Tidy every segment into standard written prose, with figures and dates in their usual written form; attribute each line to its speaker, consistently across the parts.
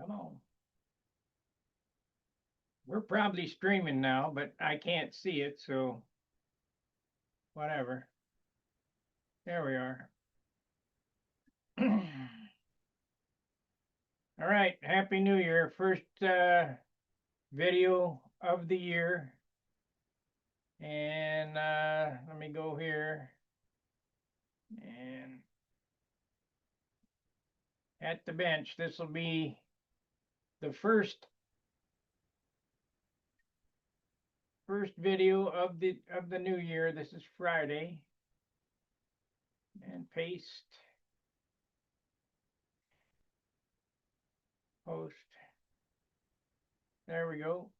Speaker 1: Come on. We're probably streaming now, but I can't see it, so whatever. There we are. All right, Happy New Year. First video of the year. And let me go here. And at the bench, this will be the first video of the new year. This is Friday. And paste. Post. There we go.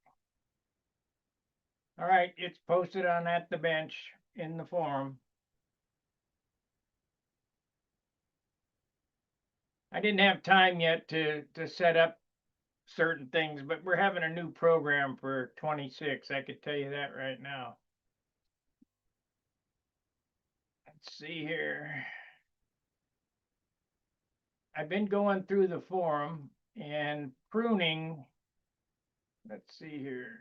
Speaker 1: All right, it's posted on At the Bench in the forum. I didn't have time yet to set up certain things, but we're having a new program for 26. I could tell you that right now. Let's see here. I've been going through the forum and pruning. Let's see here.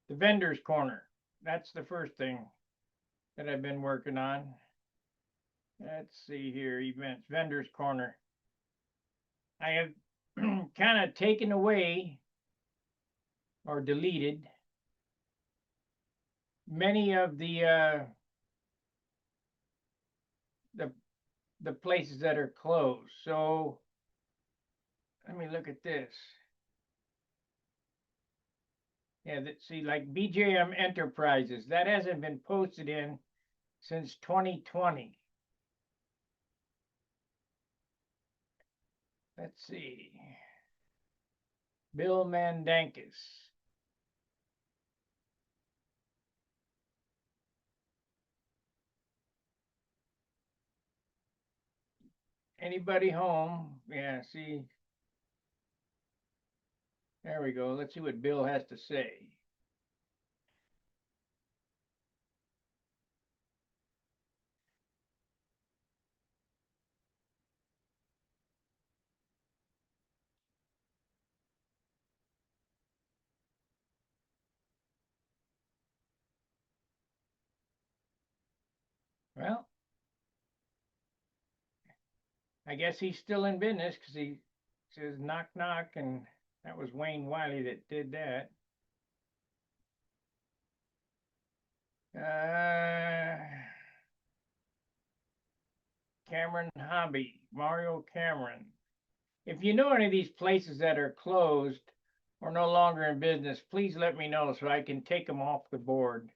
Speaker 1: The vendor's corner. That's the first thing that I've been working on. Let's see here. Events, vendor's corner. I have kind of taken away or deleted many of the places that are closed. So let me look at this. Yeah, see, like BJM Enterprises, that hasn't been posted in since 2020. Let's see. Bill Mandankis. Anybody home? Yeah, see. There we go. Let's see what Bill has to say. Well, I guess he's still in business because he says knock knock, and that was Wayne Wiley that did that. Cameron Hobby, Mario Cameron. If you know any of these places that are closed or no longer in business, please let me know so I can take them off the board.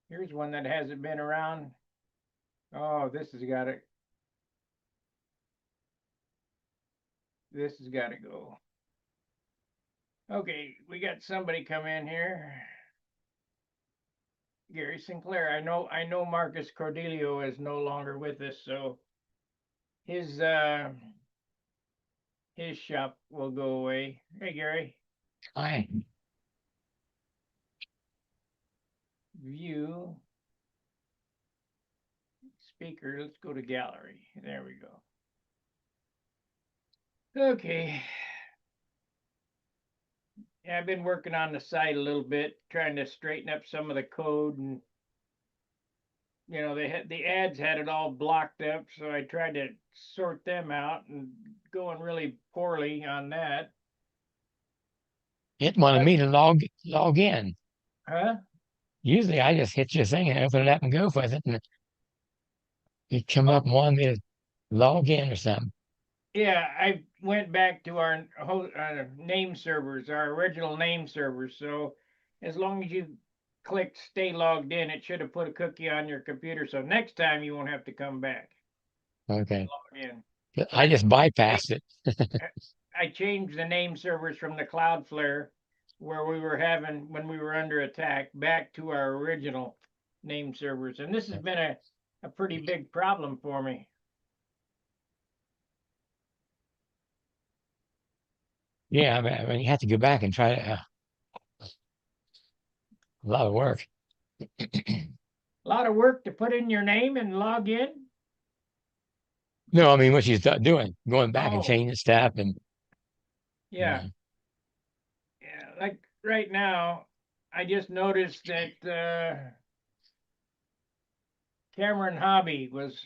Speaker 1: Here's one that hasn't been around. Oh, this has got to. This has got to go. Okay, we got somebody come in here. Gary Sinclair. I know Marcus Cordelio is no longer with us, so his shop will go away. Hey, Gary.
Speaker 2: Hi.
Speaker 1: View. Speaker. Let's go to gallery. There we go. Okay. Yeah, I've been working on the site a little bit, trying to straighten up some of the code, and they had the ads had it all blocked up, so I tried to sort them out, and going really poorly on that.
Speaker 2: It wanted me to log in.
Speaker 1: Huh?
Speaker 2: Usually I just hit your thing and open it up and go with it, and it come up and wanted me to log in or something.
Speaker 1: Yeah, I went back to our name servers, our original name servers. So as long as you clicked stay logged in, it should have put a cookie on your computer. So next time you won't have to come back
Speaker 2: Okay.
Speaker 1: log in.
Speaker 2: I just bypassed it.
Speaker 1: I changed the name servers from the Cloudflare where we were having when we were under attack back to our original name servers. And this has been a pretty big problem for me.
Speaker 2: Yeah, I mean, you have to go back and try a lot of work.
Speaker 1: A lot of work to put in your name and log in.
Speaker 2: No, I mean what she's doing, going back and
Speaker 1: Oh,
Speaker 2: changing stuff, and
Speaker 1: yeah.
Speaker 2: yeah,
Speaker 1: Yeah, like right now, I just noticed that Cameron Hobby was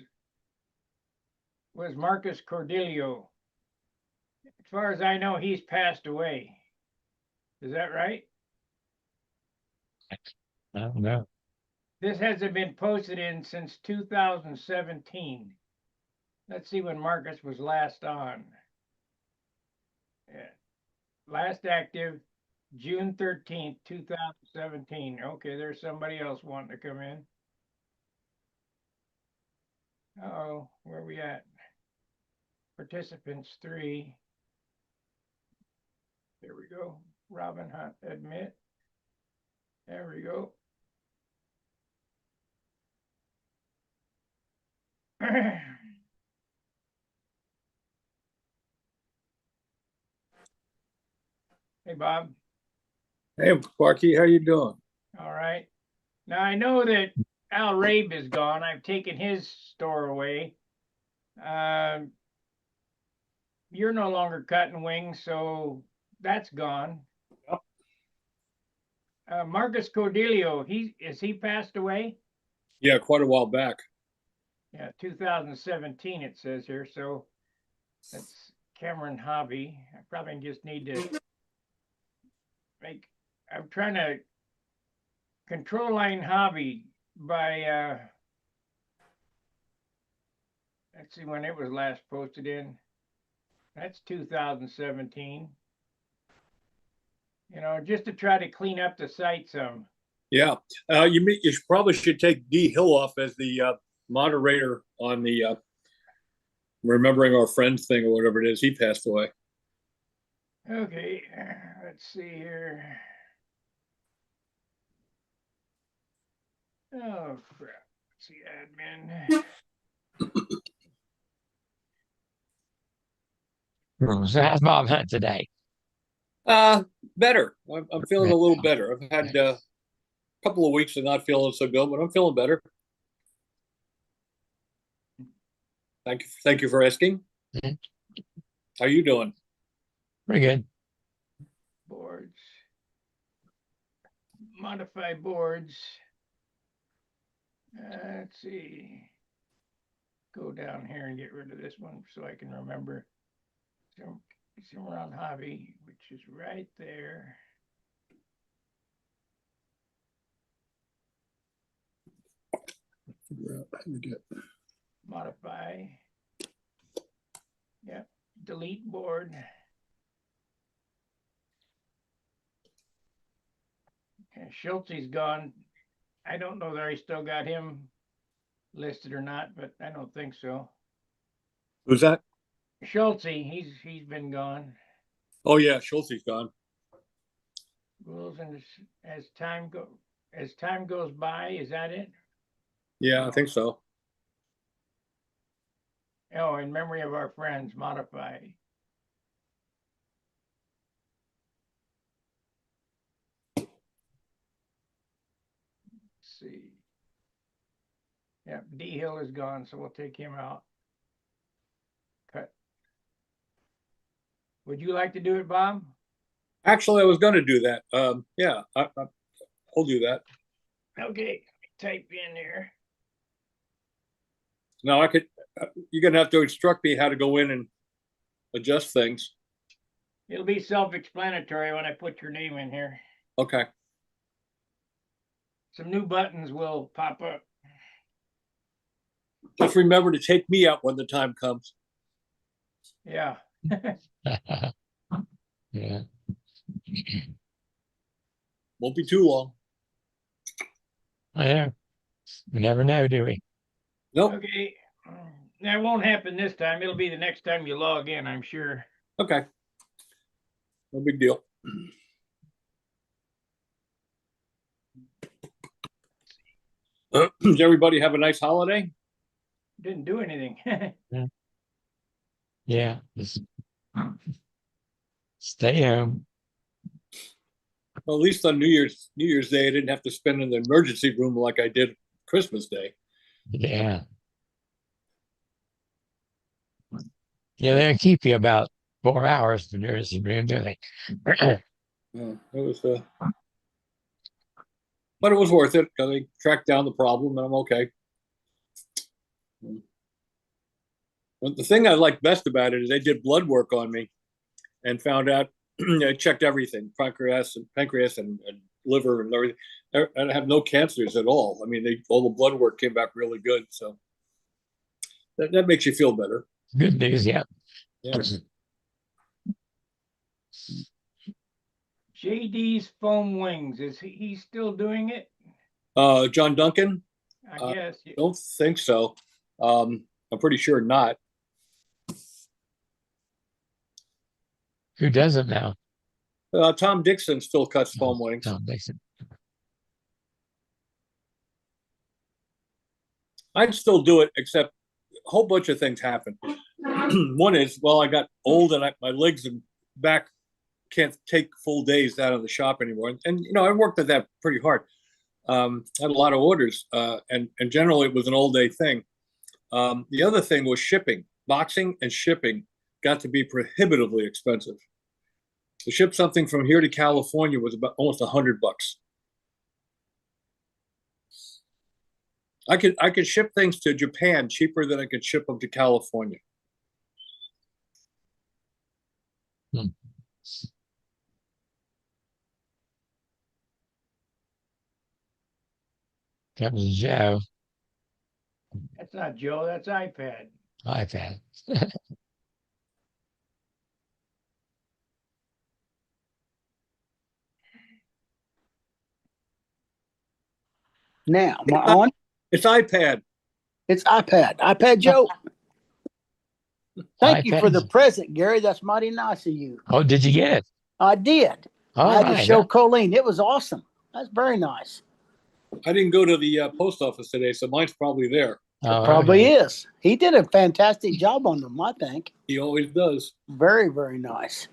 Speaker 1: Marcus Cordelio. As far as I know, he's passed away. Is that right?
Speaker 2: I don't know.
Speaker 1: This hasn't been posted in since 2017. Let's see when Marcus was last on. Yeah. Last active June 13th, 2017. Okay, there's somebody else wanting to come in. Oh, where are we at? Participants 3. There we go. Robin Hunt, admit. There we go. Hey, Bob.
Speaker 3: Hey, Sparky, how you doing?
Speaker 1: All right. Now I know that Al Rabe is gone. I've taken his store away. Um, you're no longer cutting wings, so that's gone.
Speaker 3: Yep.
Speaker 1: Marcus Cordelio, he passed away?
Speaker 3: Yeah, quite a while back.
Speaker 1: Yeah, 2017 it says here. So that's Cameron Hobby. I probably just need to make. I'm trying to control line hobby by let's see when it was last posted in. That's 2017. Just to try to clean up the site some.
Speaker 3: Yeah, you probably should take D Hill off as the moderator on the remembering our friends thing or whatever it is. He passed away.
Speaker 1: Okay, let's see here. Oh crap. Let's see, admin.
Speaker 2: So how's Bob Hunt today?
Speaker 3: Better. I'm feeling a little better. I've had a couple of weeks of not feeling so good, but I'm feeling better. Thank you for asking.
Speaker 2: Mhm.
Speaker 3: How you doing?
Speaker 2: Pretty good.
Speaker 1: Boards. Modify boards. Let's see. Go down here and get rid of this one so I can remember. Somewhere on hobby, which is right there.
Speaker 3: Figure out how to get.
Speaker 1: Modify. Yep. Delete board. And Schulte's gone. I don't know that I still got him listed or not, but I don't think so.
Speaker 3: Who's that?
Speaker 1: Schulte, he's been gone.
Speaker 3: Oh yeah, Schulte's gone.
Speaker 1: Rules and as time goes by, is that it?
Speaker 3: Yeah, I think so.
Speaker 1: Oh, in memory of our friends, modify. Let's see. Yeah, D Hill is gone, so we'll take him out. Cut. Would you like to do it, Bob?
Speaker 3: Actually, I was going to do that. Yeah, I'll do that.
Speaker 1: Okay, type in here.
Speaker 3: Now I could. You're going to have to instruct me how to go in and adjust things.
Speaker 1: It'll be self-explanatory when I put your name in here.
Speaker 3: Okay.
Speaker 1: Some new buttons will pop up.
Speaker 3: Just remember to take me out when the time comes.
Speaker 1: Yeah.
Speaker 2: Yeah.
Speaker 3: Won't be too long.
Speaker 2: Yeah. We never know, do we?
Speaker 3: Nope.
Speaker 1: Okay. That won't happen this time. It'll be the next time you log in, I'm sure.
Speaker 3: Okay. No big deal. Does everybody have a nice holiday?
Speaker 1: Didn't do anything.
Speaker 2: Yeah. Yeah. Just stay home.
Speaker 3: Well, at least on New Year's Day, I didn't have to spend in the emergency room like I did Christmas Day.
Speaker 2: Yeah. Yeah, they'll keep you about 4 hours to do this room, do they?
Speaker 3: Yeah, it was, but it was worth it because they tracked down the problem, and I'm okay. But the thing I like best about it is they did blood work on me and found out they checked everything, pancreas and liver and everything. I have no cancers at all. I mean, all the blood work came back really good, so that makes you feel better.
Speaker 2: Good news, yeah.
Speaker 3: Yeah.
Speaker 1: JD's foam wings, is he still doing it?
Speaker 3: John Duncan?
Speaker 1: I guess.
Speaker 3: Don't think so. I'm pretty sure not.
Speaker 2: Who doesn't now?
Speaker 3: Tom Dixon still cuts foam wings.
Speaker 2: Tom Dixon.
Speaker 3: I'd still do it, except a whole bunch of things happen. One is, well, I got old and my legs and back can't take full days out of the shop anymore. And you know, I worked at that pretty hard. Had a lot of orders, and generally it was an all day thing. The other thing was shipping. Boxing and shipping got to be prohibitively expensive. To ship something from here to California was about almost $100. I could ship things to Japan cheaper than I could ship them to California.
Speaker 2: Hmm. That was Joe.
Speaker 1: That's not Joe, that's iPad.
Speaker 2: iPad.
Speaker 4: Now, am I on?
Speaker 3: It's iPad.
Speaker 4: It's iPad. iPad Joe. Thank you for the
Speaker 2: iPads.
Speaker 4: present, Gary. That's mighty nice of you.
Speaker 2: Oh, did you get it?
Speaker 4: I did.
Speaker 2: All
Speaker 4: I had to
Speaker 2: right,
Speaker 4: show
Speaker 2: huh?
Speaker 4: Colleen. It was awesome. That's very nice.
Speaker 3: I didn't go to the post office today, so mine's probably there.
Speaker 2: Oh,
Speaker 4: Probably
Speaker 2: okay.
Speaker 4: is. He did a fantastic job on them, I think.
Speaker 3: He always does.
Speaker 4: Very, very nice.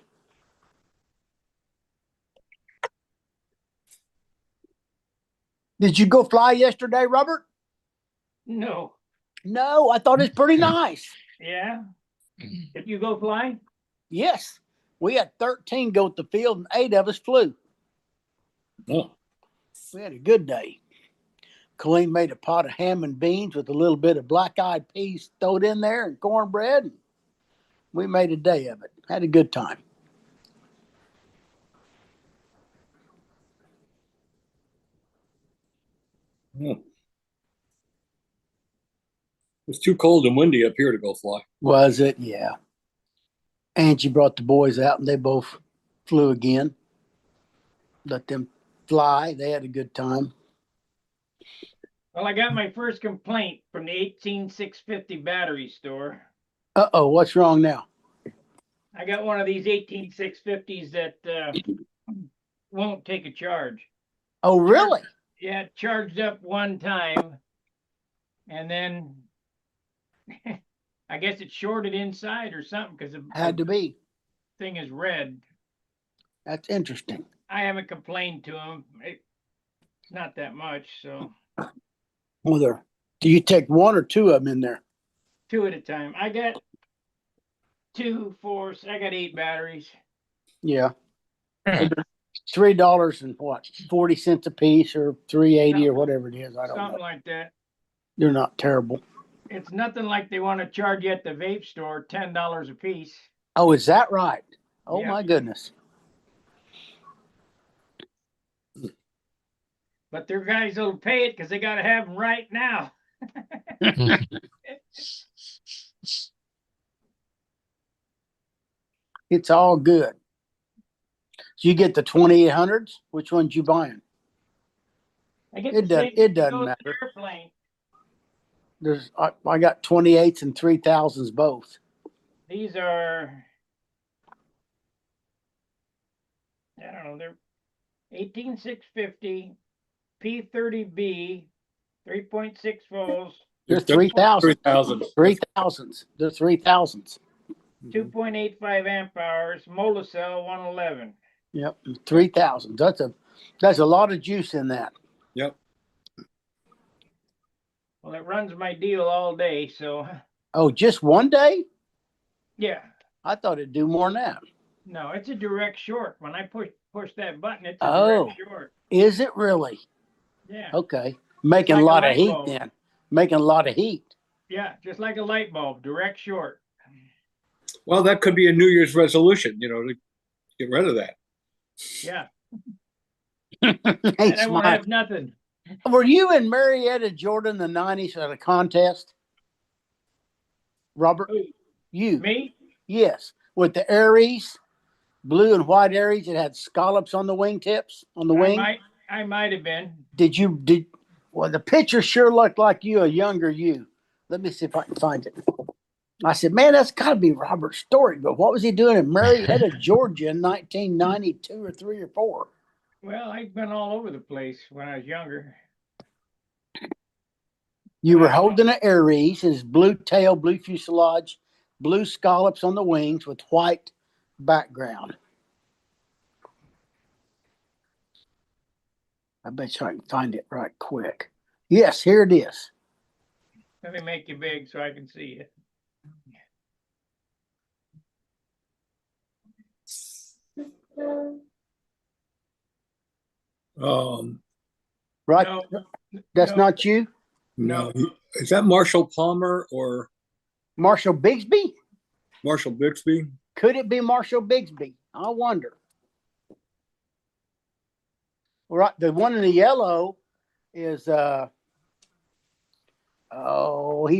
Speaker 4: Did you go fly yesterday, Robert?
Speaker 1: No.
Speaker 4: No, I thought it's pretty nice.
Speaker 1: Yeah. Did you go fly?
Speaker 4: Yes. We had 13 go to the field and 8 of us flew.
Speaker 3: Oh,
Speaker 4: We had a good day. Colleen made a pot of ham and beans with a little bit of black-eyed peas thrown in there and cornbread. And we made a day of it. Had a good time.
Speaker 3: yeah. It's too cold and windy up here to go fly.
Speaker 4: Was it? Yeah. Angie brought the boys out and they both flew again. Let them fly. They had a good time.
Speaker 1: Well, I got my first complaint from the 18650 battery store.
Speaker 4: Uh-oh, what's wrong now?
Speaker 1: I got one of these 18650s that won't take a charge.
Speaker 4: Oh, really?
Speaker 1: Yeah, it charged up one time, and then I guess it shorted inside or something because the
Speaker 4: Had to be.
Speaker 1: thing is red.
Speaker 4: That's interesting.
Speaker 1: I haven't complained to him. It's not that much, so
Speaker 4: Well, do you take 1 or 2 of them in there?
Speaker 1: 2 at a time. I got 2, 4, I got 8 batteries.
Speaker 4: Yeah. $3 and what? 40 cents a piece or $3.80 or whatever it is. I don't
Speaker 1: Something
Speaker 4: know.
Speaker 1: like that.
Speaker 4: They're not terrible.
Speaker 1: It's nothing like they want to charge you at the vape store, $10 a piece.
Speaker 4: Oh, is that right? Oh,
Speaker 1: Yeah.
Speaker 4: my goodness.
Speaker 1: But their guys will pay it because they got to have them right now.
Speaker 4: It's all good. So you get the 2800s? Which ones you buying?
Speaker 1: I get
Speaker 4: It
Speaker 1: the
Speaker 4: doesn't-
Speaker 1: same
Speaker 4: it
Speaker 1: thing
Speaker 4: doesn't
Speaker 1: goes to
Speaker 4: matter.
Speaker 1: the airplane.
Speaker 4: I got 28s and 3000s both.
Speaker 1: These are, I don't know, they're 18650 P30B, 3.6 volts,
Speaker 4: They're 3000.
Speaker 3: 3,000.
Speaker 4: 3000s. They're 3000s.
Speaker 1: 2.85 amp hours, Molacell 111.
Speaker 4: Yep, 3000s. That's a lot of juice in that.
Speaker 3: Yep.
Speaker 1: Well, it runs my deal all day, so
Speaker 4: Oh, just one day?
Speaker 1: Yeah.
Speaker 4: I thought it'd do more than that.
Speaker 1: No, it's a direct short. When I push that button, it's a
Speaker 4: Oh.
Speaker 1: direct short.
Speaker 4: Is it really?
Speaker 1: Yeah.
Speaker 4: Okay. Making
Speaker 1: like
Speaker 4: a
Speaker 1: a
Speaker 4: lot of
Speaker 1: light
Speaker 4: heat
Speaker 1: bulb.
Speaker 4: then. Making a lot of heat.
Speaker 1: Yeah, just like a light bulb, direct short.
Speaker 3: Well, that could be a New Year's resolution, you know, to get rid of that.
Speaker 1: Yeah.
Speaker 4: Hey,
Speaker 1: And I won't
Speaker 4: Smile.
Speaker 1: have nothing.
Speaker 4: Were you in Marietta, Georgia in the 90s at a contest? Robert?
Speaker 1: Who,
Speaker 4: You.
Speaker 1: me?
Speaker 4: Yes. With the Aries, blue and white Aries, it had scallops on the wingtips, on the wing.
Speaker 1: I might have been.
Speaker 4: Well, the picture sure looked like you, a younger you. Let me see if I can find it. I said, man, that's got to be Robert Story. But what was he doing in Marietta, Georgia in 1992 or 3 or 4?
Speaker 1: Well, I've been all over the place when I was younger.
Speaker 4: You were
Speaker 1: Wow.
Speaker 4: holding an Aries, his blue tail, blue fuselage, blue scallops on the wings with white background. I bet you I can find it right quick. Yes, here it is.
Speaker 1: Let me make you big so I can see it.
Speaker 4: Right?
Speaker 1: No,
Speaker 4: That's
Speaker 1: no.
Speaker 4: not you?
Speaker 3: no. Is that Marshall Palmer or
Speaker 4: Marshall Bigsby?
Speaker 3: Marshall Bixby?
Speaker 4: Could it be Marshall Bigsby? I wonder. Right, the one in the yellow is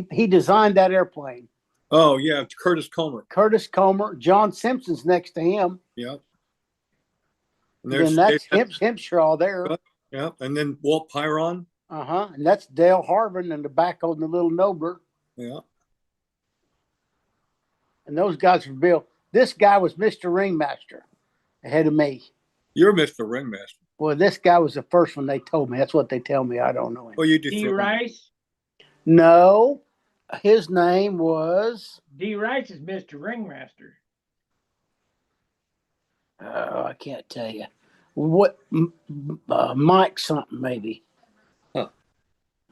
Speaker 4: he designed that airplane.
Speaker 3: Oh yeah, Curtis Comer.
Speaker 4: Curtis Comer, John Simpson's next to him.
Speaker 3: Yeah. And
Speaker 4: Then that's Hempshaw there.
Speaker 3: Yeah, and then Walt Pyron.
Speaker 4: And that's Dale Harvin in the back on the little Nobler.
Speaker 3: Yeah.
Speaker 4: And those guys were Bill. This guy was Mr. Ringmaster ahead of me.
Speaker 3: You're Mr. Ringmaster.
Speaker 4: Well, this guy was the first one they told me. That's what they tell me. I don't know him.
Speaker 3: Oh, you just
Speaker 1: D.
Speaker 3: throw him.
Speaker 1: Rice.
Speaker 4: No, his name was.
Speaker 1: D. Rice is Mr. Ringmaster.
Speaker 4: Oh, I can't tell you. What Mike something maybe.
Speaker 3: Huh.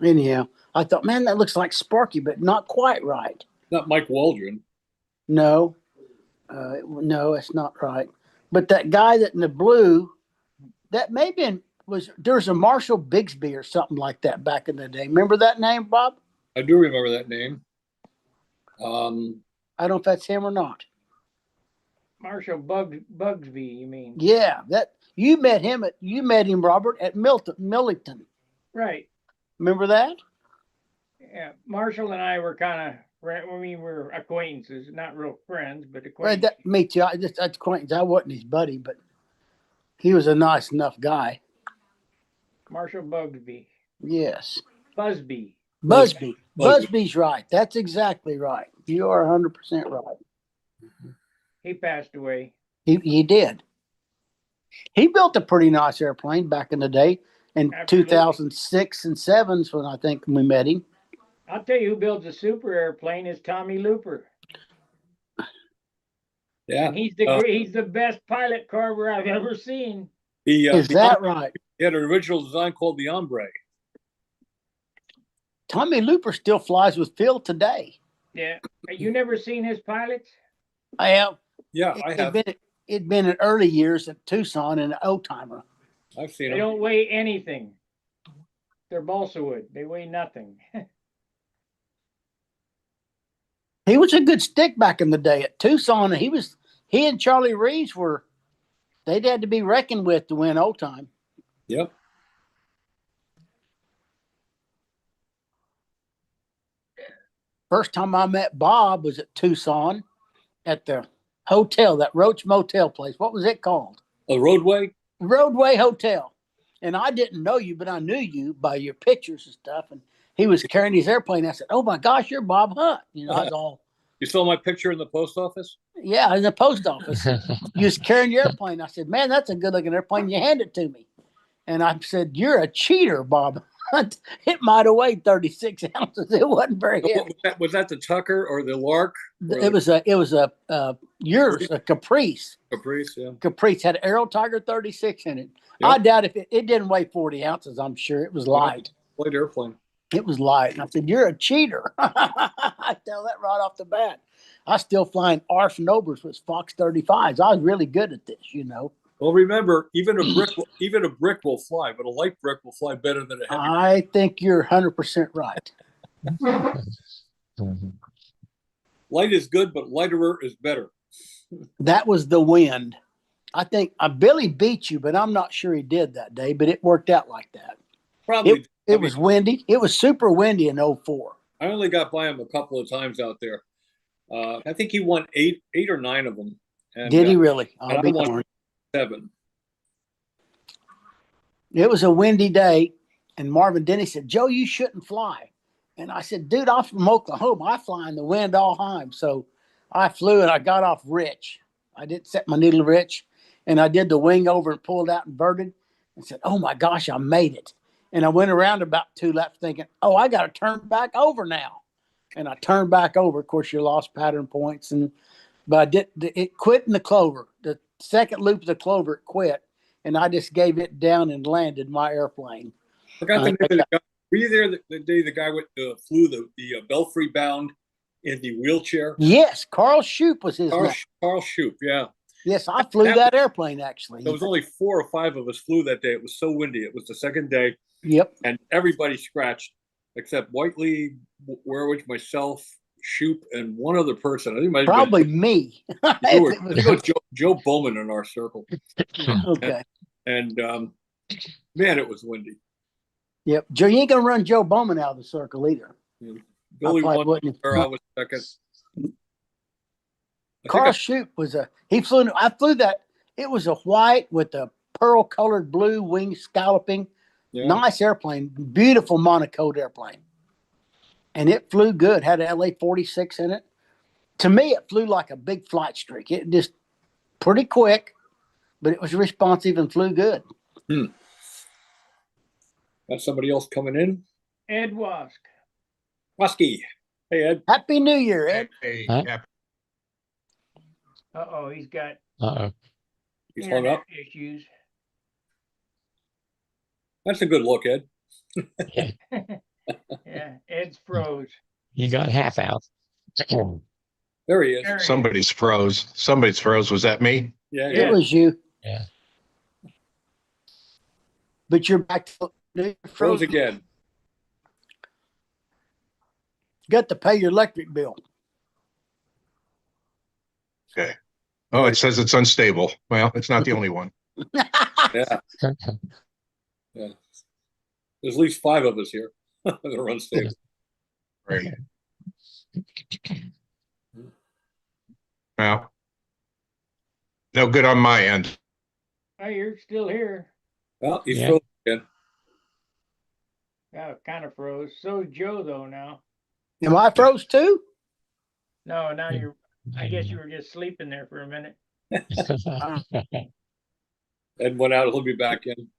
Speaker 4: Anyhow, I thought, man, that looks like Sparky, but not quite right.
Speaker 3: Not Mike Waldron.
Speaker 4: No, no, it's not right. But that guy that in the blue, that maybe there's a Marshall Bigsby or something like that back in the day. Remember that name, Bob?
Speaker 3: I do remember that name.
Speaker 4: I don't know if that's him or not.
Speaker 1: Marshall Bugsby, you mean?
Speaker 4: Yeah, that you met him, Robert, at Millington.
Speaker 1: Right.
Speaker 4: Remember that?
Speaker 1: Yeah. Marshall and I were kind of, we were acquaintances, not real friends, but
Speaker 4: Right,
Speaker 1: acquaintances.
Speaker 4: me too. That's acquaintance. I wasn't his buddy, but he was a nice enough guy.
Speaker 1: Marshall Bugsby.
Speaker 4: Yes.
Speaker 1: Busby.
Speaker 4: Busby's right. That's exactly right. You are 100% right.
Speaker 1: He passed away.
Speaker 4: He did. He built a pretty nice airplane back in the day in
Speaker 1: Absolutely.
Speaker 4: 2006 and 7 when I think we met him.
Speaker 1: I'll tell you who builds a super airplane is Tommy Looper.
Speaker 3: Yeah.
Speaker 1: And he's the best pilot carver I've ever seen.
Speaker 4: Is that right?
Speaker 3: He had an original design called the Ombre.
Speaker 4: Tommy Looper still flies with Phil today.
Speaker 1: Yeah. You never seen his pilots?
Speaker 4: I have.
Speaker 3: Yeah, I have.
Speaker 4: It'd been in early years at Tucson in an old timer.
Speaker 3: I've seen
Speaker 1: They
Speaker 3: him.
Speaker 1: don't weigh anything. They're balsa wood. They weigh nothing.
Speaker 4: He was a good stick back in the day at Tucson. He and Charlie Reeves they'd had to be reckoned with to win old time.
Speaker 3: Yep.
Speaker 4: First time I met Bob was at Tucson at the hotel, that Roach Motel place. What was it called?
Speaker 3: A roadway?
Speaker 4: Roadway Hotel. And I didn't know you, but I knew you by your pictures and stuff. And he was carrying his airplane. I said, oh my gosh, you're Bob Hunt. You know, I was all,
Speaker 3: You saw my picture in the post office?
Speaker 4: yeah, in the post office. You was carrying your airplane. I said, man, that's a good looking airplane. You hand it to me. And I said, you're a cheater, Bob Hunt. It might have weighed 36 ounces. It wasn't very heavy.
Speaker 3: Was that the Tucker or the Lark? Or
Speaker 4: It was yours, a Caprice.
Speaker 3: Caprice, yeah.
Speaker 4: Caprice had Aero Tiger 36 in it.
Speaker 3: Yep.
Speaker 4: I doubt if it didn't weigh 40 ounces. I'm sure it was light.
Speaker 3: Light airplane.
Speaker 4: It was light. And I said, "You're a cheater." I tell that right off the bat. I was still flying ARF Nobers with Fox 35s. I was really good at this, you know.
Speaker 3: Well, remember, even a brick will fly, but a light brick will fly better than a heavy.
Speaker 4: I think you're 100% right.
Speaker 3: Light is good, but lighterer is better.
Speaker 4: That was the wind. I think Billy beat you, but I'm not sure he did that day, but it worked out like that.
Speaker 3: Probably.
Speaker 4: It was windy. It was super windy in 04.
Speaker 3: I only got by him a couple of times out there. I think he won eight or nine of them. And,
Speaker 4: Did he really?
Speaker 3: and
Speaker 4: I'll be
Speaker 3: I won
Speaker 4: darned.
Speaker 3: 7.
Speaker 4: It was a windy day, and Marvin Denny said, "Joe, you shouldn't fly." And I said, "Dude, I'm from Oklahoma. I fly in the wind all time." So I flew and I got off rich. I didn't set my needle rich, and I did the wing over and pulled out inverted and said, "Oh my gosh, I made it." And I went around about 2 laps thinking, "Oh, I got to turn back over now." And I turned back over. Of course, you lost pattern points, but I did. It quit in the clover. The second loop of the clover, it quit, and I just gave it down and landed my airplane.
Speaker 3: Forgot the name of the guy. Were you there the day the guy flew the Belfry bound in the wheelchair?
Speaker 4: Yes, Carl Shoup was his name.
Speaker 3: Carl Shoup, yeah.
Speaker 4: Yes, I flew that airplane actually.
Speaker 3: There was only 4 or 5 of us flew that day. It was so windy. It was the second day.
Speaker 4: Yep.
Speaker 3: And everybody scratched except Whiteley, Warwick, myself, Shoup, and one other person. I think it might have
Speaker 4: Probably me.
Speaker 3: I think it was Joe Bowman in our circle.
Speaker 4: Okay.
Speaker 3: And man, it was windy.
Speaker 4: Yep. Joe, you ain't gonna run Joe Bowman out of the circle either.
Speaker 3: Billy
Speaker 4: probably
Speaker 3: won,
Speaker 4: wouldn't.
Speaker 3: or I was second.
Speaker 4: Carl Shoup was he flew. I flew that. It was a white with a pearl colored blue wing scalloping.
Speaker 3: Yeah.
Speaker 4: Nice airplane, beautiful monocode airplane, and it flew good. Had an LA-46 in it. To me, it flew like a big flight streak. It just pretty quick, but it was responsive and flew good.
Speaker 3: Got somebody else coming in.
Speaker 1: Ed Wask.
Speaker 3: Wasky. Hey, Ed.
Speaker 4: Happy New Year, Ed.
Speaker 5: Hey,
Speaker 2: Huh?
Speaker 5: yeah,
Speaker 1: Uh-oh, he's got
Speaker 2: Uh-oh.
Speaker 3: He's hung
Speaker 1: internet
Speaker 3: up.
Speaker 1: issues.
Speaker 3: That's a good look, Ed.
Speaker 1: Yeah, Ed's froze.
Speaker 2: You got half out.
Speaker 3: There he is.
Speaker 1: There he is.
Speaker 5: somebody's froze. Somebody's froze. Was that me?
Speaker 3: Yeah,
Speaker 1: Yeah.
Speaker 4: It was you,
Speaker 2: Yeah.
Speaker 4: but you're back to
Speaker 3: Froze again.
Speaker 4: Got to pay your electric bill.
Speaker 5: Oh, it says it's unstable. Well, it's not the only one.
Speaker 3: Yeah. Yeah. There's at least 5 of us here that are unstable.
Speaker 5: Right. Well, no good on my end.
Speaker 1: Oh, you're still here.
Speaker 3: Well, he's
Speaker 2: Yeah.
Speaker 3: frozen again.
Speaker 1: Yeah, kind of froze. So is Joe though now.
Speaker 4: Am I froze too?
Speaker 1: No, now you're. I guess you were just sleeping there for a minute.
Speaker 3: Ed went out. He'll be back in.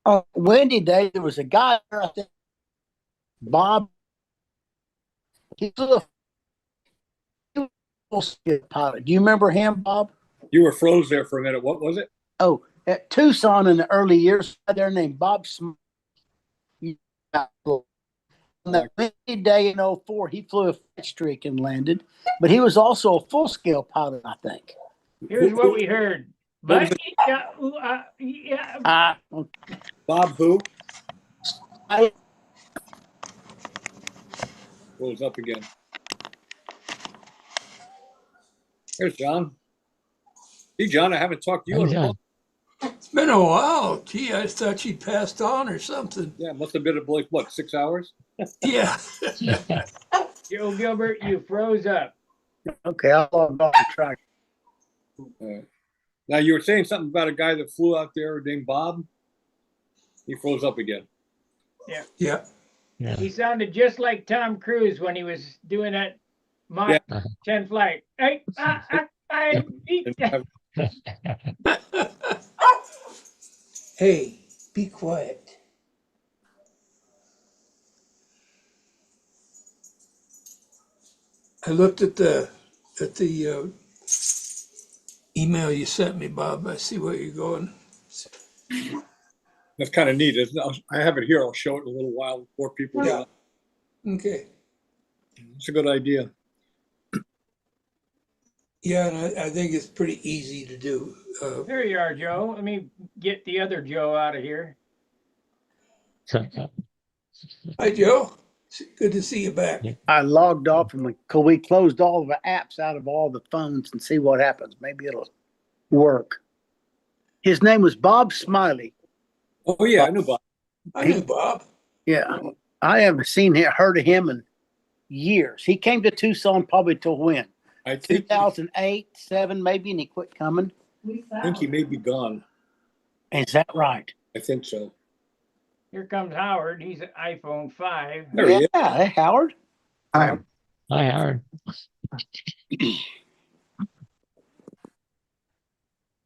Speaker 4: On windy day, there was a guy there, I think, Bob. He flew a full-scale pilot. Do you remember him, Bob?
Speaker 3: You were froze there for a minute. What was it?
Speaker 4: Oh, at Tucson in the early years, there named Bob Smith. On that windy day in 04, he flew a flight streak and landed, but he was also a full-scale pilot, I think.
Speaker 1: Here's what we heard.
Speaker 3: What was
Speaker 1: But yeah,
Speaker 3: Bob who?
Speaker 4: I,
Speaker 3: Rose up again. There's John. Hey, John, I haven't talked to you
Speaker 2: Hey,
Speaker 3: in a
Speaker 2: John.
Speaker 3: while.
Speaker 6: It's been a while. Gee, I thought she'd passed on or something.
Speaker 3: Yeah, must have been like, what, 6 hours?
Speaker 6: Yeah.
Speaker 1: Joe Gilbert, you froze up.
Speaker 4: okay, I logged off the track.
Speaker 3: Now, you were saying something about a guy that flew out there named Bob. He froze up again.
Speaker 6: Yeah.
Speaker 2: Yeah.
Speaker 1: He sounded just like Tom Cruise when he was doing that Mach 10 flight. Hey,
Speaker 6: Hey, be quiet. I looked at the email you sent me, Bob. I see where you're going.
Speaker 3: That's kind of neat. I have it here. I'll show it in a little while before people.
Speaker 6: Yeah. Okay.
Speaker 3: It's a good idea.
Speaker 6: Yeah, and I think it's pretty easy to do.
Speaker 1: There you are, Joe. Let me get the other Joe out of here.
Speaker 6: Hi, Joe. Good to see you back.
Speaker 4: I logged off and we closed all the apps out of all the phones and see what happens. Maybe it'll work. His name was Bob Smiley.
Speaker 3: Oh yeah, I knew Bob.
Speaker 6: I knew Bob.
Speaker 4: Yeah. I haven't heard of him in years. He came to Tucson probably till when?
Speaker 3: I think
Speaker 4: 2008, 7 maybe, and he quit coming.
Speaker 3: I think he may be gone.
Speaker 4: Is that right?
Speaker 3: I think so.
Speaker 1: Here comes Howard. He's an iPhone 5.
Speaker 3: There he is.
Speaker 4: Yeah, hey, Howard.
Speaker 5: Hi.
Speaker 2: Hi, Howard.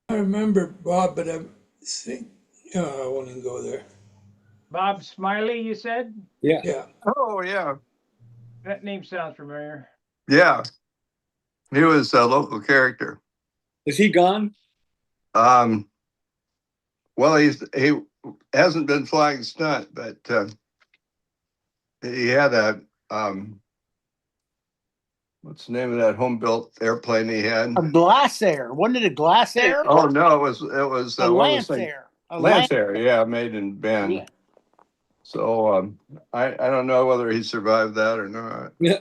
Speaker 6: I remember Bob, but I think, oh, I won't even go there.
Speaker 1: Bob Smiley, you said?
Speaker 3: Yeah.
Speaker 6: Yeah.
Speaker 5: Oh, yeah.
Speaker 1: That name sounds familiar.
Speaker 5: Yeah. He was a local character.
Speaker 3: Is he gone?
Speaker 5: Well, he hasn't been flying stunt, but he had a what's the name of that home built airplane he had?
Speaker 4: A Glass Air. Wasn't it a Glass Air?
Speaker 5: Oh no, it was
Speaker 4: a
Speaker 5: one of those
Speaker 4: Lance
Speaker 5: things.
Speaker 4: Air. A
Speaker 5: Lance Air, yeah, made in Bend.
Speaker 4: Yeah.
Speaker 5: So I don't know whether he survived that or not.
Speaker 3: Yeah.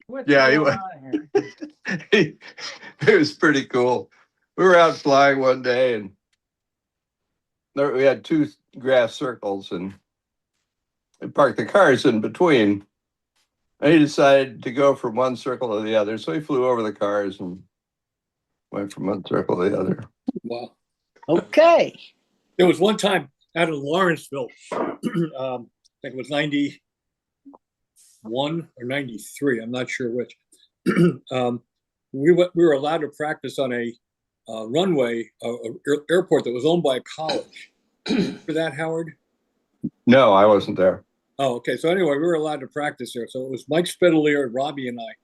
Speaker 1: What's
Speaker 5: Yeah, he
Speaker 1: going
Speaker 5: was.
Speaker 1: on here?
Speaker 5: It was pretty cool. We were out flying one day and we had two grass circles and we parked the cars in between. And he decided to go from one circle to the other. So he flew over the cars and went from one circle to the other.
Speaker 3: Wow.
Speaker 4: Okay.
Speaker 3: There was one time out in Lawrenceville, I think it was 91 or 93, I'm not sure which. We were allowed to practice on a runway, airport that was owned by a college. For that, Howard?
Speaker 5: No, I wasn't there.
Speaker 3: Oh, okay. So anyway, we were allowed to practice there. So it was Mike Spitalier, Robbie, and I.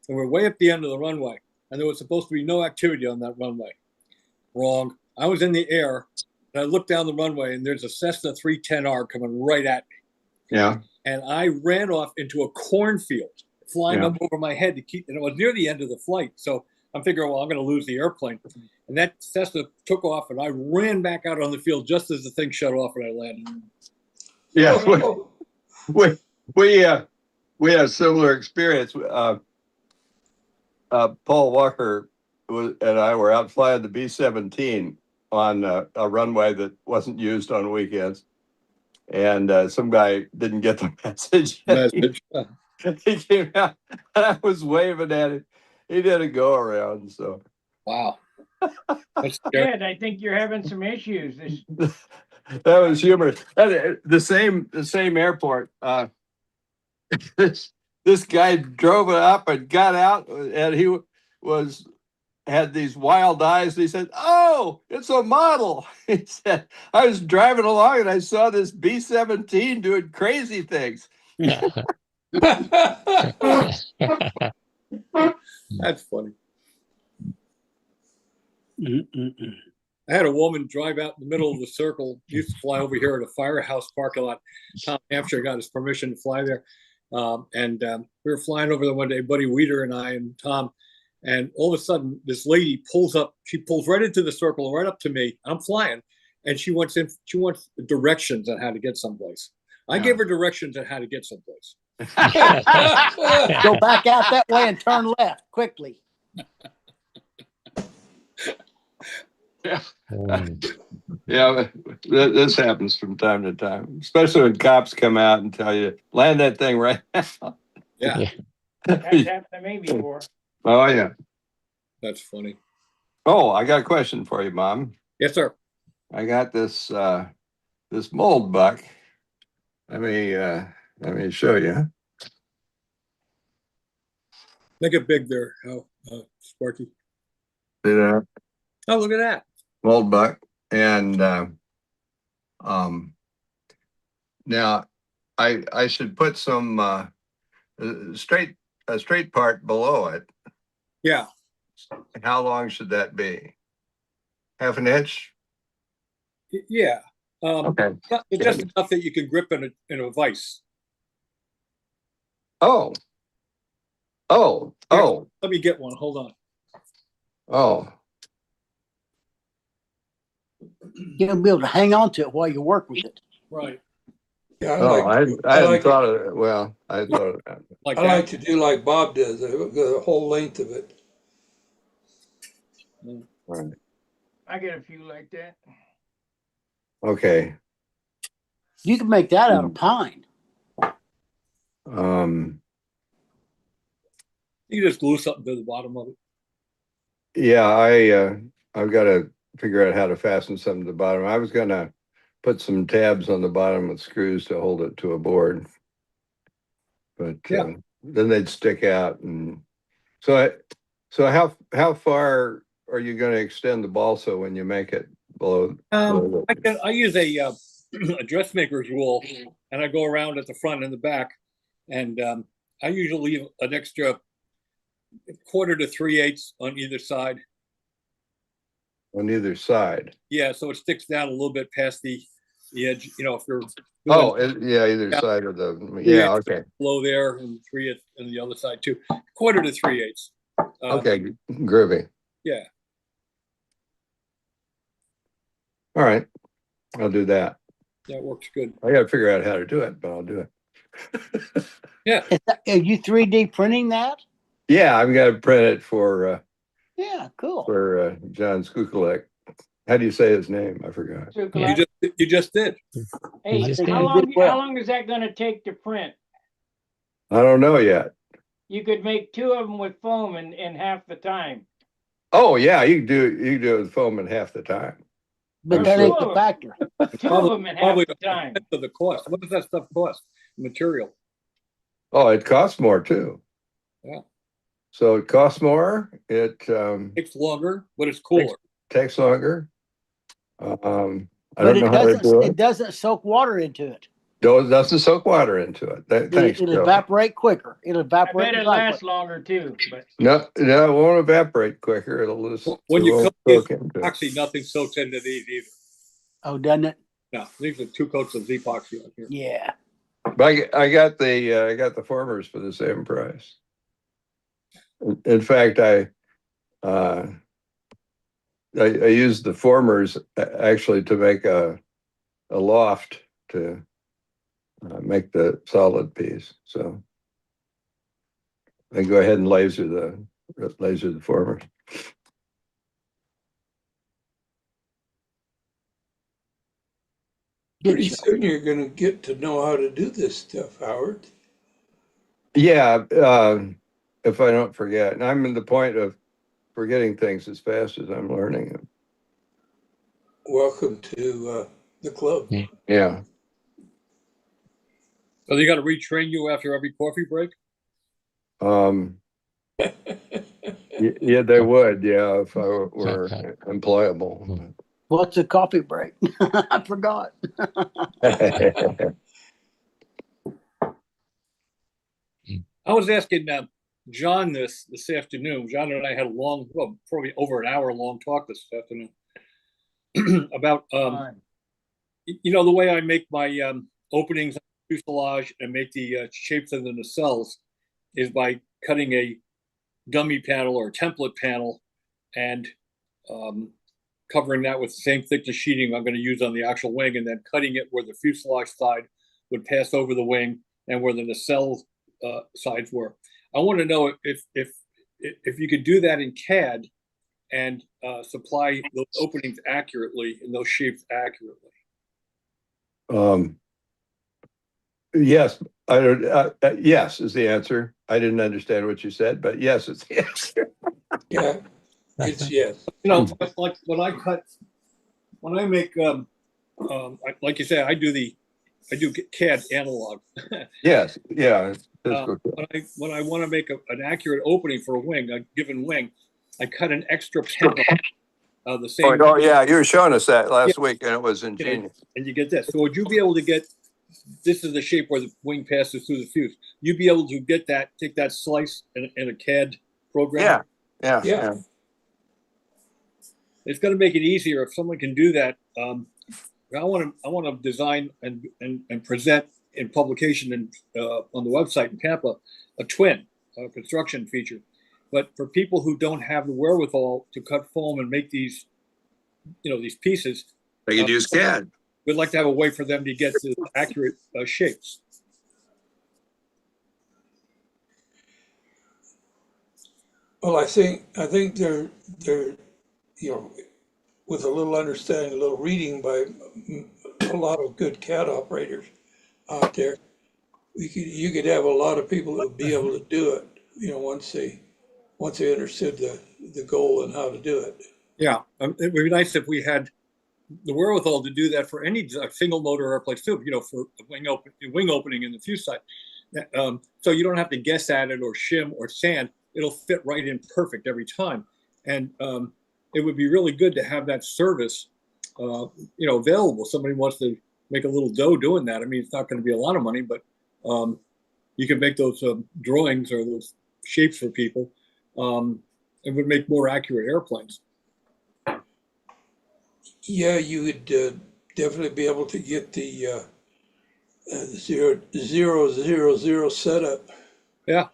Speaker 3: And we're way up the end of the runway. And there was supposed to be no activity on that runway. Wrong. I was in the air, and I looked down the runway, and there's a Cessna 310R coming right at me.
Speaker 5: Yeah.
Speaker 3: And I ran off into a cornfield, flying up over my head to keep, and it was near the end of the flight. So I'm figuring, well, I'm going to lose the airplane. And that Cessna took off, and I ran back out on the field just as the thing shut off and I landed.
Speaker 5: Yeah.
Speaker 6: Oh,
Speaker 5: We had a similar experience. Paul Walker and I were out flying the B-17 on a runway that wasn't used on weekends. And some guy didn't get the message. He came out and I was waving at him. He did a go around. So
Speaker 3: Wow. That's scary.
Speaker 1: Ed, I think you're having some issues.
Speaker 5: that was humorous. The same airport. This guy drove it up and got out, and he had these wild eyes. And he said, "Oh, it's a model." He said, "I was driving along and I saw this B-17 doing crazy things."
Speaker 3: That's funny.
Speaker 4: Mm-mm-mm.
Speaker 3: I had a woman drive out in the middle of the circle. Used to fly over here at a firehouse parking lot. Tom Hampshire got his permission to fly there. And we were flying over there one day, Buddy Weeder and I and Tom. And all of a sudden, this lady pulls up. She pulls right into the circle, right up to me. I'm flying. And she wants directions on how to get someplace. I gave her directions on how to get someplace.
Speaker 4: Go back out that way and turn left quickly.
Speaker 5: Yeah, this happens from time to time, especially when cops come out and tell you, land that thing right now.
Speaker 3: Yeah,
Speaker 1: That's happened to me before.
Speaker 5: Oh, yeah.
Speaker 3: that's funny.
Speaker 5: Oh, I got a question for you, Mom.
Speaker 3: Yes, sir.
Speaker 5: I got this mold buck. Let me show you.
Speaker 3: Make it big there, Sparky.
Speaker 5: See that?
Speaker 3: Oh, look at that.
Speaker 5: Mold buck. And now I should put some a straight part below it.
Speaker 3: Yeah.
Speaker 5: How long should that be? Half an inch?
Speaker 3: Yeah.
Speaker 5: Okay.
Speaker 3: Just enough that you can grip in a vise.
Speaker 5: Oh. Oh.
Speaker 3: Here.
Speaker 5: Oh.
Speaker 3: Let me get one. Hold on.
Speaker 5: Oh.
Speaker 4: You'll be able to hang on to it while you work with it.
Speaker 3: Right.
Speaker 6: Yeah,
Speaker 5: Oh, I hadn't
Speaker 6: like
Speaker 5: thought of it. Well, I thought of that.
Speaker 3: Like
Speaker 6: I
Speaker 3: that.
Speaker 6: like to do like Bob does, the whole length of it.
Speaker 5: Right.
Speaker 1: I get a few like that.
Speaker 5: Okay.
Speaker 4: You can make that out of pine.
Speaker 3: You just glue something to the bottom of it.
Speaker 5: Yeah, I've got to figure out how to fasten something to the bottom. I was gonna put some tabs on the bottom with screws to hold it to a board, but
Speaker 3: Yeah.
Speaker 5: then they'd stick out. And so how far are you going to extend the balsa when you make it below?
Speaker 3: I use a a dressmaker's rule, and I go around at the front and the back, and I usually leave an extra 1/4 to 3/8 on either side.
Speaker 5: On either side.
Speaker 3: Yeah, so it sticks down a little bit past the edge. You know, if you're
Speaker 5: Yeah, either side of the.
Speaker 3: Yeah.
Speaker 5: Yeah, okay,
Speaker 3: below there and 3/8 on the other side too. 1/4 to 3/8.
Speaker 5: okay, groovy.
Speaker 3: Yeah.
Speaker 5: All right, I'll do that.
Speaker 3: That works good.
Speaker 5: I got to figure out how to do it, but I'll do it.
Speaker 3: Yeah.
Speaker 4: Are you 3D printing that?
Speaker 5: Yeah, I've got to print it for
Speaker 4: Yeah, cool.
Speaker 5: John Skukulek. How do you say his name? I forgot.
Speaker 1: So,
Speaker 2: Yeah.
Speaker 3: You just did.
Speaker 1: hey,
Speaker 2: just
Speaker 1: how
Speaker 2: did.
Speaker 1: long,
Speaker 4: Well.
Speaker 1: how long is that gonna take to print?
Speaker 5: I don't know yet.
Speaker 1: You could make 2 of them with foam in half the time.
Speaker 5: Oh yeah, you can do it with foam in half the time.
Speaker 4: But
Speaker 5: I'm
Speaker 4: that
Speaker 5: sure.
Speaker 4: ain't the factor.
Speaker 1: 2 of them in half
Speaker 3: Probably
Speaker 1: the time.
Speaker 3: of the cost. What does that stuff cost? Material.
Speaker 5: Oh, it costs more too.
Speaker 3: Yeah.
Speaker 5: So it costs more. It
Speaker 3: Takes longer, but it's cooler.
Speaker 5: takes longer. I
Speaker 4: But
Speaker 5: don't
Speaker 4: it
Speaker 5: know how to do
Speaker 4: it
Speaker 5: it.
Speaker 4: doesn't soak water into it.
Speaker 5: Doesn't soak water into it. Thanks,
Speaker 4: It'll
Speaker 5: Joe.
Speaker 4: evaporate quicker. It'll
Speaker 1: I
Speaker 4: evaporate.
Speaker 1: bet it lasts longer too, but
Speaker 5: No, it won't evaporate quicker. It'll just
Speaker 3: When
Speaker 5: it
Speaker 3: you
Speaker 5: won't
Speaker 3: cook these,
Speaker 5: soak into it.
Speaker 3: epoxy, nothing soaks into these either.
Speaker 4: Oh, doesn't it?
Speaker 3: No, these are 2 coats of epoxy on here.
Speaker 4: Yeah.
Speaker 5: But I got the formers for the same price. In fact, I used the formers actually to make a loft to make the solid piece. So I go ahead and laser the formers.
Speaker 6: Pretty soon you're going to get to know how to do this stuff, Howard.
Speaker 5: Yeah, if I don't forget. And I'm in the point of forgetting things as fast as I'm learning them.
Speaker 6: Welcome to the club.
Speaker 5: Yeah.
Speaker 3: So they got to retrain you after every coffee break?
Speaker 5: Yeah, they would. Yeah, if I were employable.
Speaker 4: What's a coffee break? I forgot.
Speaker 3: I was asking John this afternoon. John and I had a long, well, probably over an hour long talk this afternoon about, the way I make my openings on the fuselage and make the shapes of the nacelles is by cutting a dummy panel or a template panel and covering that with the same thickness sheeting I'm going to use on the actual wing, and then cutting it where the fuselage side would pass over the wing and where the nacelle sides were. I want to know if you could do that in CAD and supply those openings accurately and those shapes accurately.
Speaker 5: Yes, I don't. Yes is the answer. I didn't understand what you said, but yes, it's the answer.
Speaker 6: Yeah, it's yes.
Speaker 3: Like when I make, like you said, I do CAD analog.
Speaker 5: Yes, yeah.
Speaker 3: When I want to make an accurate opening for a given wing, I cut an extra panel. The same.
Speaker 5: Oh yeah, you were showing us that last week, and it was ingenious.
Speaker 3: And you get this. So would you be able to get? This is the shape where the wing passes through the fuse. You'd be able to get that, take that slice in a CAD program.
Speaker 5: Yeah.
Speaker 3: it's going to make it easier if someone can do that. I want to design and present in publication and on the website in Tampa a twin construction feature. But for people who don't have the wherewithal to cut foam and make these, these pieces,
Speaker 5: They could use CAD.
Speaker 3: we'd like to have a way for them to get the accurate shapes.
Speaker 6: Well, I think they're with a little understanding, a little reading by a lot of good CAD operators out there, you could have a lot of people that would be able to do it, once they understood the goal and how to do it.
Speaker 3: Yeah, it would be nice if we had the wherewithal to do that for any single motor airplanes too. For wing opening in the fuselage, so you don't have to guess at it or shim or sand. It'll fit right in perfect every time, and it would be really good to have that service, available. Somebody wants to make a little dough doing that. I mean, it's not going to be a lot of money, but you can make those drawings or those shapes for people. It would make more accurate airplanes.
Speaker 6: Yeah, you would definitely be able to get the 0-0-0 setup.
Speaker 3: Yeah.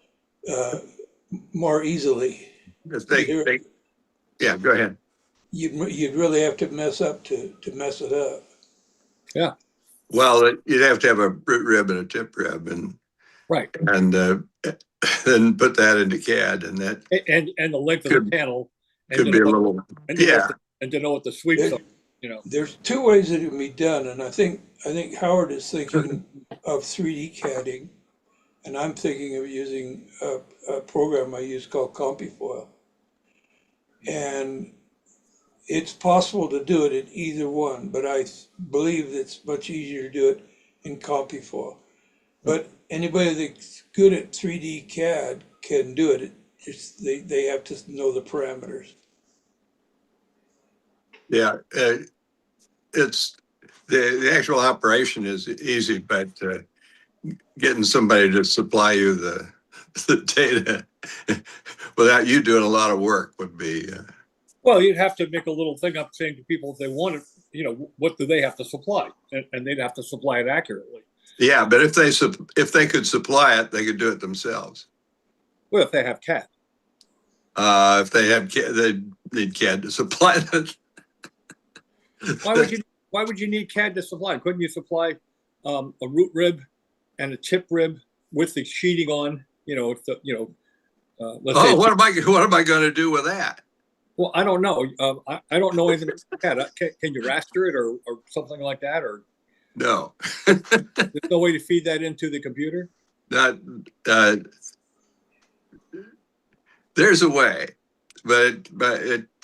Speaker 6: More easily.
Speaker 5: Yeah, go ahead.
Speaker 6: You'd really have to mess up to mess it up.
Speaker 3: Yeah.
Speaker 5: Well, you'd have to have a root rib and a tip rib, and
Speaker 3: right,
Speaker 5: and then put that into CAD, and that
Speaker 3: and the length of the panel
Speaker 5: could be a little
Speaker 3: and to know what the sweeps are.
Speaker 6: There's two ways that it can be done, and I think Howard is thinking of 3D CADing, and I'm thinking of using a program I use called CompuFoil. And it's possible to do it in either one, but I believe it's much easier to do it in CompuFoil. But anybody that's good at 3D CAD can do it. They have to know the parameters.
Speaker 5: Yeah, it's the actual operation is easy, but getting somebody to supply you the data without you doing a lot of work would be.
Speaker 3: Well, you'd have to make a little thing up saying to people if they want it, what do they have to supply, and they'd have to supply it accurately.
Speaker 5: Yeah, but if they could supply it, they could do it themselves.
Speaker 3: Well, if they have CAD.
Speaker 5: If they have CAD, they need CAD to supply it.
Speaker 3: Why would you need CAD to supply? Couldn't you supply a root rib and a tip rib with the sheeting on? Let's say.
Speaker 5: What am I going to do with that?
Speaker 3: Well, I don't know. I don't know anything about CAD. Can you raster it or something like that? Or
Speaker 5: no?
Speaker 3: There's no way to feed that into the computer.
Speaker 5: There's a way, but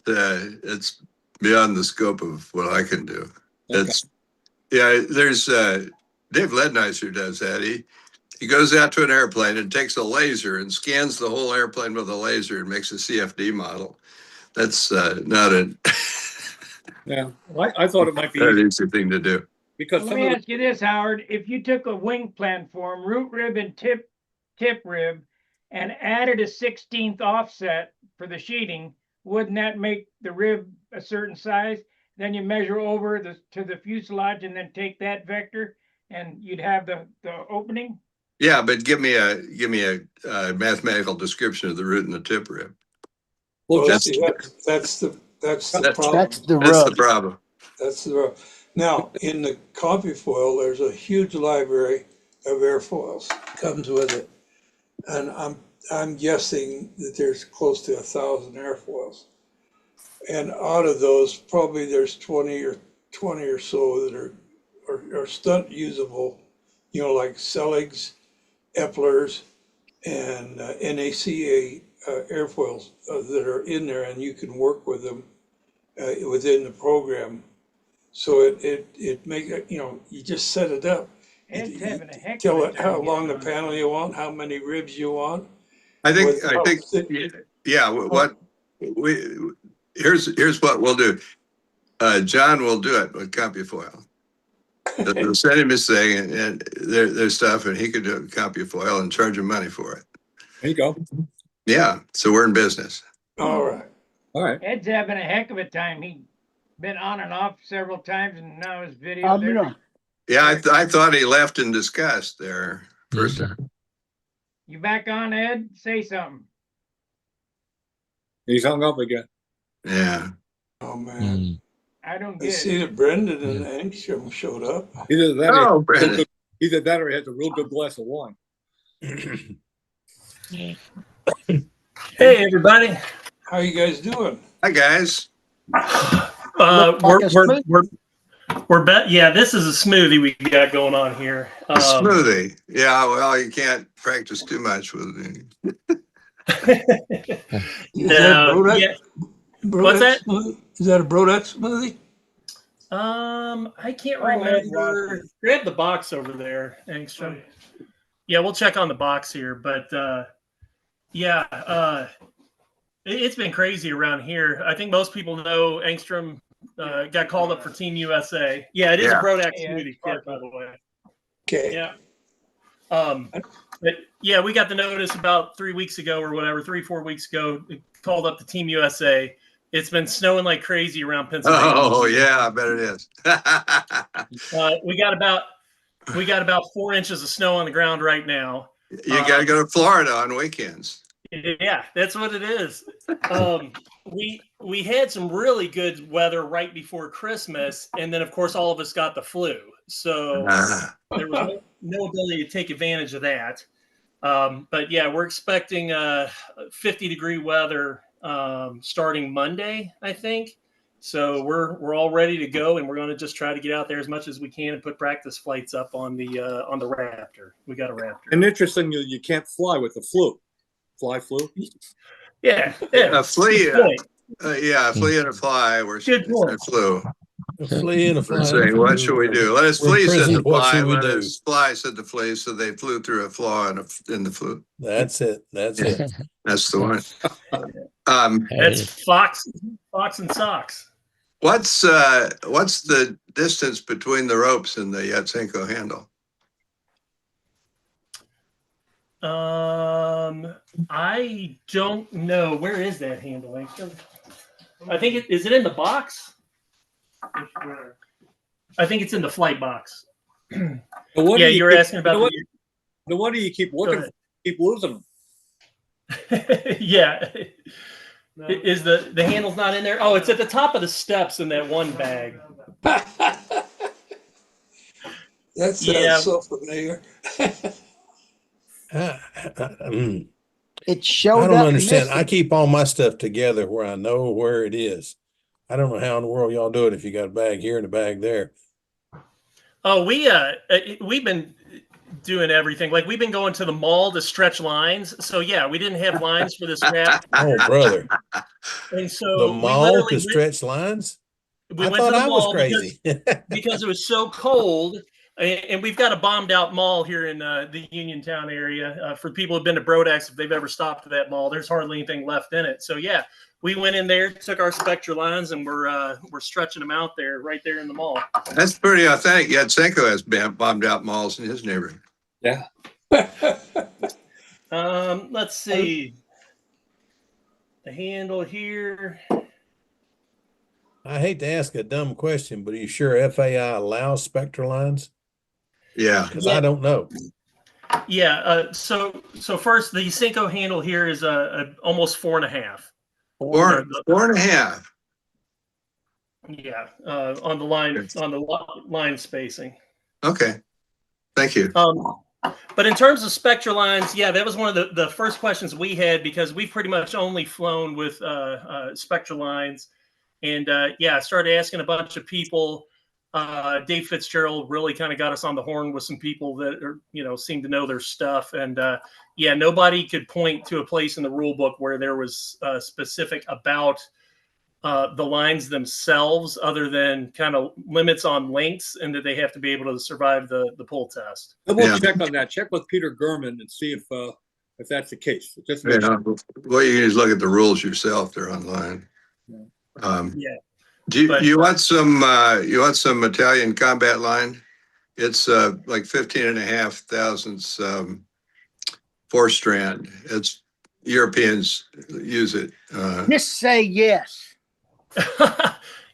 Speaker 5: it's beyond the scope of what I can do. Okay. There's Dave Lednicer does that. He goes out to an airplane and takes a laser and scans the whole airplane with a laser and makes a CFD model. That's not a
Speaker 1: Yeah, well, I thought it might be
Speaker 5: an easy thing to do.
Speaker 1: Because let me ask you this, Howard: if you took a wing platform, root rib and tip rib, and added a 16th offset for the sheeting, wouldn't that make the rib a certain size? Then you measure over to the fuselage and then take that vector, and you'd have the opening.
Speaker 5: Yeah, but give me a mathematical description of the root and the tip rib.
Speaker 6: Well, that's the problem.
Speaker 4: That's the
Speaker 5: problem.
Speaker 6: That's the rub. Now, in the CompuFoil, there's a huge library of airfoils comes with it, and I'm guessing that there's close to 1,000 airfoils, and out of those, probably there's 20 or so that are stunt usable, like Selig's, Epler's, and NACA airfoils that are in there, and you can work with them within the program. So it make you just set it up. Tell it how long the panel you want, how many ribs you want.
Speaker 5: I think yeah. Here's what we'll do. John will do it with CompuFoil. They'll send him his thing and their stuff, and he could do it with CompuFoil and charge him money for it.
Speaker 3: There you go.
Speaker 5: Yeah, so we're in business.
Speaker 6: All right.
Speaker 3: All right.
Speaker 1: Ed's having a heck of a time. He been on and off several times, and now his video.
Speaker 4: I'll be on.
Speaker 5: Yeah, I thought he left in disgust there. First
Speaker 2: Mhm.
Speaker 5: time.
Speaker 1: You back on, Ed? Say something.
Speaker 3: He's hung up again.
Speaker 5: Yeah.
Speaker 6: Oh, man.
Speaker 2: Mm.
Speaker 1: I don't
Speaker 6: I
Speaker 1: get
Speaker 6: see
Speaker 1: it.
Speaker 6: that Brendan and Angstrom showed up.
Speaker 3: Either that,
Speaker 5: Oh,
Speaker 3: or
Speaker 5: Brandon.
Speaker 3: either that, or he has a real good glass of wine.
Speaker 7: Hey, everybody.
Speaker 6: How you guys doing?
Speaker 5: Hi, guys.
Speaker 4: Look like a smoothie.
Speaker 7: Yeah, this is a smoothie we got going on here.
Speaker 5: A smoothie. Yeah, well, you can't practice too much with it.
Speaker 6: Is that a Brodex?
Speaker 7: yeah.
Speaker 6: Brodex
Speaker 7: What's that?
Speaker 6: smoothie? Is that a Brodex smoothie?
Speaker 7: I can't
Speaker 1: Oh, Ed
Speaker 7: remember.
Speaker 1: lost it.
Speaker 7: Grab the box over there, Angstrom. Yeah, we'll check on the box here, but it's been crazy around here. I think most people know Angstrom got called up for Team USA. Yeah, it is
Speaker 5: Yeah.
Speaker 7: a Brodex
Speaker 1: Yeah,
Speaker 7: smoothie kit, by the way.
Speaker 6: Okay.
Speaker 7: Yeah. But yeah, we got the notice about 3 weeks ago or whatever, 4 weeks ago, it called up the Team USA. It's been snowing like crazy around Pennsylvania.
Speaker 5: Oh, yeah, I bet it is.
Speaker 7: We got about 4 inches of snow on the ground right now.
Speaker 5: You got to go to Florida on weekends.
Speaker 7: Yeah, that's what it is. We had some really good weather right before Christmas, and then of course all of us got the flu. So there was no ability to take advantage of that. But yeah, we're expecting 50-degree weather starting Monday, I think. So we're all ready to go, and we're going to just try to get out there as much as we can and put practice flights up on the Raptor. We got a Raptor.
Speaker 3: And interesting, you can't fly with the flu. Fly flu.
Speaker 7: Yeah.
Speaker 5: A flea.
Speaker 7: Good point.
Speaker 5: Yeah, a flea and a fly. We're
Speaker 7: Good point.
Speaker 5: a flu.
Speaker 8: A flea and a
Speaker 5: We're
Speaker 8: fly.
Speaker 5: saying, what should we do? Let us
Speaker 8: We're in
Speaker 5: flea, said
Speaker 8: prison,
Speaker 5: the
Speaker 8: what
Speaker 5: fly.
Speaker 8: should we
Speaker 5: Let
Speaker 8: do?
Speaker 5: us fly, said the flea. So they flew through a flaw in the flu.
Speaker 8: That's it. That's it.
Speaker 5: That's the one.
Speaker 7: That's Fox and Socks.
Speaker 5: What's the distance between the ropes and the Yatsenko handle?
Speaker 7: I don't know. Where is that handle? I think is it in the box? I think it's in the flight box.
Speaker 3: But what
Speaker 7: Yeah,
Speaker 3: do
Speaker 7: you were asking about
Speaker 3: the what do you keep looking for? Keep losing them.
Speaker 7: Yeah. Is the handle's not in there? Oh, it's at the top of the steps in that one bag.
Speaker 6: That sounds so familiar.
Speaker 4: It showed
Speaker 8: I don't
Speaker 4: up
Speaker 8: understand.
Speaker 4: missing.
Speaker 8: I keep all my stuff together where I know where it is. I don't know how in the world y'all do it if you got a bag here and a bag there.
Speaker 7: Oh, we've been doing everything. Like we've been going to the mall to stretch lines. So yeah, we didn't have lines for this wrap.
Speaker 8: Oh, brother.
Speaker 7: And so
Speaker 8: The
Speaker 7: we
Speaker 8: mall
Speaker 7: literally
Speaker 8: to stretch lines?
Speaker 7: we
Speaker 8: I
Speaker 7: went to
Speaker 8: thought
Speaker 7: the
Speaker 8: I was
Speaker 7: mall
Speaker 8: crazy.
Speaker 7: because it was so cold. And we've got a bombed out mall here in the Uniontown area. For people who've been to Brodex, if they've ever stopped at that mall, there's hardly anything left in it. So yeah, we went in there, took our Spectra lines, and we're stretching them out there, right there in the mall.
Speaker 5: That's pretty authentic. Yatsenko has bombed out malls in his neighborhood.
Speaker 3: Yeah.
Speaker 7: Let's see. The handle here.
Speaker 8: I hate to ask a dumb question, but are you sure FAI allows Spectra lines?
Speaker 5: Yeah.
Speaker 8: Because I don't know.
Speaker 7: Yeah. So first, the Yatsenko handle here is almost 4.5.
Speaker 5: Four and a half.
Speaker 7: Yeah. On the line spacing.
Speaker 5: Okay. Thank you.
Speaker 7: But in terms of Spectra lines, yeah, that was one of the first questions we had because we've pretty much only flown with Spectra lines. And I started asking a bunch of people. Dave Fitzgerald really kind of got us on the horn with some people that are, seem to know their stuff. And nobody could point to a place in the rule book where there was specific about the lines themselves, other than kind of limits on lengths and that they have to be able to survive the pull test.
Speaker 3: I will check on that. Check with Peter Gurman and see if that's the case. Just
Speaker 5: Well, you can just look at the rules yourself. They're online. Do you want some Italian combat line? It's like 15.5 thousandths 4-strand. Europeans use it.
Speaker 4: Just say yes.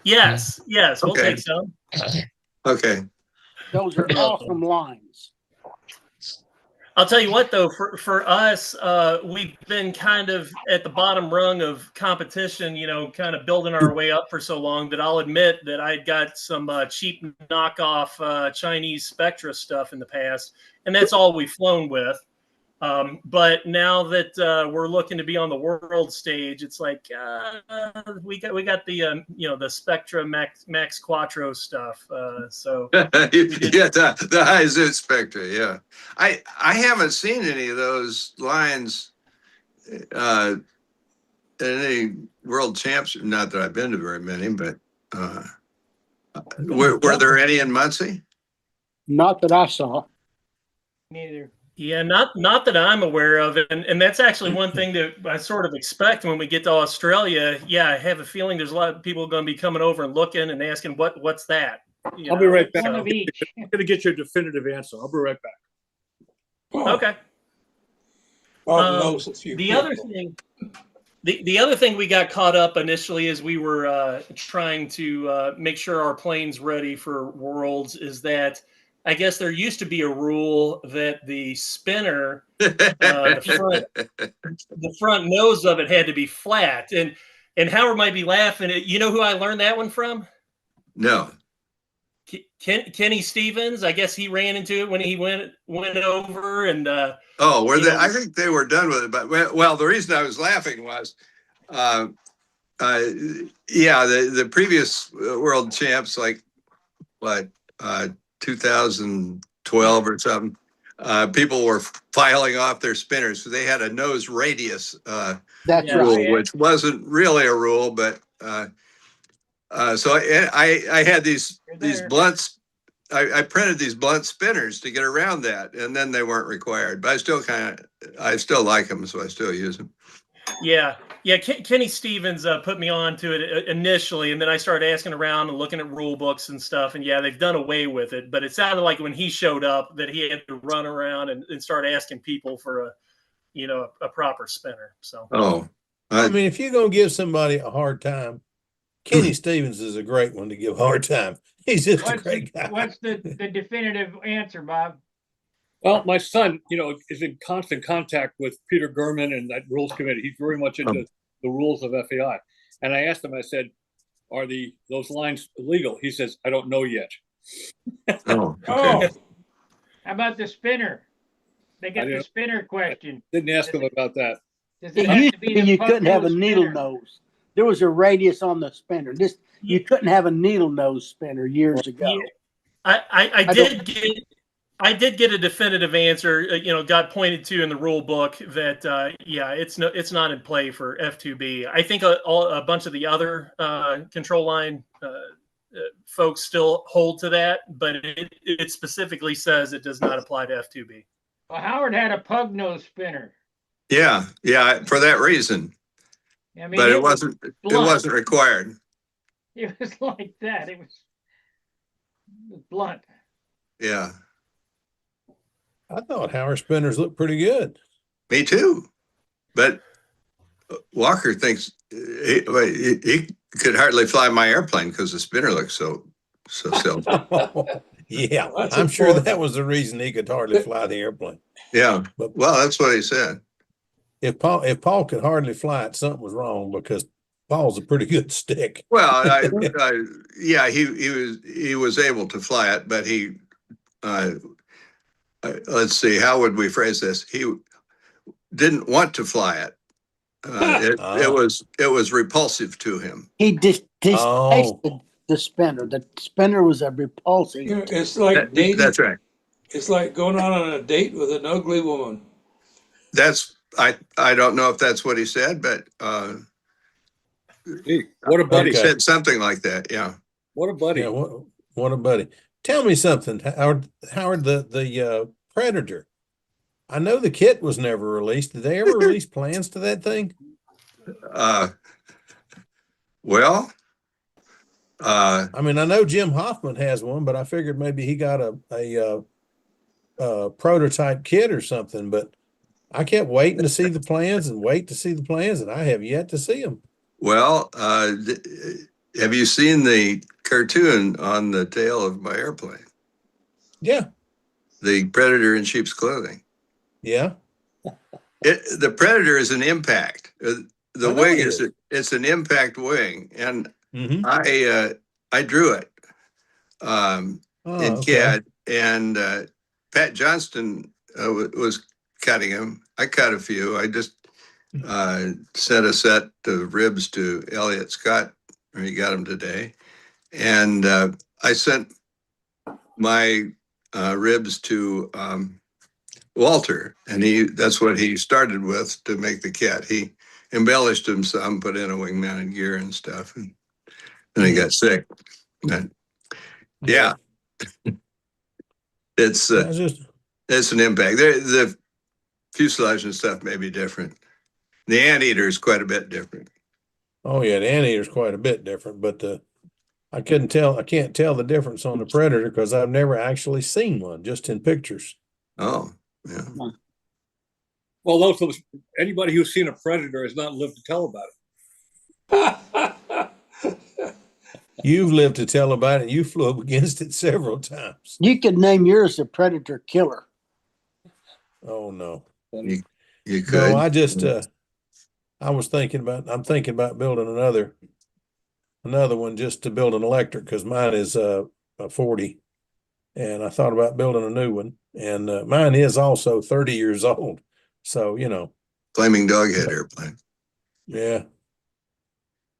Speaker 7: Yes, we'll
Speaker 5: Okay.
Speaker 7: take some.
Speaker 5: Okay.
Speaker 4: Those are awesome lines.
Speaker 7: I'll tell you what, though, for us, we've been kind of at the bottom rung of competition, kind of building our way up for so long that I'll admit that I'd got some cheap knockoff Chinese Spectra stuff in the past, and that's all we've flown with. But now that we're looking to be on the world stage, it's like we got the the Spectra Max Quattro stuff. So
Speaker 5: You get the high zoot Spectra, yeah. I haven't seen any of those lines at any world champs. Not that I've been to very many, but were there any in Muncie?
Speaker 4: Not that I saw.
Speaker 1: Neither.
Speaker 7: yeah, not that I'm aware of, and that's actually one thing that I sort of expect when we get to Australia. Yeah, I have a feeling there's a lot of people going to be coming over and looking and asking what's that.
Speaker 3: I'll be right back.
Speaker 1: One of each.
Speaker 3: I'm going to get you a definitive answer. I'll be right back.
Speaker 6: Oh,
Speaker 7: Okay.
Speaker 6: Bob knows a few
Speaker 7: The
Speaker 6: people.
Speaker 7: other thing, the other thing we got caught up initially as we were trying to make sure our plane's ready for Worlds is that I guess there used to be a rule that the spinner, the front nose of it had to be flat, and Howard might be laughing. You know who I learned that one from?
Speaker 5: No.
Speaker 7: Kenny Stevens. I guess he ran into it when he went over and.
Speaker 5: Were they? I think they were done with it. But well, the reason I was laughing was, the previous world champs, like what 2012 or something, people were filing off their spinners. So they had a nose radius
Speaker 4: That's
Speaker 5: rule,
Speaker 4: right.
Speaker 5: which wasn't really a rule, but so I had these blunts. I printed these blunt spinners to get around that, and then they weren't required. But I still like them, so I still use them.
Speaker 7: Yeah. Kenny Stevens put me on to it initially, and then I started asking around and looking at rule books and stuff. And yeah, they've done away with it. But it sounded like when he showed up that he had to run around and start asking people for a proper spinner. So.
Speaker 8: I mean, if you're gonna give somebody a hard time, Kenny Stevens is a great one to give a hard time. He's just a great guy.
Speaker 1: What's the definitive answer, Bob?
Speaker 3: Well, my son, is in constant contact with Peter Gurman and that rules committee. He's very much into the rules of FAI. And I asked him, I said, are those lines illegal? He says, I don't know yet.
Speaker 5: Okay.
Speaker 1: How about the spinner? They got the spinner question.
Speaker 3: Didn't ask him about that.
Speaker 1: Does
Speaker 4: It
Speaker 1: have
Speaker 4: used
Speaker 1: to
Speaker 4: to
Speaker 1: be
Speaker 4: be
Speaker 1: the
Speaker 4: you couldn't have a
Speaker 1: puck-nose
Speaker 4: needle
Speaker 1: spinner?
Speaker 4: nose. There was a radius on the spinner. You couldn't have a needle nose spinner years ago.
Speaker 7: Yeah. I did get a definitive answer. Got pointed to in the rule book that it's not in play for F2B. I think a bunch of the other control line folks still hold to that, but it specifically says it does not apply to F2B.
Speaker 1: Well, Howard had a pug nose spinner.
Speaker 5: Yeah, for that reason.
Speaker 1: I mean,
Speaker 5: But it wasn't required.
Speaker 1: It was like that. It was blunt.
Speaker 5: Yeah.
Speaker 8: I thought Howard spinners looked pretty good.
Speaker 5: Me too. But Walker thinks he could hardly fly my airplane because the spinner looks so silly.
Speaker 8: Yeah,
Speaker 6: Well, that's
Speaker 8: I'm sure
Speaker 6: important.
Speaker 8: that was the reason he could hardly fly the airplane.
Speaker 5: Yeah.
Speaker 8: But
Speaker 5: Well, that's what he said.
Speaker 8: if Paul could hardly fly it, something was wrong because Paul's a pretty good stick.
Speaker 5: Well, he was able to fly it, but he let's see, how would we phrase this? He didn't want to fly it. It was repulsive to him.
Speaker 4: He distasted
Speaker 8: Oh.
Speaker 4: the spinner. The spinner was a repulsive.
Speaker 6: It's like dating.
Speaker 5: That's right.
Speaker 6: It's like going on a date with an ugly woman.
Speaker 5: I don't know if that's what he said, but
Speaker 3: Hey, what a buddy.
Speaker 5: he said something like that. Yeah.
Speaker 3: What a buddy.
Speaker 8: Yeah, what a buddy. Tell me something, Howard, the Predator. I know the kit was never released. Did they ever release plans to that thing?
Speaker 5: Well,
Speaker 8: I mean, I know Jim Hoffman has one, but I figured maybe he got a prototype kit or something. But I kept waiting to see the plans and wait to see the plans, and I have yet to see them.
Speaker 5: Well, have you seen the cartoon on the tail of my airplane?
Speaker 8: Yeah,
Speaker 5: The Predator in sheep's clothing.
Speaker 8: yeah.
Speaker 5: The Predator is an impact. The
Speaker 8: I know
Speaker 5: wing
Speaker 8: it
Speaker 5: is
Speaker 8: is.
Speaker 5: it's an impact wing, and
Speaker 8: Mm-hmm.
Speaker 5: I drew it in
Speaker 8: Oh, okay.
Speaker 5: CAD, and Pat Johnston was cutting them. I cut a few. I just sent a set of ribs to Elliot Scott, or he got them today, and I sent my ribs to Walter, and that's what he started with to make the kit. He embellished them some, put in a wing mounted gear and stuff, and then he got sick. But yeah, it's
Speaker 8: Yeah,
Speaker 5: it's an impact. The fuselage and stuff may be different. The anteater is quite a bit different.
Speaker 8: oh yeah, the anteater's quite a bit different, but I can't tell the difference on the Predator because I've never actually seen one, just in pictures.
Speaker 5: Oh, yeah.
Speaker 3: Well, anybody who's seen a Predator has not lived to tell about it.
Speaker 8: You've lived to tell about it. You flew up against it several times.
Speaker 4: You could name yours the Predator Killer.
Speaker 8: Oh no.
Speaker 5: You could.
Speaker 8: No, I just I'm thinking about building another one just to build an electric because mine is a 40, and I thought about building a new one, and mine is also 30 years old. So
Speaker 5: Flaming Doghead airplane.
Speaker 8: yeah,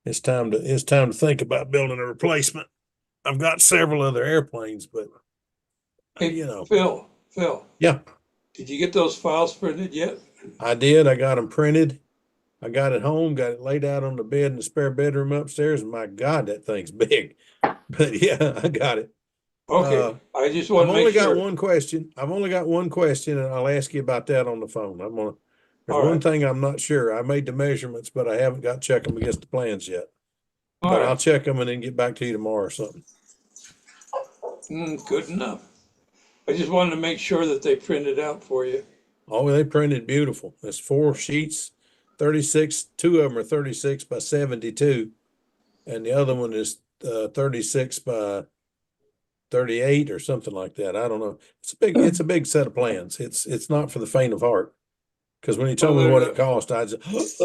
Speaker 8: it's time to think about building a replacement. I've got several other airplanes, but
Speaker 6: Hey, Phil,
Speaker 8: yeah,
Speaker 6: did you get those files printed yet?
Speaker 8: I did. I got them printed. I got it home, got it laid out on the bed in the spare bedroom upstairs, and my God, that thing's big. But yeah, I got it.
Speaker 6: Okay, I just want
Speaker 8: I've
Speaker 6: to
Speaker 8: only
Speaker 6: make
Speaker 8: got
Speaker 6: sure.
Speaker 8: one question. I've only got one question, and I'll ask you about that on the phone. There's
Speaker 6: All
Speaker 8: one
Speaker 6: right.
Speaker 8: thing I'm not sure. I made the measurements, but I haven't got to check them against the plans yet.
Speaker 6: All
Speaker 8: But
Speaker 6: right.
Speaker 8: I'll check them and then get back to you tomorrow or something.
Speaker 6: Good enough. I just wanted to make sure that they printed out for you.
Speaker 8: Oh, they printed beautiful. There's 4 sheets, 36. 2 of them are 36 by 72, and the other one is 36 by 38 or something like that. I don't know. It's a big set of plans. It's not for the faint of heart. Because when he told me what it cost, I just
Speaker 6: There's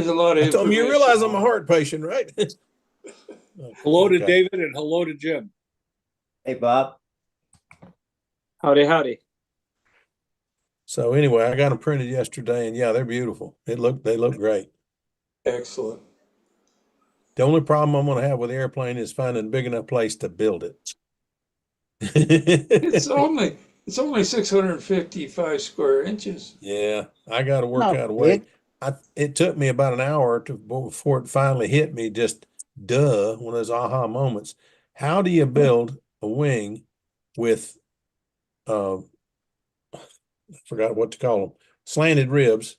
Speaker 6: a lot of
Speaker 8: I told him, you realize I'm a
Speaker 6: information.
Speaker 8: heart patient, right?
Speaker 3: Hello to
Speaker 8: Okay.
Speaker 3: David and hello to Jim.
Speaker 9: Hey, Bob.
Speaker 10: Howdy, howdy.
Speaker 8: So anyway, I got them printed yesterday, and yeah, they're beautiful. They look great.
Speaker 6: Excellent.
Speaker 8: The only problem I'm going to have with the airplane is finding a big enough place to build it.
Speaker 6: It's only 655 square inches.
Speaker 8: Yeah, I got to work
Speaker 4: Not
Speaker 8: out a way.
Speaker 4: big.
Speaker 8: It took me about an hour before it finally hit me. Just one of those aha moments. How do you build a wing with I forgot what to call them, slanted ribs,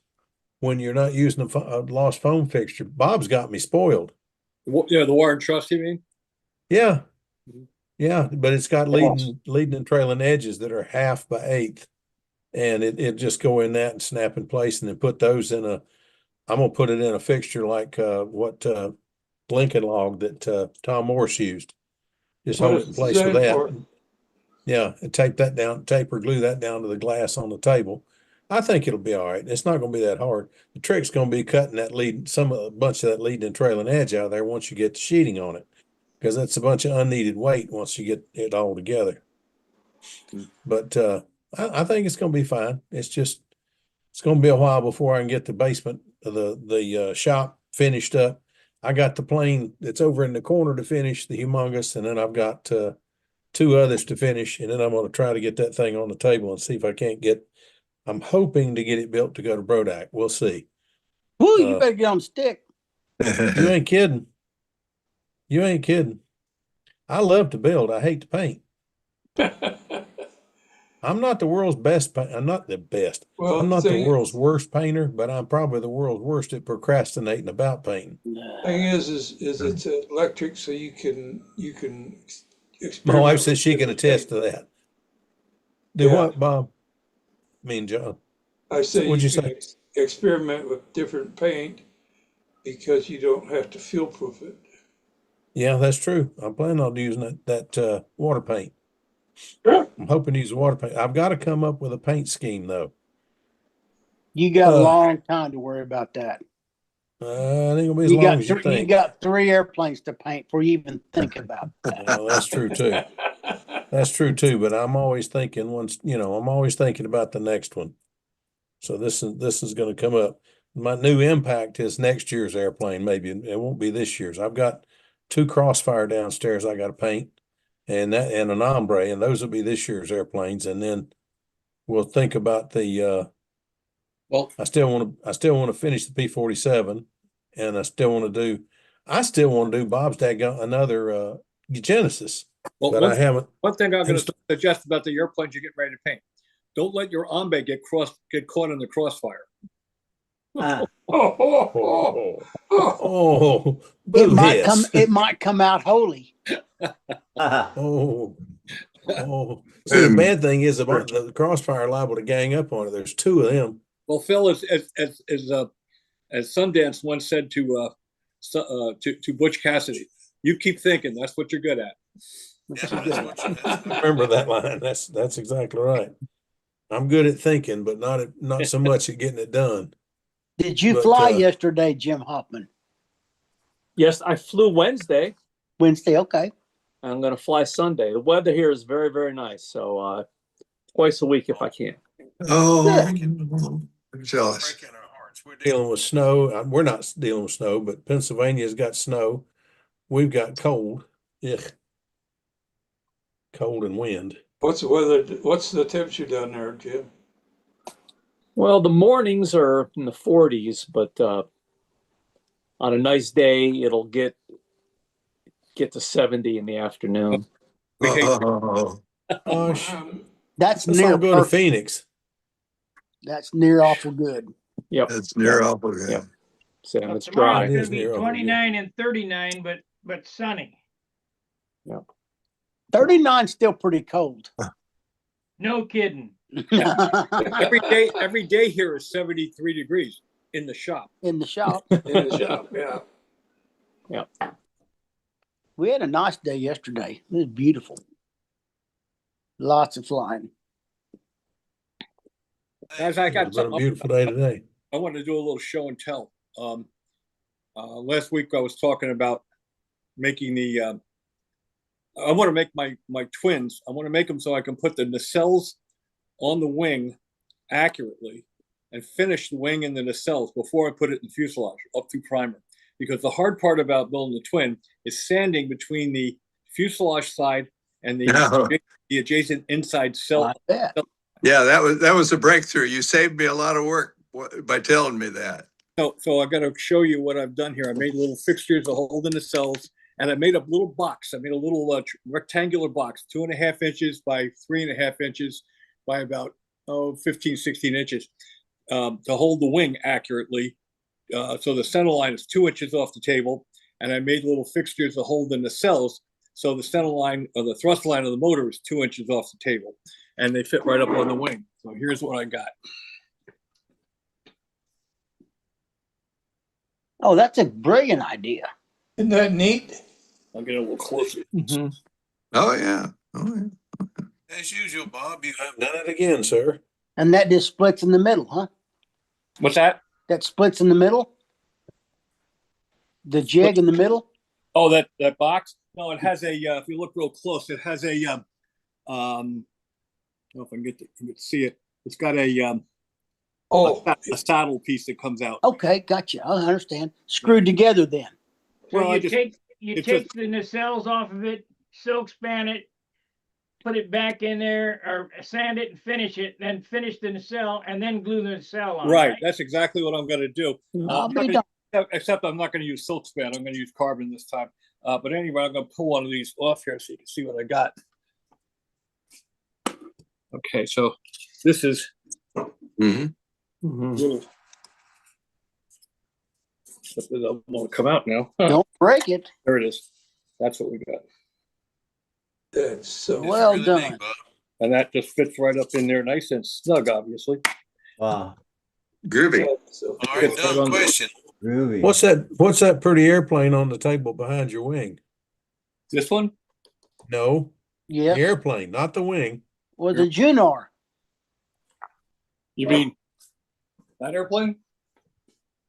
Speaker 8: when you're not using a lost foam fixture? Bob's got me spoiled.
Speaker 3: Yeah, the wire and truss, you mean?
Speaker 8: Yeah, yeah, but it's got leading and trailing edges that are 1/2 by 1/8, and it just go in that and snap in place, and then put those in I'm gonna put it in a fixture like what Lincoln log that Tom Morse used. Just
Speaker 6: What
Speaker 8: hold
Speaker 6: is
Speaker 8: it in
Speaker 6: it
Speaker 8: place with
Speaker 6: designed
Speaker 8: that.
Speaker 6: for?
Speaker 8: Yeah, and tape or glue that down to the glass on the table. I think it'll be all right. It's not going to be that hard. The trick's going to be cutting that a bunch of that leading and trailing edge out of there once you get the sheeting on it, because that's a bunch of unneeded weight once you get it all together. But I think it's going to be fine. It's going to be a while before I can get the basement of the shop finished up. I got the plane that's over in the corner to finish, the humongous, and then I've got 2 others to finish, and then I'm going to try to get that thing on the table and see if I can't I'm hoping to get it built to go to Brodak. We'll see.
Speaker 4: Woo, you better get on stick.
Speaker 8: You ain't kidding. You ain't kidding. I love to build. I hate to paint. I'm not the world's best I'm not the best.
Speaker 6: Well,
Speaker 8: I'm not the world's worst painter, but I'm probably the world's worst at procrastinating about painting.
Speaker 6: Thing is it's electric, so you can
Speaker 8: My wife
Speaker 6: experiment
Speaker 8: says she
Speaker 6: with
Speaker 8: can
Speaker 6: the
Speaker 8: attest
Speaker 6: tape.
Speaker 8: to that. Do
Speaker 6: Yeah.
Speaker 8: what, Bob? mean, John?
Speaker 6: I say
Speaker 8: What'd you
Speaker 6: you can
Speaker 8: say?
Speaker 6: experiment with different paint because you don't have to fuel proof it.
Speaker 8: Yeah, that's true. I'm planning on using that water paint. I'm hoping to use water paint. I've got to come up with a paint scheme though.
Speaker 4: You got a
Speaker 8: Uh,
Speaker 4: long time to worry about that.
Speaker 8: It ain't gonna be as long as you
Speaker 4: You
Speaker 8: think.
Speaker 4: got 3 airplanes to paint before you even think about that.
Speaker 8: Well, that's true too. That's true too. But I'm always thinking I'm always thinking about the next one. So this is going to come up. My new impact is next year's airplane. Maybe it won't be this year's. I've got 2 Crossfire downstairs I got to paint, and an Ombre, and those will be this year's airplanes. And then we'll think about the.
Speaker 3: Well,
Speaker 8: I still want to finish the P-47, and I still want to do Bob's daggone another Genesis,
Speaker 3: well,
Speaker 8: but I haven't.
Speaker 3: one thing I'm going to suggest about the airplanes you get ready to paint: don't let your Ombe get caught in the crossfire.
Speaker 8: Oh,
Speaker 4: It
Speaker 8: boo hiss.
Speaker 4: might come out holy.
Speaker 8: Oh, See, the bad thing is the Crossfire liable to gang up on it. There's 2 of them.
Speaker 3: Well, Phil, as Sundance once said to Butch Cassidy, you keep thinking. That's what you're good at.
Speaker 8: Remember that line. That's exactly right. I'm good at thinking, but not so much at getting it done.
Speaker 4: Did you
Speaker 8: But,
Speaker 4: fly yesterday, Jim Hoffman?
Speaker 10: Yes, I flew Wednesday.
Speaker 4: Wednesday, okay.
Speaker 10: I'm going to fly Sunday. The weather here is very, very nice. So twice a week if I can.
Speaker 5: Oh, I'm jealous.
Speaker 8: Breaking our hearts. We're dealing with snow. We're not dealing with snow, but Pennsylvania's got snow. We've got cold. Ugh. Cold and wind.
Speaker 6: What's the weather? What's the temperature down there, Jim?
Speaker 10: Well, the mornings are in the 40s, but on a nice day, it'll get to 70 in the afternoon.
Speaker 3: We hate
Speaker 5: Oh,
Speaker 8: Gosh,
Speaker 4: That's
Speaker 8: let's
Speaker 4: near
Speaker 8: all go to
Speaker 4: perfect.
Speaker 8: Phoenix.
Speaker 4: That's near awful good.
Speaker 10: Yep.
Speaker 5: that's near awful good.
Speaker 10: Yep. So it's
Speaker 1: Tomorrow's
Speaker 10: dry.
Speaker 8: It
Speaker 1: going
Speaker 8: is
Speaker 1: to be
Speaker 8: near awful,
Speaker 1: 29 and 39, but sunny.
Speaker 4: 39 is still pretty cold.
Speaker 1: No kidding.
Speaker 3: every day here is 73 degrees in the shop.
Speaker 4: In the shop.
Speaker 6: In the shop, yeah.
Speaker 10: Yep.
Speaker 4: We had a nice day yesterday. It was beautiful. Lots of flying.
Speaker 3: As I
Speaker 8: It's
Speaker 3: got
Speaker 8: been a beautiful day today.
Speaker 3: I wanted to do a little show and tell. Last week I was talking about making the. I want to make my twins. I want to make them so I can put the nacelles on the wing accurately and finish the wing and the nacelles before I put it in fuselage up through primer. Because the hard part about building the twin is sanding between the fuselage side and the adjacent inside cell.
Speaker 4: I bet.
Speaker 5: Yeah, that was a breakthrough. You saved me a lot of work by telling me that.
Speaker 3: So I got to show you what I've done here. I made little fixtures to hold in the cells, and I made a little box. I made a little rectangular box, 2.5 inches by 3.5 inches by about 15, 16 inches to hold the wing accurately. So the center line is 2 inches off the table, and I made little fixtures to hold the nacelles. So the center line or the thrust line of the motor is 2 inches off the table, and they fit right up on the wing. So here's what I got.
Speaker 4: Oh, that's a brilliant idea.
Speaker 6: Isn't that neat?
Speaker 3: I'll get a little closer.
Speaker 10: Mm-hmm.
Speaker 5: Oh yeah. Oh yeah.
Speaker 8: As usual, Bob, you have done it again, sir.
Speaker 4: And that just splits in the middle, huh?
Speaker 3: What's that?
Speaker 4: That splits in the middle? The jig in the middle?
Speaker 3: Oh, that box? No, it has a. If you look real close, it has a. I don't know if I can get to see it. It's got a saddle piece that comes out.
Speaker 4: Okay, gotcha. I understand. Screwed together then.
Speaker 1: So
Speaker 3: Well,
Speaker 1: you take the nacelles off of it, silk span it, put it back in there, or sand it and finish it, then finish the nacelle, and then glue the nacelle on.
Speaker 3: Right. That's exactly what I'm going to do.
Speaker 4: I'll be done.
Speaker 3: Except I'm not going to use silk span. I'm going to use carbon this time. But anyway, I'm going to pull one of these off here so you can see what I got. Okay, so this is
Speaker 5: Mm-hmm.
Speaker 3: little. It won't come out now. Huh.
Speaker 4: Don't break it.
Speaker 3: There it is. That's what we got.
Speaker 6: That's so
Speaker 4: Well done.
Speaker 3: And that just fits right up in there, nice and snug, obviously.
Speaker 9: Wow.
Speaker 5: Groovy.
Speaker 6: So
Speaker 8: All right,
Speaker 3: Fits right
Speaker 8: dumb
Speaker 3: on there.
Speaker 8: question.
Speaker 9: Groovy.
Speaker 8: What's that pretty airplane on the table behind your wing?
Speaker 3: This one?
Speaker 8: No,
Speaker 4: Yeah,
Speaker 8: the airplane, not the wing.
Speaker 4: with the Junar.
Speaker 3: You mean that airplane?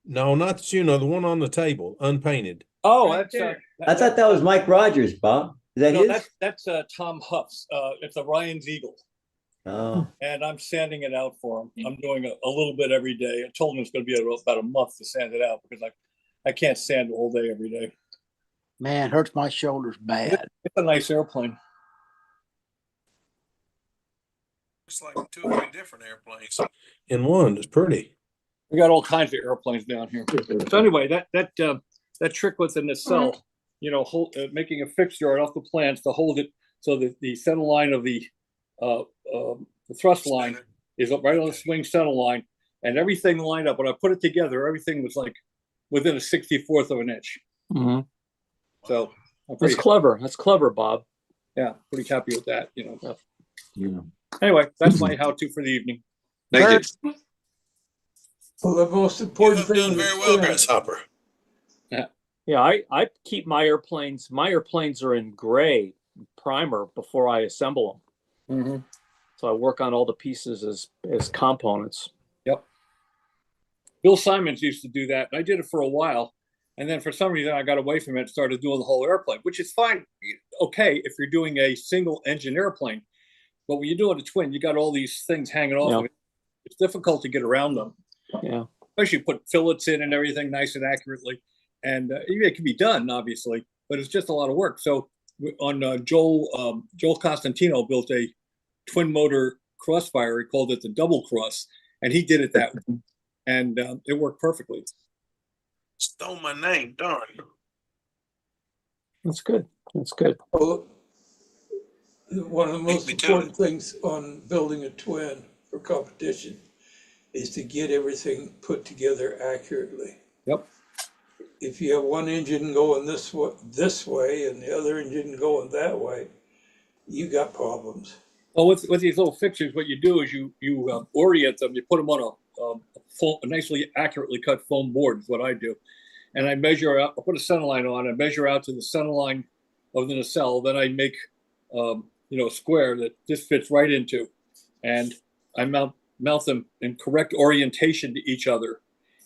Speaker 8: No, not the the one on the table, unpainted.
Speaker 3: Oh,
Speaker 1: Right
Speaker 3: that's
Speaker 1: there.
Speaker 9: I thought that was Mike Rogers, Bob. Is that
Speaker 3: no,
Speaker 9: his?
Speaker 3: that's Tom Huff's. It's a Ryan's Eagle,
Speaker 9: Oh,
Speaker 3: and I'm sanding it out for him. I'm doing a little bit every day. I told him it's going to be about a month to sand it out because I can't sand all day every day.
Speaker 4: Man, hurts my shoulders bad.
Speaker 3: It's a nice airplane.
Speaker 8: Looks like 2 or 3 different airplanes in one. It's pretty.
Speaker 3: We got all kinds of airplanes down here. So anyway, that trick with the nacelle, making a fixture right off the plans to hold it so that the center line of the thrust line is up right on the swing center line, and everything lined up. When I put it together, everything was like within a 64th of an inch.
Speaker 10: Mhm.
Speaker 3: So I'm
Speaker 10: That's clever. That's clever, Bob.
Speaker 3: pretty happy with that.
Speaker 9: yeah.
Speaker 3: Anyway, that's my how-to for the evening.
Speaker 5: Thank you.
Speaker 6: well, the most
Speaker 8: You
Speaker 6: important
Speaker 8: have
Speaker 6: thing
Speaker 8: done
Speaker 6: with
Speaker 8: very
Speaker 6: a
Speaker 8: well,
Speaker 6: twin-
Speaker 8: Grasshopper.
Speaker 10: Yeah, I keep my airplanes. My airplanes are in gray primer before I assemble them.
Speaker 3: Mm-hmm.
Speaker 10: So I work on all the pieces as components.
Speaker 3: Yep. Bill Simons used to do that, and I did it for a while. And then for some reason, I got away from it and started doing the whole airplane, which is fine. Okay, if you're doing a single engine airplane. But when you're doing a twin, you got all these things hanging off of it. It's difficult to get around them.
Speaker 10: Yeah.
Speaker 3: Especially put fillets in and everything nice and accurately. And it can be done, obviously, but it's just a lot of work. So on Joel Costantino built a twin motor crossfire. He called it the double cross, and he did it that way. And it worked perfectly.
Speaker 8: Stole my name, darn.
Speaker 10: That's good. That's good.
Speaker 6: Well, one of the most
Speaker 8: me to
Speaker 6: important things on building a twin for competition is to get everything put together accurately.
Speaker 3: Yep.
Speaker 6: If you have one engine going this way and the other engine going that way, you got problems.
Speaker 3: Well, with these little fixtures, what you do is you orient them. You put them on a nicely accurately cut foam board is what I do. And I measure out, I put a center line on, I measure out to the center line of the nacelle. Then I make, a square that this fits right into. And I mount them in correct orientation to each other.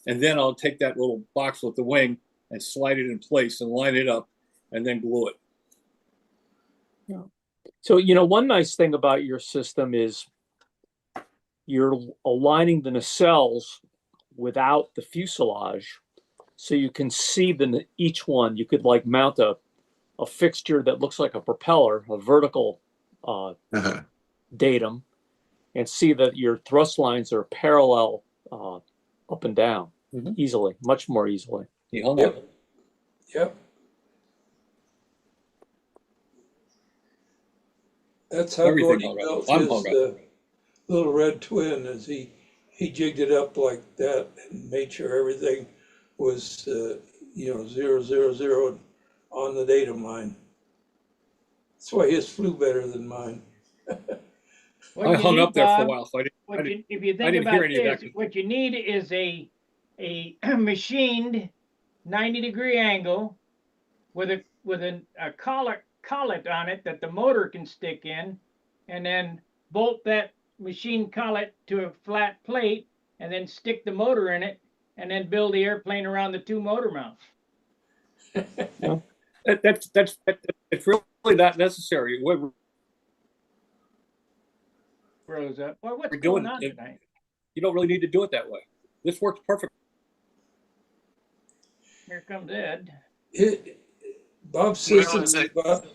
Speaker 3: And then I'll take that little box with the wing and slide it in place and line it up and then glue it.
Speaker 10: So, one nice thing about your system is you're aligning the nacelles without the fuselage. So you can see each one. You could mount a fixture that looks like a propeller, a vertical datum, and see that your thrust lines are parallel up and down easily, much more easily.
Speaker 3: He hung up.
Speaker 6: Yep. That's how
Speaker 3: Everything
Speaker 6: Gordy
Speaker 3: hung up.
Speaker 6: built
Speaker 3: I'm
Speaker 6: his
Speaker 3: hung up.
Speaker 6: little red twin, as he jigged it up like that and made sure everything was 000 on the datum line. That's why his flew better than mine.
Speaker 1: What
Speaker 3: I
Speaker 1: you
Speaker 3: hung
Speaker 1: need,
Speaker 3: up there for a
Speaker 1: Bob,
Speaker 3: while, so
Speaker 1: if you
Speaker 3: I
Speaker 1: think
Speaker 3: didn't
Speaker 1: about
Speaker 3: hear any of
Speaker 1: this,
Speaker 3: that.
Speaker 1: what you need is a machined 90-degree angle with a collet on it that the motor can stick in, and then bolt that machine collet to a flat plate, and then stick the motor in it, and then build the airplane around the 2 motor mounts.
Speaker 3: That's it's really not necessary. What
Speaker 1: Froze up. Well, what's
Speaker 3: we're
Speaker 1: going
Speaker 3: doing,
Speaker 1: on tonight?
Speaker 3: you don't really need to do it that way. This works perfect.
Speaker 1: Here comes Ed.
Speaker 6: Bob's system,
Speaker 1: Bob's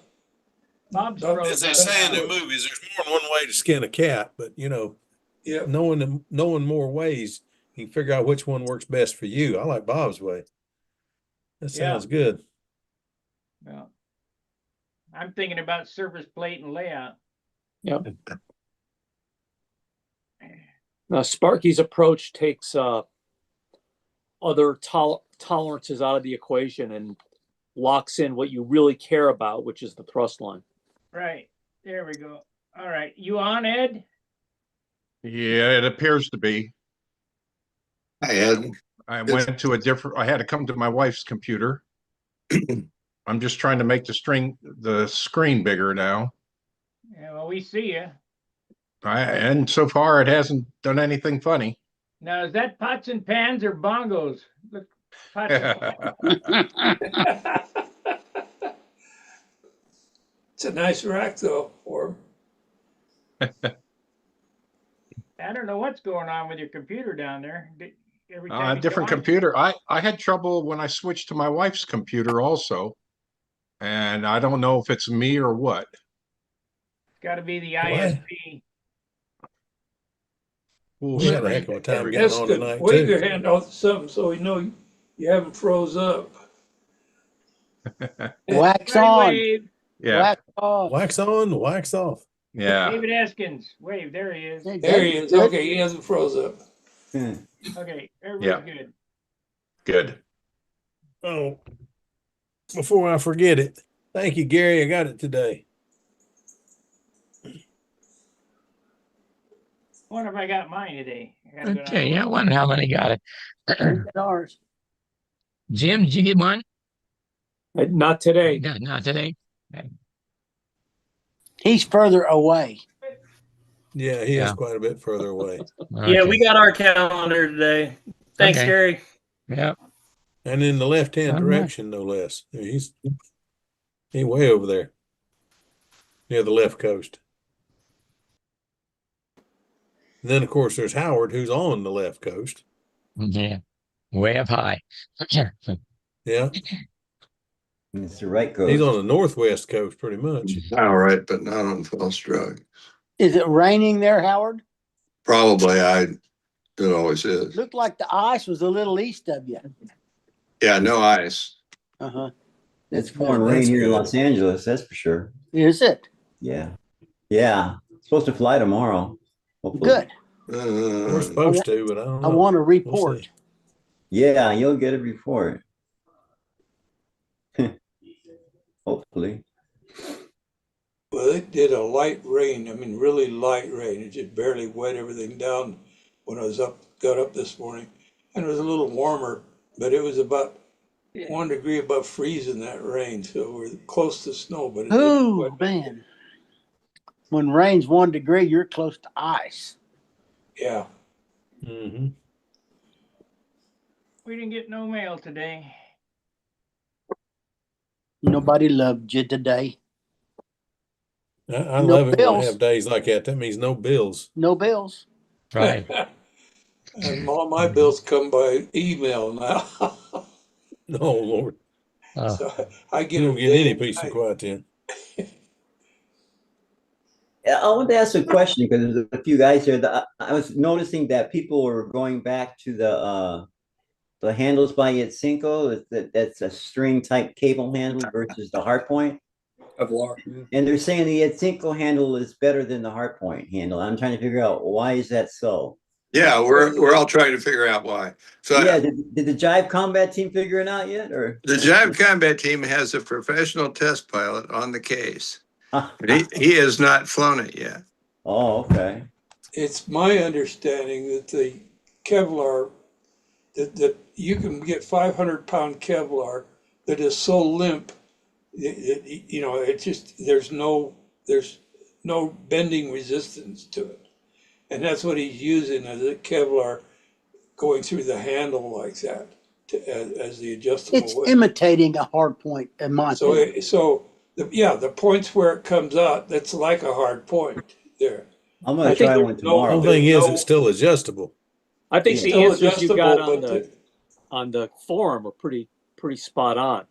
Speaker 6: Bob-
Speaker 1: froze
Speaker 8: As they
Speaker 1: up
Speaker 8: say in
Speaker 1: now.
Speaker 8: the movies, there's more than one way to skin a cat, but
Speaker 6: yeah,
Speaker 8: knowing more ways, you can figure out which one works best for you. I like Bob's way. That sounds good.
Speaker 1: Well, I'm thinking about surface plate and layout.
Speaker 10: Yep. Now, Sparky's approach takes other tolerances out of the equation and locks in what you really care about, which is the thrust line.
Speaker 1: Right. There we go. All right, you on, Ed?
Speaker 11: Yeah, it appears to be.
Speaker 5: I had,
Speaker 11: I went to I had to come to my wife's computer. I'm just trying to make the screen bigger now.
Speaker 1: Yeah, well, we see you.
Speaker 11: And so far it hasn't done anything funny.
Speaker 1: Now, is that pots and pans or bongos? Look, pots and
Speaker 6: It's a nice rack though, for 'em.
Speaker 1: I don't know what's going on with your computer down there. Every time you
Speaker 11: Different
Speaker 1: go on,
Speaker 11: computer. I had trouble when I switched to my wife's computer also. And I don't know if it's me or what.
Speaker 1: it's got to be the
Speaker 8: What?
Speaker 1: ISP.
Speaker 11: We'll
Speaker 8: We had a
Speaker 11: screen
Speaker 8: heck of a time
Speaker 11: everything.
Speaker 8: getting
Speaker 6: That's
Speaker 8: on
Speaker 6: good.
Speaker 8: tonight
Speaker 6: Wave your
Speaker 8: too.
Speaker 6: hand out to something so we know you haven't froze up.
Speaker 4: Wax
Speaker 1: Everybody
Speaker 4: on,
Speaker 1: wave.
Speaker 11: Yeah,
Speaker 4: wax off.
Speaker 8: Wax on, wax off.
Speaker 11: yeah.
Speaker 1: David Eskins, wave. There he is.
Speaker 4: Hey,
Speaker 6: There he
Speaker 4: David's
Speaker 6: is.
Speaker 4: good.
Speaker 6: Okay, he hasn't froze up.
Speaker 1: Okay, everybody's good.
Speaker 11: Good.
Speaker 8: Oh, before I forget it, thank you, Gary. I got it today.
Speaker 1: I wonder if I got mine today. I gotta go down
Speaker 2: Okay,
Speaker 1: and
Speaker 2: yeah, I
Speaker 1: look.
Speaker 2: wonder how many got it.
Speaker 4: We got ours.
Speaker 2: Jim, did you get one?
Speaker 10: Not today.
Speaker 2: No, not today. Okay.
Speaker 4: He's further away.
Speaker 8: Yeah, he is
Speaker 2: Yeah.
Speaker 8: quite a bit further away.
Speaker 7: Yeah,
Speaker 2: Okay.
Speaker 7: we got our calendar today. Thanks,
Speaker 2: Okay.
Speaker 7: Gary.
Speaker 2: Yeah.
Speaker 8: And in the left-hand
Speaker 2: All right.
Speaker 8: direction, no less. He's way over there near the left coast. And then, of course, there's Howard, who's on the left coast.
Speaker 2: Yeah. Way up high.
Speaker 8: Yeah,
Speaker 9: It's the right
Speaker 8: he's
Speaker 9: coast.
Speaker 8: on the northwest coast, pretty much.
Speaker 5: all right, but not on false drug.
Speaker 4: Is it raining there, Howard?
Speaker 5: Probably it always is.
Speaker 4: Looked like the ice was a little east of you.
Speaker 5: Yeah, no ice.
Speaker 4: Uh-huh.
Speaker 9: It's pouring
Speaker 8: That's
Speaker 9: rain here in
Speaker 8: good.
Speaker 9: Los Angeles, that's for sure.
Speaker 4: Is it?
Speaker 9: Yeah. Yeah. Supposed to fly tomorrow. Hopefully.
Speaker 4: Good.
Speaker 8: We're supposed to, but I don't
Speaker 4: I
Speaker 8: know.
Speaker 4: want a
Speaker 8: We'll
Speaker 4: report.
Speaker 8: see.
Speaker 9: Yeah, you'll get a report. Hopefully.
Speaker 6: Well, it did a light rain. I mean, really light rain. It just barely wet everything down when I got up this morning. And it was a little warmer, but it was about 1 degree above freezing that rain. So we're close to snow, but it didn't
Speaker 4: Oh,
Speaker 6: wet.
Speaker 4: man. When rain's 1 degree, you're close to ice.
Speaker 6: Yeah.
Speaker 8: Mhm.
Speaker 1: We didn't get no mail today.
Speaker 4: Nobody loved you today.
Speaker 8: I
Speaker 4: No
Speaker 8: love it when I
Speaker 4: bills.
Speaker 8: have days like that. That means no bills.
Speaker 4: No bills.
Speaker 2: Right.
Speaker 6: And all my bills come by email now.
Speaker 8: Oh, Lord.
Speaker 2: Oh,
Speaker 6: So I get
Speaker 8: You
Speaker 6: them
Speaker 8: don't get any
Speaker 6: day and
Speaker 8: peace of
Speaker 6: night.
Speaker 8: quiet then.
Speaker 9: Yeah, I want to ask a question because there's a few guys here that I was noticing that people were going back to the handles by Yatsenko. That's a string type cable handle versus the hard point.
Speaker 3: Kevlar.
Speaker 9: And they're saying the Yatsenko handle is better than the hard point handle. I'm trying to figure out why is that so?
Speaker 5: Yeah, we're all trying to figure out why. So
Speaker 9: Yeah, did the Jive Combat team figure it out yet? Or
Speaker 5: the Jive Combat Team has a professional test pilot on the case. He has not flown it yet.
Speaker 9: Oh, okay.
Speaker 6: It's my understanding that the Kevlar, that you can get 500-pound Kevlar that is so limp, it just, there's no bending resistance to it. And that's what he's using as a Kevlar going through the handle like that as the adjustable
Speaker 4: It's
Speaker 6: width.
Speaker 4: imitating a hard point, in my opinion.
Speaker 6: The points where it comes out, that's like a hard point there.
Speaker 9: I'm gonna
Speaker 10: I think
Speaker 9: try
Speaker 10: there's
Speaker 9: one
Speaker 8: The
Speaker 9: tomorrow.
Speaker 8: whole thing is it's still adjustable.
Speaker 10: I think
Speaker 9: Yeah.
Speaker 10: the
Speaker 6: Still
Speaker 10: answers you got
Speaker 6: adjustable,
Speaker 10: on
Speaker 6: but
Speaker 10: on the forum are pretty spot on.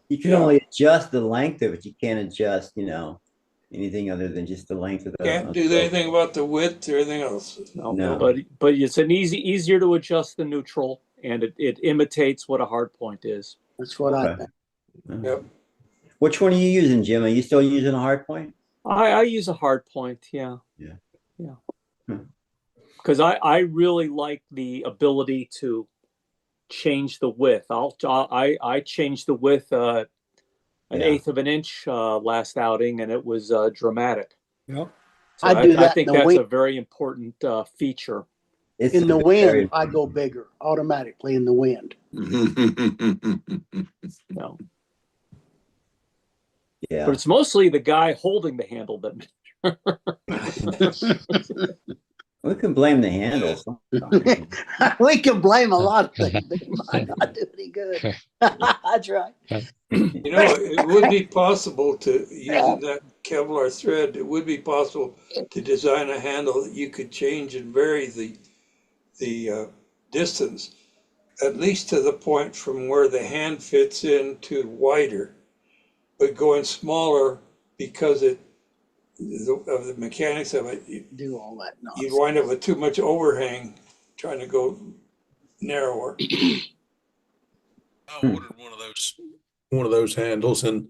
Speaker 9: You can
Speaker 6: Yeah.
Speaker 9: only adjust the length of it. You can't adjust, anything other than just the length of the.
Speaker 6: can't do anything about the width or anything else.
Speaker 9: No.
Speaker 10: But it's an easier to adjust the neutral, and it imitates what a hard point is.
Speaker 4: That's what I
Speaker 9: Okay.
Speaker 4: think.
Speaker 6: Yep.
Speaker 9: Which one are you using, Jim? Are you still using a hard point?
Speaker 10: I use a hard point, yeah.
Speaker 9: Yeah.
Speaker 10: Because I really like the ability to change the width. I changed the width an
Speaker 9: Yeah.
Speaker 10: eighth of an inch last outing, and it was dramatic.
Speaker 3: Yeah.
Speaker 10: So
Speaker 4: I do that
Speaker 10: I
Speaker 4: in
Speaker 10: think
Speaker 4: the
Speaker 10: that's
Speaker 4: wind.
Speaker 10: a very important feature.
Speaker 9: It's
Speaker 4: In the
Speaker 9: very
Speaker 4: wind, I go bigger automatically in the wind.
Speaker 10: No.
Speaker 9: yeah.
Speaker 10: But it's mostly the guy holding the handle that
Speaker 9: We can blame the handles.
Speaker 4: We can blame a lot of things, but it might not do any good. That's right.
Speaker 6: You know, it would be possible to, using that Kevlar thread, it would be possible to design a handle that you could change and vary the distance, at least to the point from where the hand fits in to wider, but going smaller because of the mechanics of it,
Speaker 4: Do all that
Speaker 6: you'd
Speaker 4: nonsense.
Speaker 6: wind up with too much overhang trying to go narrower.
Speaker 8: I ordered one of those handles, and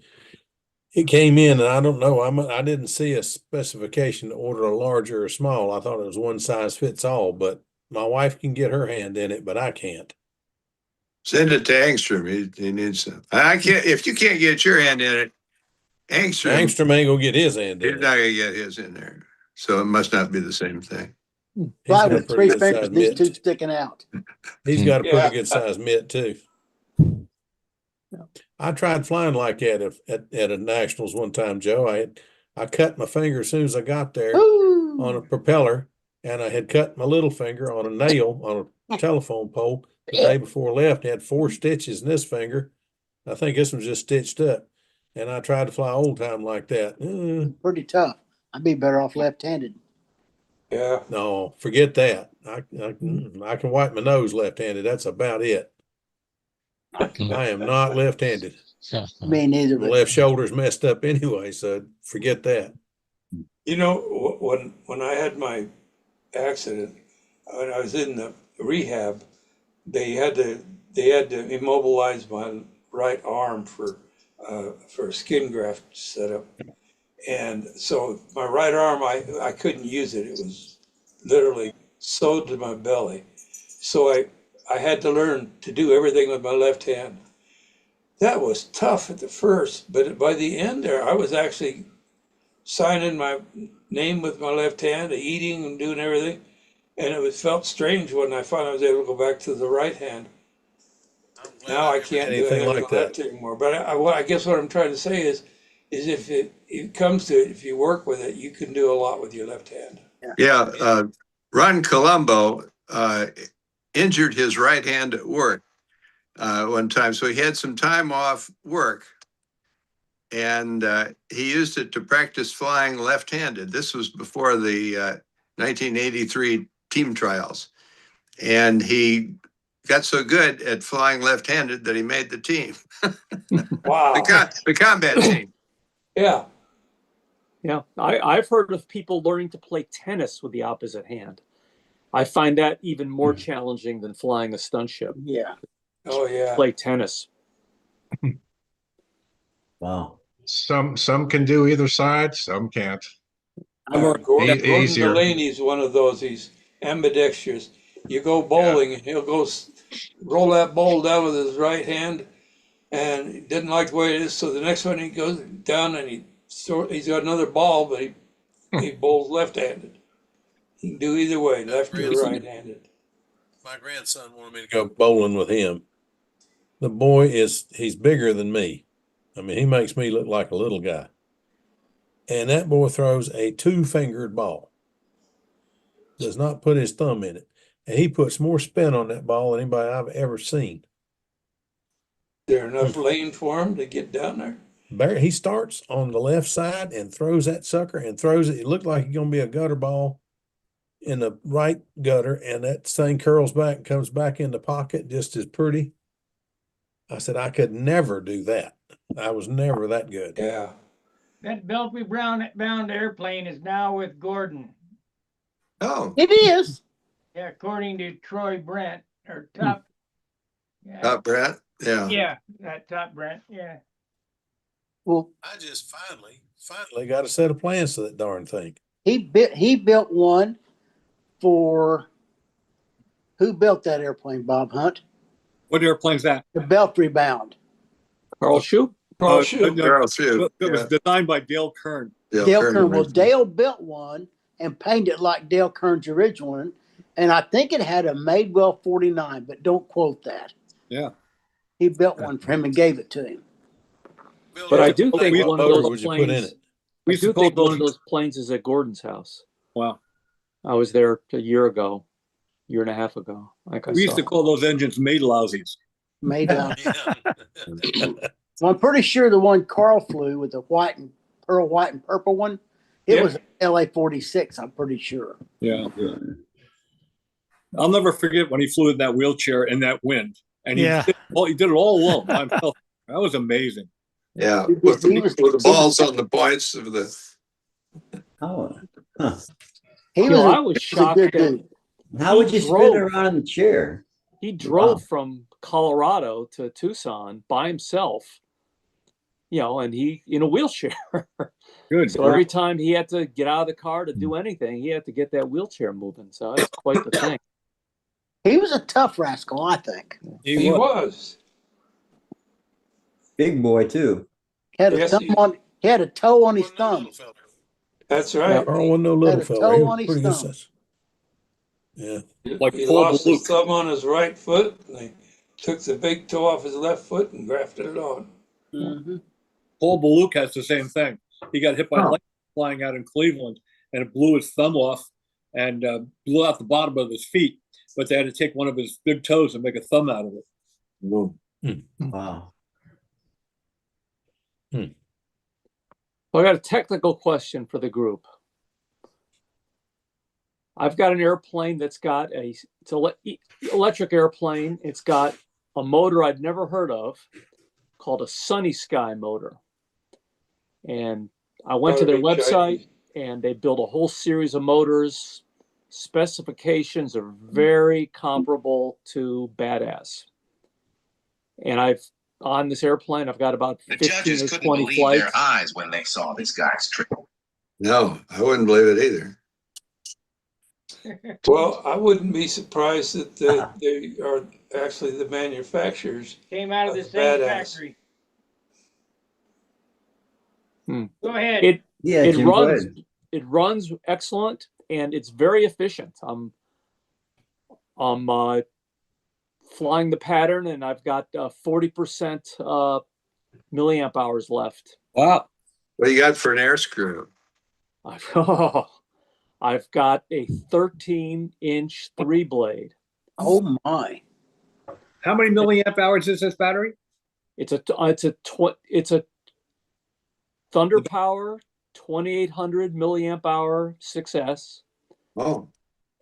Speaker 8: it came in, and I don't know. I didn't see a specification to order a larger or small. I thought it was one size fits all, but my wife can get her hand in it, but I can't.
Speaker 5: Send it to Angstrom. He needs some. I can't. If you can't get your hand in it, Angstrom
Speaker 8: Angstrom ain't gonna get his hand
Speaker 5: he's
Speaker 8: in
Speaker 5: not
Speaker 8: it.
Speaker 5: gonna get his in there. So it must not be the same thing.
Speaker 8: He's
Speaker 4: Fly
Speaker 8: got a
Speaker 4: with
Speaker 8: pretty
Speaker 4: 3
Speaker 8: good
Speaker 4: fingers,
Speaker 8: size
Speaker 4: and these
Speaker 8: mitt.
Speaker 4: 2 sticking out.
Speaker 8: He's got a pretty
Speaker 6: Yeah.
Speaker 8: good size mitt too. I tried flying like that at a nationals one time, Joe. I cut my finger as soon as I got there on a
Speaker 4: Woo!
Speaker 8: propeller, and I had cut my little finger on a nail on a telephone pole the day before I left. I had 4 stitches in this finger. I think this was just stitched up. And I tried to fly old time like that.
Speaker 4: Pretty tough. I'd be better off left-handed.
Speaker 6: Yeah.
Speaker 8: No, forget that. I can wipe my nose left-handed. That's about it. I am not left-handed.
Speaker 4: Me neither.
Speaker 8: My
Speaker 4: But
Speaker 8: left shoulder's messed up anyway, so forget that.
Speaker 6: You know, when I had my accident, when I was in the rehab, they had to immobilize my right arm for a skin graft setup, and so my right arm I couldn't use it. It was literally sewed to my belly, so I had to learn to do everything with my left hand. That was tough at the first, but by the end there, I was actually signing my name with my left hand, eating and doing everything. And it felt strange when I finally was able to go back to the right hand. Now I can't do anything with the left anymore. But I guess what I'm trying to say is if it comes to it, if you work with it, you can do a lot with your left hand.
Speaker 5: Yeah. Ron Colombo injured his right hand at work one time. So he had some time off work, and he used it to practice flying left-handed. This was before the 1983 team trials. And he got so good at flying left-handed that he made the team.
Speaker 6: Wow.
Speaker 5: The combat team.
Speaker 6: Yeah.
Speaker 10: Yeah, I've heard of people learning to play tennis with the opposite hand. I find that even more challenging than flying a stunt ship.
Speaker 4: yeah,
Speaker 6: Oh yeah.
Speaker 10: Play tennis.
Speaker 9: Wow.
Speaker 11: Some can do either side, some can't.
Speaker 6: Gordon
Speaker 11: Easier.
Speaker 6: Delaney's one of those. He's ambidextrous. You go bowling, and he'll go roll that ball down with his right hand, and he didn't like the way it is. So the next one he goes down and he's got another ball, but he bowls left-handed. He can do either way, left or right-handed.
Speaker 8: My grandson wanted me to go bowling with him. The boy he's bigger than me. I mean, he makes me look like a little guy. And that boy throws a 2-fingered ball. Does not put his thumb in it. And he puts more spin on that ball than anybody I've ever seen.
Speaker 6: Is there enough lane for him to get down there?
Speaker 8: He starts on the left side and throws that sucker and throws it. It looked like it's going to be a gutter ball in the right gutter, and that thing curls back and comes back in the pocket just as pretty. I said, I could never do that. I was never that good.
Speaker 6: Yeah.
Speaker 1: That Belfry bound airplane is now with Gordon.
Speaker 5: Oh,
Speaker 4: it is.
Speaker 1: Yeah, according to Troy Brent or Top. Yeah,
Speaker 5: Top Brent. Yeah.
Speaker 1: yeah, that Top Brent. Yeah.
Speaker 4: Well,
Speaker 8: I just finally got a set of plans to that darn thing.
Speaker 4: he built one for who built that airplane? Bob Hunt.
Speaker 3: What airplane's that?
Speaker 4: The Belfry bound.
Speaker 10: Carl Shoup.
Speaker 6: Carl Shoup.
Speaker 5: Carol Shoup,
Speaker 3: It was
Speaker 5: yeah.
Speaker 3: designed by Dale Kern.
Speaker 4: Dale Kern. Well, Dale built one and painted it like Dale Kern's original one. And I think it had a Madewell 49, but don't quote that.
Speaker 3: Yeah.
Speaker 4: He built one for him and gave it to him.
Speaker 10: But I do think
Speaker 8: What
Speaker 10: one of
Speaker 8: motor
Speaker 10: those
Speaker 8: would you put in
Speaker 10: planes,
Speaker 8: it?
Speaker 3: We
Speaker 10: I
Speaker 3: used to
Speaker 10: do
Speaker 3: call
Speaker 10: think one
Speaker 3: one-
Speaker 10: of those planes is at Gordon's house.
Speaker 3: Wow.
Speaker 10: I was there a year ago, year and a half ago. Like I
Speaker 3: We used
Speaker 10: saw.
Speaker 3: to call those engines made lousies.
Speaker 4: Made out. Well, I'm pretty sure the one Carl flew with the white and purple one, it
Speaker 6: Yep.
Speaker 4: was LA 46. I'm pretty sure.
Speaker 3: Yeah. I'll never forget when he flew in that wheelchair in that wind, and he did it all alone by himself. That was amazing.
Speaker 5: Yeah,
Speaker 4: He
Speaker 5: with
Speaker 4: was-
Speaker 5: the balls on the points of the.
Speaker 9: Oh, huh.
Speaker 4: He
Speaker 10: You
Speaker 4: was,
Speaker 10: know,
Speaker 4: a,
Speaker 10: I was
Speaker 4: he was a
Speaker 10: shocked
Speaker 4: good
Speaker 10: that
Speaker 4: dude.
Speaker 9: How would you spin
Speaker 10: drove.
Speaker 9: around in the chair?
Speaker 10: he drove
Speaker 9: Wow.
Speaker 10: from Colorado to Tucson by himself. You know, and he in a wheelchair.
Speaker 3: Good.
Speaker 10: So every time he had to get out of the car to do anything, he had to get that wheelchair moving. So that's quite the thing.
Speaker 4: He was a tough rascal, I think.
Speaker 6: He was.
Speaker 9: Big boy too.
Speaker 4: Had a
Speaker 6: Yes,
Speaker 4: thumb on. He had a toe on his thumb.
Speaker 6: That's right.
Speaker 8: Carl wasn't no little
Speaker 4: Had a
Speaker 8: fella.
Speaker 4: toe
Speaker 8: He
Speaker 4: on
Speaker 8: was
Speaker 4: his
Speaker 8: pretty good
Speaker 4: thumb.
Speaker 8: size. Yeah.
Speaker 3: Like
Speaker 6: He
Speaker 3: Paul
Speaker 6: lost his
Speaker 3: Blalock.
Speaker 6: thumb on his right foot, and they took the big toe off his left foot and grafted it on.
Speaker 4: Mm-hmm.
Speaker 3: Paul Blalock has the same thing. He got hit by lightning flying out in Cleveland, and it blew his thumb off and blew out the bottom of his feet. But they had to take one of his big toes and make a thumb out of it.
Speaker 9: Wow.
Speaker 10: Well, I got a technical question for the group. I've got an airplane that's got it's electric airplane. It's got a motor I'd never heard of called a Sunny Sky motor. And I went to their website and they built a whole series of motors. Specifications are very comparable to Badass. And on this airplane, I've got about 15 or 20 flights.
Speaker 12: Their eyes when they saw this guy's trick.
Speaker 5: No, I wouldn't believe it either.
Speaker 6: Well, I wouldn't be surprised that they are actually the manufacturers.
Speaker 1: Came out of the
Speaker 6: That's
Speaker 1: same
Speaker 6: badass.
Speaker 1: factory.
Speaker 10: Hmm.
Speaker 1: Go ahead.
Speaker 10: It
Speaker 9: Jim, go
Speaker 10: runs.
Speaker 9: ahead.
Speaker 10: It runs excellent and it's very efficient. I'm flying the pattern and I've got 40% milliamp hours left.
Speaker 3: Wow.
Speaker 5: What do you got for an air screw?
Speaker 10: I've got a 13-inch 3-blade.
Speaker 4: Oh my!
Speaker 3: How many milliamp hours is this battery?
Speaker 10: It's a Thunder Power 2800 milliamp hour 6S.
Speaker 5: Oh,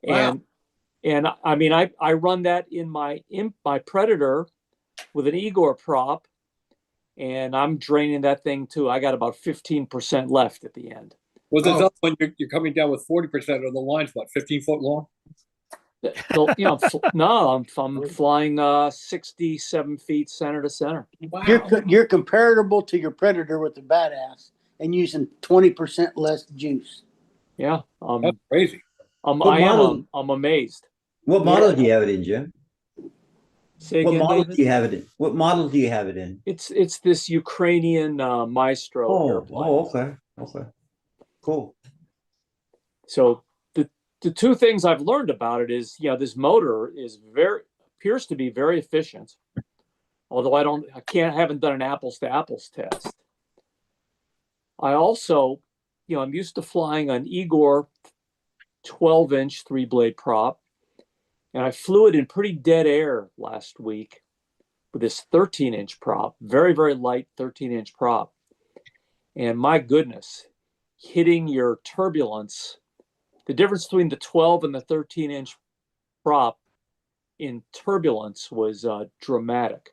Speaker 10: And I mean I run that in my Predator with an Igor prop, and I'm draining that thing too. I got about 15% left at the end.
Speaker 3: Well, there's up when you're coming down with 40% of the line's what, 15 foot long?
Speaker 10: You know, no, I'm flying 67 feet center to center.
Speaker 3: Wow.
Speaker 4: You're comparable to your Predator with the Badass and using 20% less juice.
Speaker 10: Yeah,
Speaker 3: That's crazy.
Speaker 10: I'm amazed.
Speaker 9: What model do you have it in, Jim?
Speaker 10: Say
Speaker 9: What
Speaker 10: again,
Speaker 9: model
Speaker 10: David?
Speaker 9: do you have it in? What model do you have it in?
Speaker 10: It's this Ukrainian Maestro airplane.
Speaker 9: Okay. Cool.
Speaker 10: So the two things I've learned about it is, this motor appears to be very efficient. Although haven't done an apples to apples test. I also, I'm used to flying an Igor 12-inch 3-blade prop, and I flew it in pretty dead air last week with this 13-inch prop, very, very light 13-inch prop. And my goodness, hitting your turbulence, the difference between the 12 and the 13-inch prop in turbulence was dramatic.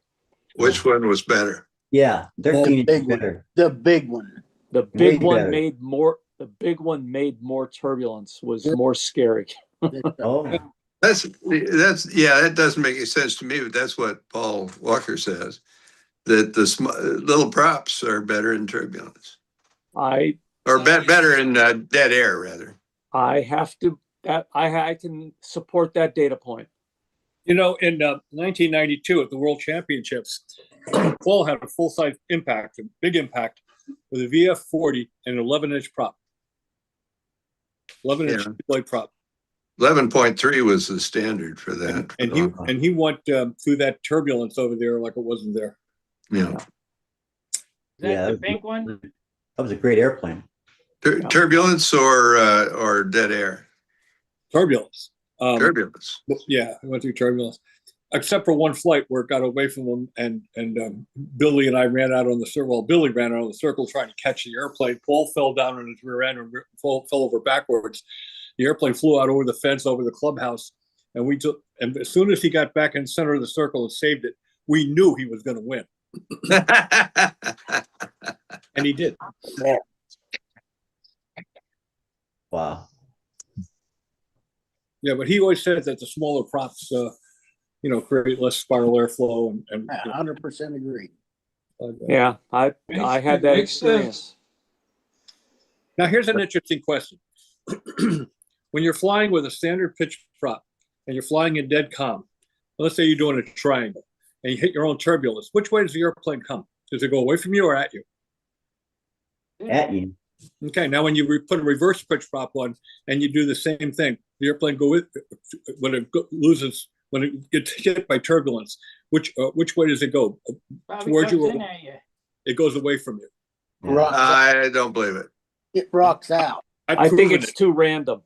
Speaker 5: which one was better?
Speaker 9: Yeah, 13
Speaker 4: The
Speaker 9: is
Speaker 4: big one.
Speaker 9: better.
Speaker 4: The big one.
Speaker 10: The big
Speaker 9: Way
Speaker 10: one
Speaker 9: better.
Speaker 10: made more. The big one made more turbulence. Was more scary.
Speaker 9: Oh,
Speaker 5: That doesn't make any sense to me, but that's what Paul Walker says, that the little props are better in turbulence,
Speaker 10: I
Speaker 5: better in dead air, rather.
Speaker 10: have to. I can support that data point.
Speaker 3: In 1992 at the World Championships, Paul had a full-size impact, a big impact, with a VF-40 and an 11-inch prop. 11-inch
Speaker 5: Yeah.
Speaker 3: blade prop.
Speaker 5: 11.3 was the standard for that.
Speaker 3: And he went through that turbulence over there like it wasn't there.
Speaker 5: Yeah.
Speaker 1: Is that the pink one?
Speaker 9: That was a great airplane.
Speaker 5: Turbulence or dead air?
Speaker 3: Turbulence.
Speaker 5: Turbulence.
Speaker 3: Yeah, I went through turbulence. Except for one flight where it got away from him, and Billy and I ran out on the circle. Well, Billy ran out on the circle trying to catch the airplane. Paul fell down on his rear end and fell over backwards. The airplane flew out over the fence, over the clubhouse, and as soon as he got back in the center of the circle and saved it, we knew he was going to win, and he did.
Speaker 9: Wow.
Speaker 3: Yeah, but he always said that the smaller props, create less spiral airflow and
Speaker 4: 100% agree.
Speaker 10: Yeah, I had that
Speaker 6: Makes
Speaker 10: experience.
Speaker 6: sense.
Speaker 3: Now, here's an interesting question. When you're flying with a standard pitch prop and you're flying in dead calm, let's say you're doing a triangle and you hit your own turbulence, which way does the airplane come? Does it go away from you or at you?
Speaker 9: At you.
Speaker 3: Okay, now when you put a reverse pitch prop on and you do the same thing, the airplane when it gets hit by turbulence, which way does it go?
Speaker 1: Probably
Speaker 3: Towards
Speaker 1: comes
Speaker 3: you?
Speaker 1: in at you.
Speaker 3: It goes away from you.
Speaker 4: Rocks out.
Speaker 5: I don't believe it.
Speaker 4: It rocks out.
Speaker 10: I think it's too random.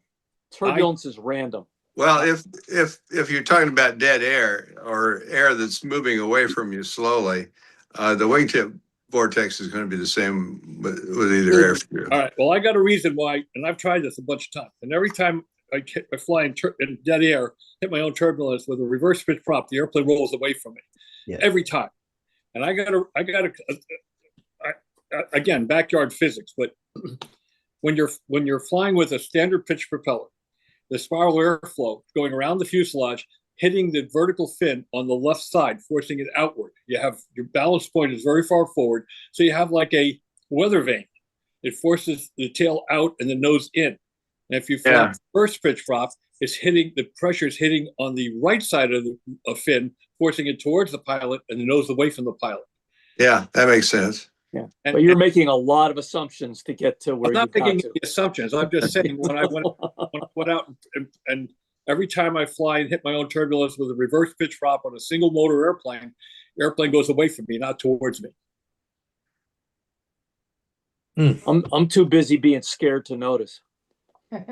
Speaker 10: Turbulence is random.
Speaker 5: Well, if you're talking about dead air or air that's moving away from you slowly, the wingtip vortex is going to be the same with either air fuel.
Speaker 3: All right. Well, I got a reason why, and I've tried this a bunch of times. And every time I fly in dead air, hit my own turbulence with a reverse pitch prop, the airplane rolls away from me.
Speaker 9: Yeah.
Speaker 3: Every time. And I got again, backyard physics, but when you're flying with a standard pitch propeller, the spiral airflow going around the fuselage, hitting the vertical fin on the left side, forcing it outward. You have your balance point is very far forward, so you have like a weather vane. It forces the tail out and the nose in. And if you fly first pitch prop, the pressure is hitting on the right side of the fin, forcing it towards the pilot and the nose away from the pilot.
Speaker 5: Yeah, that makes sense.
Speaker 10: Yeah, but you're making a lot of assumptions to get to where
Speaker 3: I'm not
Speaker 10: you got
Speaker 3: making
Speaker 10: to.
Speaker 3: any assumptions. I'm just saying when I went out and every time I fly and hit my own turbulence with a reverse pitch prop on a single motor airplane, the airplane goes away from me, not towards me.
Speaker 10: I'm too busy being scared to notice.
Speaker 3: Well,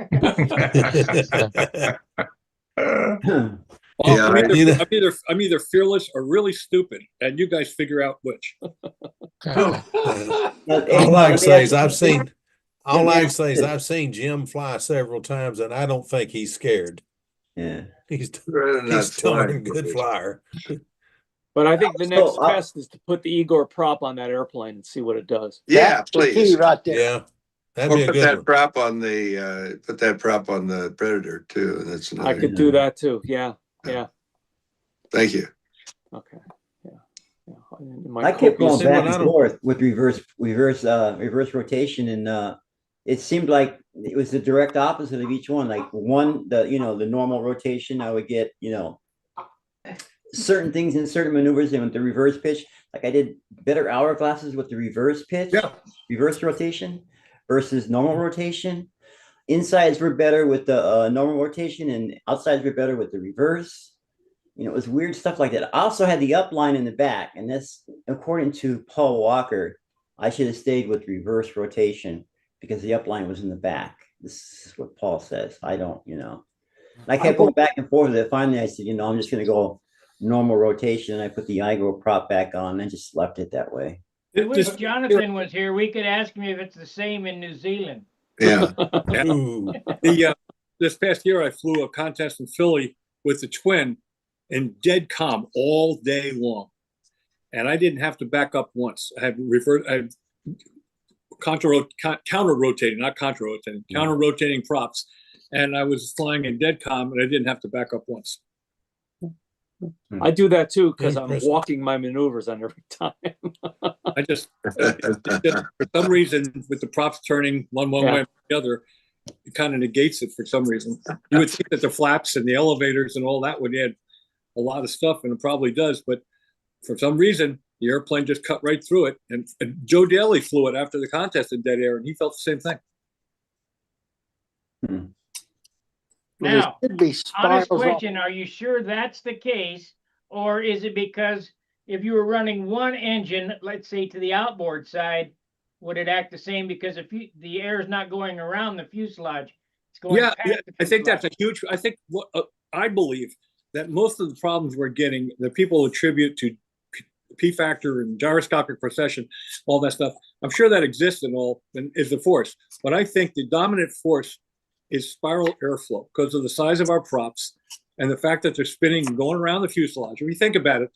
Speaker 5: Yeah,
Speaker 3: I'm either fearless or really stupid, and you guys figure out which.
Speaker 8: All I can say is I've seen Jim fly several times, and I don't think he's scared.
Speaker 9: Yeah.
Speaker 8: He's
Speaker 5: Rather not
Speaker 8: a darn
Speaker 5: flying.
Speaker 8: good flyer.
Speaker 10: But I think the next
Speaker 9: So,
Speaker 10: best is to put the Igor prop on that airplane and see what it does.
Speaker 5: Yeah,
Speaker 4: That's the key
Speaker 5: please.
Speaker 4: right there.
Speaker 8: Yeah, that'd
Speaker 5: Or
Speaker 8: be a
Speaker 5: put
Speaker 8: good
Speaker 5: that
Speaker 8: one.
Speaker 5: prop on the Predator too. That's another.
Speaker 10: I could do that too. Yeah.
Speaker 5: Thank you.
Speaker 10: Okay. Yeah.
Speaker 9: I kept going
Speaker 8: see,
Speaker 9: back
Speaker 8: when I
Speaker 9: and
Speaker 8: don't-
Speaker 9: forth with reverse rotation, and it seemed like it was the direct opposite of each one. Like the normal rotation, I would get certain things in certain maneuvers, and with the reverse pitch, like I did better hourglasses with the reverse pitch, reverse rotation versus normal rotation. Insides were better with the normal rotation, and outsides were better with the reverse. It was weird stuff like that. I also had the up line in the back, and this, according to Paul Walker, I should have stayed with reverse rotation because the up line was in the back. This is what Paul says. I don't, I kept going back and forth with it. Finally, I said, I'm just going to go normal rotation. I put the Igor prop back on and just left it that way.
Speaker 1: I wish Jonathan was here. We could ask him if it's the same in New Zealand.
Speaker 5: Yeah.
Speaker 8: Ooh.
Speaker 3: This past year, I flew a contest in Philly with the twin in dead calm all day long, and I didn't have to back up once. I had counter rotating, not contra rotating, counter rotating props, and I was flying in dead calm, and I didn't have to back up once.
Speaker 10: I do that too because I'm
Speaker 8: Impressive.
Speaker 10: walking my maneuvers on every time.
Speaker 3: I just for some reason, with the props turning one way or the other, it kind of negates it for some reason. You would think that the flaps and the elevators and all that would add a lot of stuff, and it probably does, but for some reason, The airplane just cut right through it. And Joe Daly flew it after the contest in dead air, and he felt the same thing.
Speaker 1: Now,
Speaker 4: there should be
Speaker 1: honest
Speaker 4: spirals off.
Speaker 1: question, are you sure that's the case? Or is it because if you were running one engine, let's say to the outboard side, would it act the same? Because if the air is not going around the fuselage, it's going
Speaker 3: Yeah,
Speaker 1: past the
Speaker 3: I think that's
Speaker 1: fuselage.
Speaker 3: a huge. I think what I believe that most of the problems we're getting, that people attribute to P factor and gyroscopic precession, all that stuff. I'm sure that exists and all, and is the force. But I think the dominant force is spiral airflow because of the size of our props and the fact that they're spinning and going around the fuselage. If you think about it,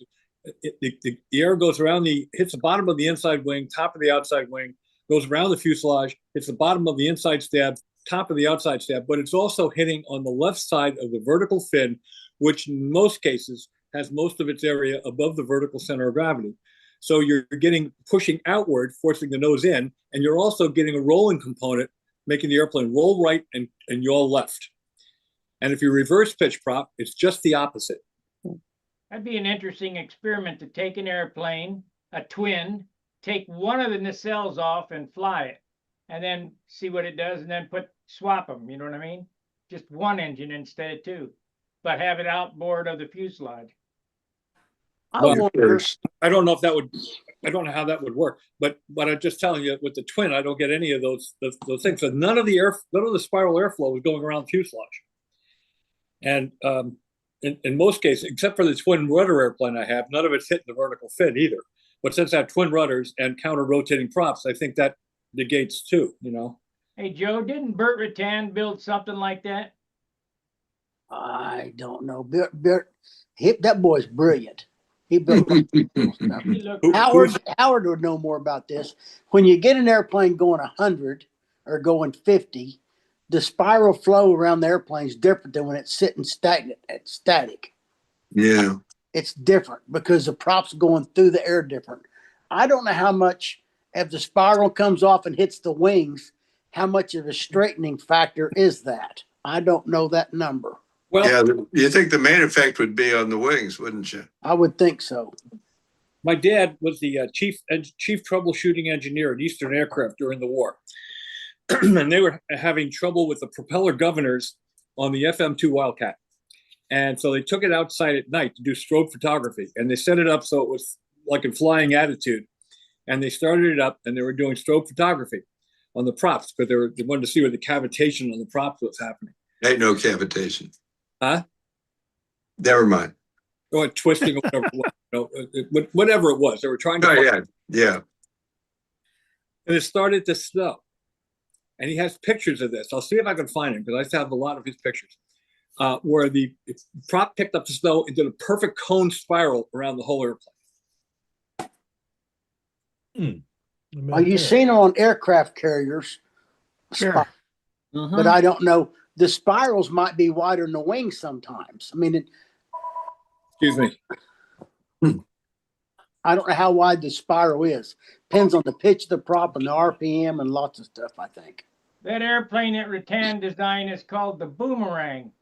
Speaker 3: the air goes around hits the bottom of the inside wing, top of the outside wing, goes around the fuselage, hits the bottom of the inside stab, top of the outside stab, but it's also hitting on the left side of the vertical fin, which in most cases has most of its area above the vertical center of gravity. So you're pushing outward, forcing the nose in, and you're also getting a rolling component, making the airplane roll right and yaw left. And if you reverse pitch prop, it's just the opposite.
Speaker 1: That'd be an interesting experiment to take an airplane, a twin, take one of the nacelles off and fly it, and then see what it does, and then swap them. You know what I mean? Just one engine instead of two, but have it outboard of the fuselage.
Speaker 4: I wonder.
Speaker 3: I don't know if that would. I don't know how that would work. But I'm just telling you, with the twin, I don't get any of those things. So none of the spiral airflow was going around the fuselage. And in most cases, except for the twin rudder airplane I have, none of it's hitting the vertical fin either. But since I have twin rudders and counter rotating props, I think that negates too. You know.
Speaker 1: Hey Joe, didn't Burt Rattan build something like that?
Speaker 4: I don't know. That boy's brilliant. He built stuff. Howard would know more about this. When you get an airplane going 100 or going 50, the spiral flow around the airplane is different than when it's sitting static.
Speaker 5: Yeah.
Speaker 4: It's different because the prop's going through the air different. I don't know how much, if the spiral comes off and hits the wings, how much of a straightening factor is that? I don't know that number.
Speaker 3: Well,
Speaker 5: yeah, you think the main effect would be on the wings, wouldn't you?
Speaker 4: I would think so.
Speaker 3: My dad was the chief troubleshooting engineer at Eastern Aircraft during the war. And they were having trouble with the propeller governors on the FM2 Wildcat. And so they took it outside at night to do strobe photography. And they set it up so it was like in flying attitude. And they started it up and they were doing strobe photography on the props because they wanted to see where the cavitation on the props was happening.
Speaker 5: Ain't no cavitation.
Speaker 3: Huh?
Speaker 5: Never mind.
Speaker 3: Or twisting or whatever it was. Whatever it was. They were trying to.
Speaker 5: Oh, yeah.
Speaker 3: And it started to snow. And he has pictures of this. I'll see if I can find him because I still have a lot of his pictures. Where the prop picked up the snow and did a perfect cone spiral around the whole airplane.
Speaker 4: Well, you've seen them on aircraft carriers.
Speaker 2: Sure.
Speaker 4: But I don't know. The spirals might be wider than the wings sometimes. I mean,
Speaker 3: excuse me.
Speaker 4: I don't know how wide the spiral is. Depends on the pitch of the prop and the RPM and lots of stuff, I think.
Speaker 1: That airplane that Rattan designed is called the Boomerang.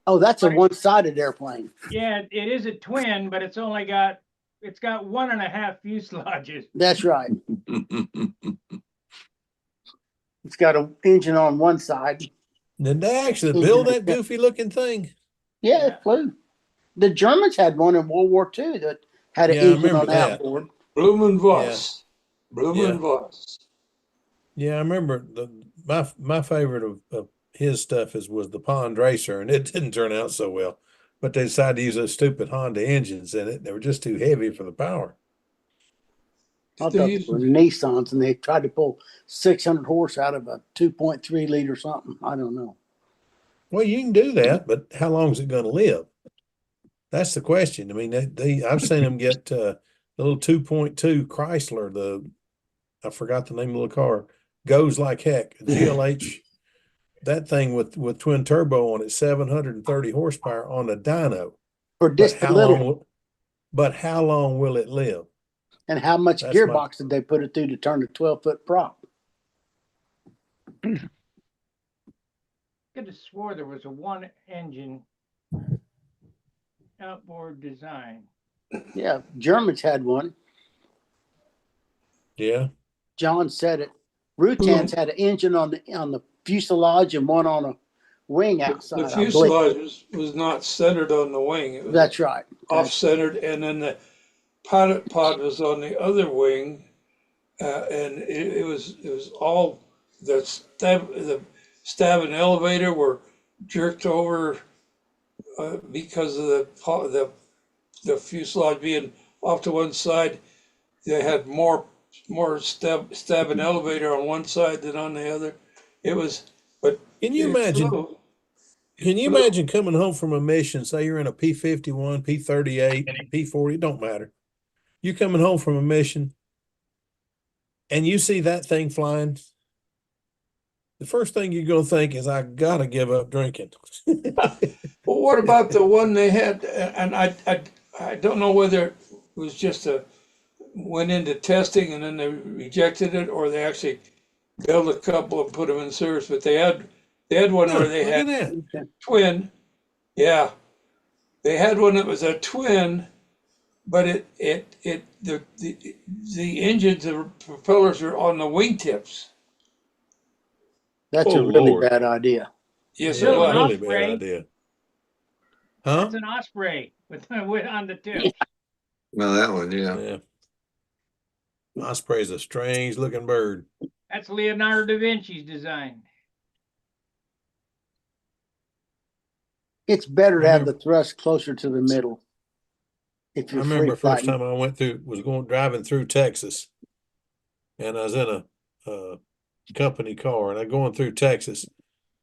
Speaker 4: Oh, that's a one-sided airplane.
Speaker 1: Yeah, it is a twin, but it's got 1.5 fuselages.
Speaker 4: That's right. It's got an engine on one side.
Speaker 8: Did they actually build that goofy looking thing?
Speaker 4: Yeah, it flew. The Germans had one in World War II that had an engine on the outboard.
Speaker 6: Blumenvoss.
Speaker 8: Yeah.
Speaker 6: Blumenvoss.
Speaker 8: Yeah, I remember my favorite of his stuff was the Pond Racer, and it didn't turn out so well. But they decided to use those stupid Honda engines in it. They were just too heavy for the power.
Speaker 4: I thought they were Nissans, and they tried to pull 600 horse out of a 2.3 liter something. I don't know.
Speaker 8: Well, you can do that, but how long is it going to live? That's the question. I mean, I've seen them get the little 2.2 Chrysler. I forgot the name of the car. Goes like heck. GLH. That thing with twin turbo on it, 730 horsepower on a dyno.
Speaker 4: For just a little.
Speaker 8: But how long will it live?
Speaker 4: And how much gearbox did they put it through to turn a 12-foot prop?
Speaker 1: I could have swore there was a one engine outboard design.
Speaker 4: Yeah, Germans had one.
Speaker 8: Yeah.
Speaker 4: John said it. Rutan's had an engine on the fuselage and one on a wing outside.
Speaker 6: The
Speaker 4: I believe.
Speaker 6: fuselage was not centered on the wing. It was
Speaker 4: That's right.
Speaker 6: off-centered, and then the pilot pod was on the other wing, and it was all the stab and elevator were jerked over because of the fuselage being off to one side. They had more stab and elevator on one side than on the other. It was, but
Speaker 8: Can you
Speaker 6: it
Speaker 8: imagine?
Speaker 6: flew.
Speaker 8: Can you
Speaker 6: flew.
Speaker 8: imagine coming home from a mission? Say you're in a P-51, P-38, P-40. It don't matter. You coming home from a mission, and you see that thing flying. The first thing you're gonna think is, I gotta give up drinking.
Speaker 6: Well, what about the one they had? And I don't know whether it was just went into testing and then they rejected it, or they actually built a couple and put them in service. But they had one where they
Speaker 8: Look
Speaker 6: had
Speaker 8: at that.
Speaker 6: twin. Yeah, they had one that was a twin, but the engines, the propellers are on the wingtips.
Speaker 4: That's
Speaker 8: Oh,
Speaker 4: a really
Speaker 8: Lord.
Speaker 4: bad idea.
Speaker 6: Yes,
Speaker 1: Really
Speaker 6: it was.
Speaker 8: Really
Speaker 1: Osprey.
Speaker 8: bad idea. Huh?
Speaker 1: That's an osprey with on the tip.
Speaker 5: Well, that one, yeah.
Speaker 8: Yeah. Osprey's a strange looking bird.
Speaker 1: That's Leonardo da Vinci's design.
Speaker 4: It's better to have
Speaker 8: remember-
Speaker 4: the thrust closer to the middle. If
Speaker 8: I
Speaker 4: you're
Speaker 8: remember
Speaker 4: free
Speaker 8: the first
Speaker 4: fighting.
Speaker 8: time I was driving through Texas, and I was in a company car, and I going through Texas,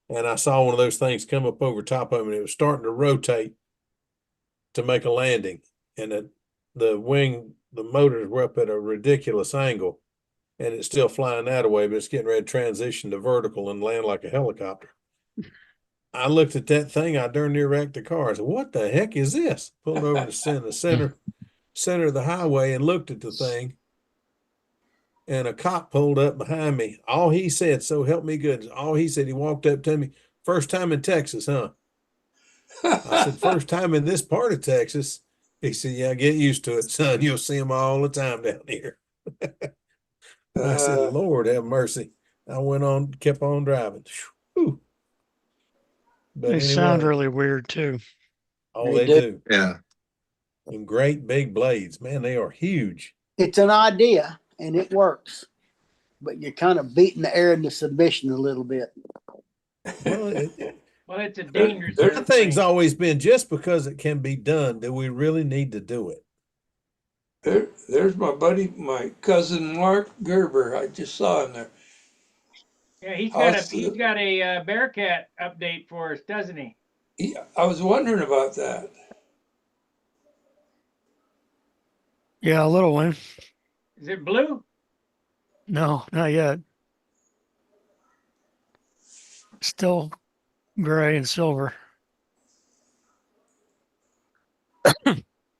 Speaker 8: and I saw one of those things come up over top of me, and it was starting to rotate to make a landing, and the motors were up at a ridiculous angle, and it's still flying that way, but it's getting ready to transition to vertical and land like a helicopter. I looked at that thing, I darn near wrecked the car. I said, what the heck is this? Pulled over to the center of the highway and looked at the thing. And a cop pulled up behind me. All he said, so help me good. All he said, he walked up to me, first time in Texas, huh? I said, first time in this part of Texas. He said, yeah, get used to it, son. You'll see them all the time down here. I said, Lord have mercy. I went on, kept on driving. Whew. But
Speaker 13: They sound
Speaker 8: anyway,
Speaker 13: really weird too.
Speaker 8: oh,
Speaker 4: They
Speaker 8: they
Speaker 4: do.
Speaker 8: do.
Speaker 5: Yeah.
Speaker 8: Them great big blades, man, they are huge.
Speaker 4: It's an idea and it works, but you're kind of beating the air into submission a little bit.
Speaker 8: Well,
Speaker 1: Well, it's a dangerous
Speaker 8: that
Speaker 1: airplane.
Speaker 8: thing's always been, just because it can be done, do we really need to do it?
Speaker 6: There's my buddy, my cousin Mark Gerber. I just saw him there.
Speaker 1: Yeah, he's
Speaker 6: Awesome.
Speaker 1: got a Bearcat update for us, doesn't he?
Speaker 6: I was wondering about that.
Speaker 13: Yeah, a little one.
Speaker 1: Is it blue?
Speaker 13: No, not yet. Still gray and silver.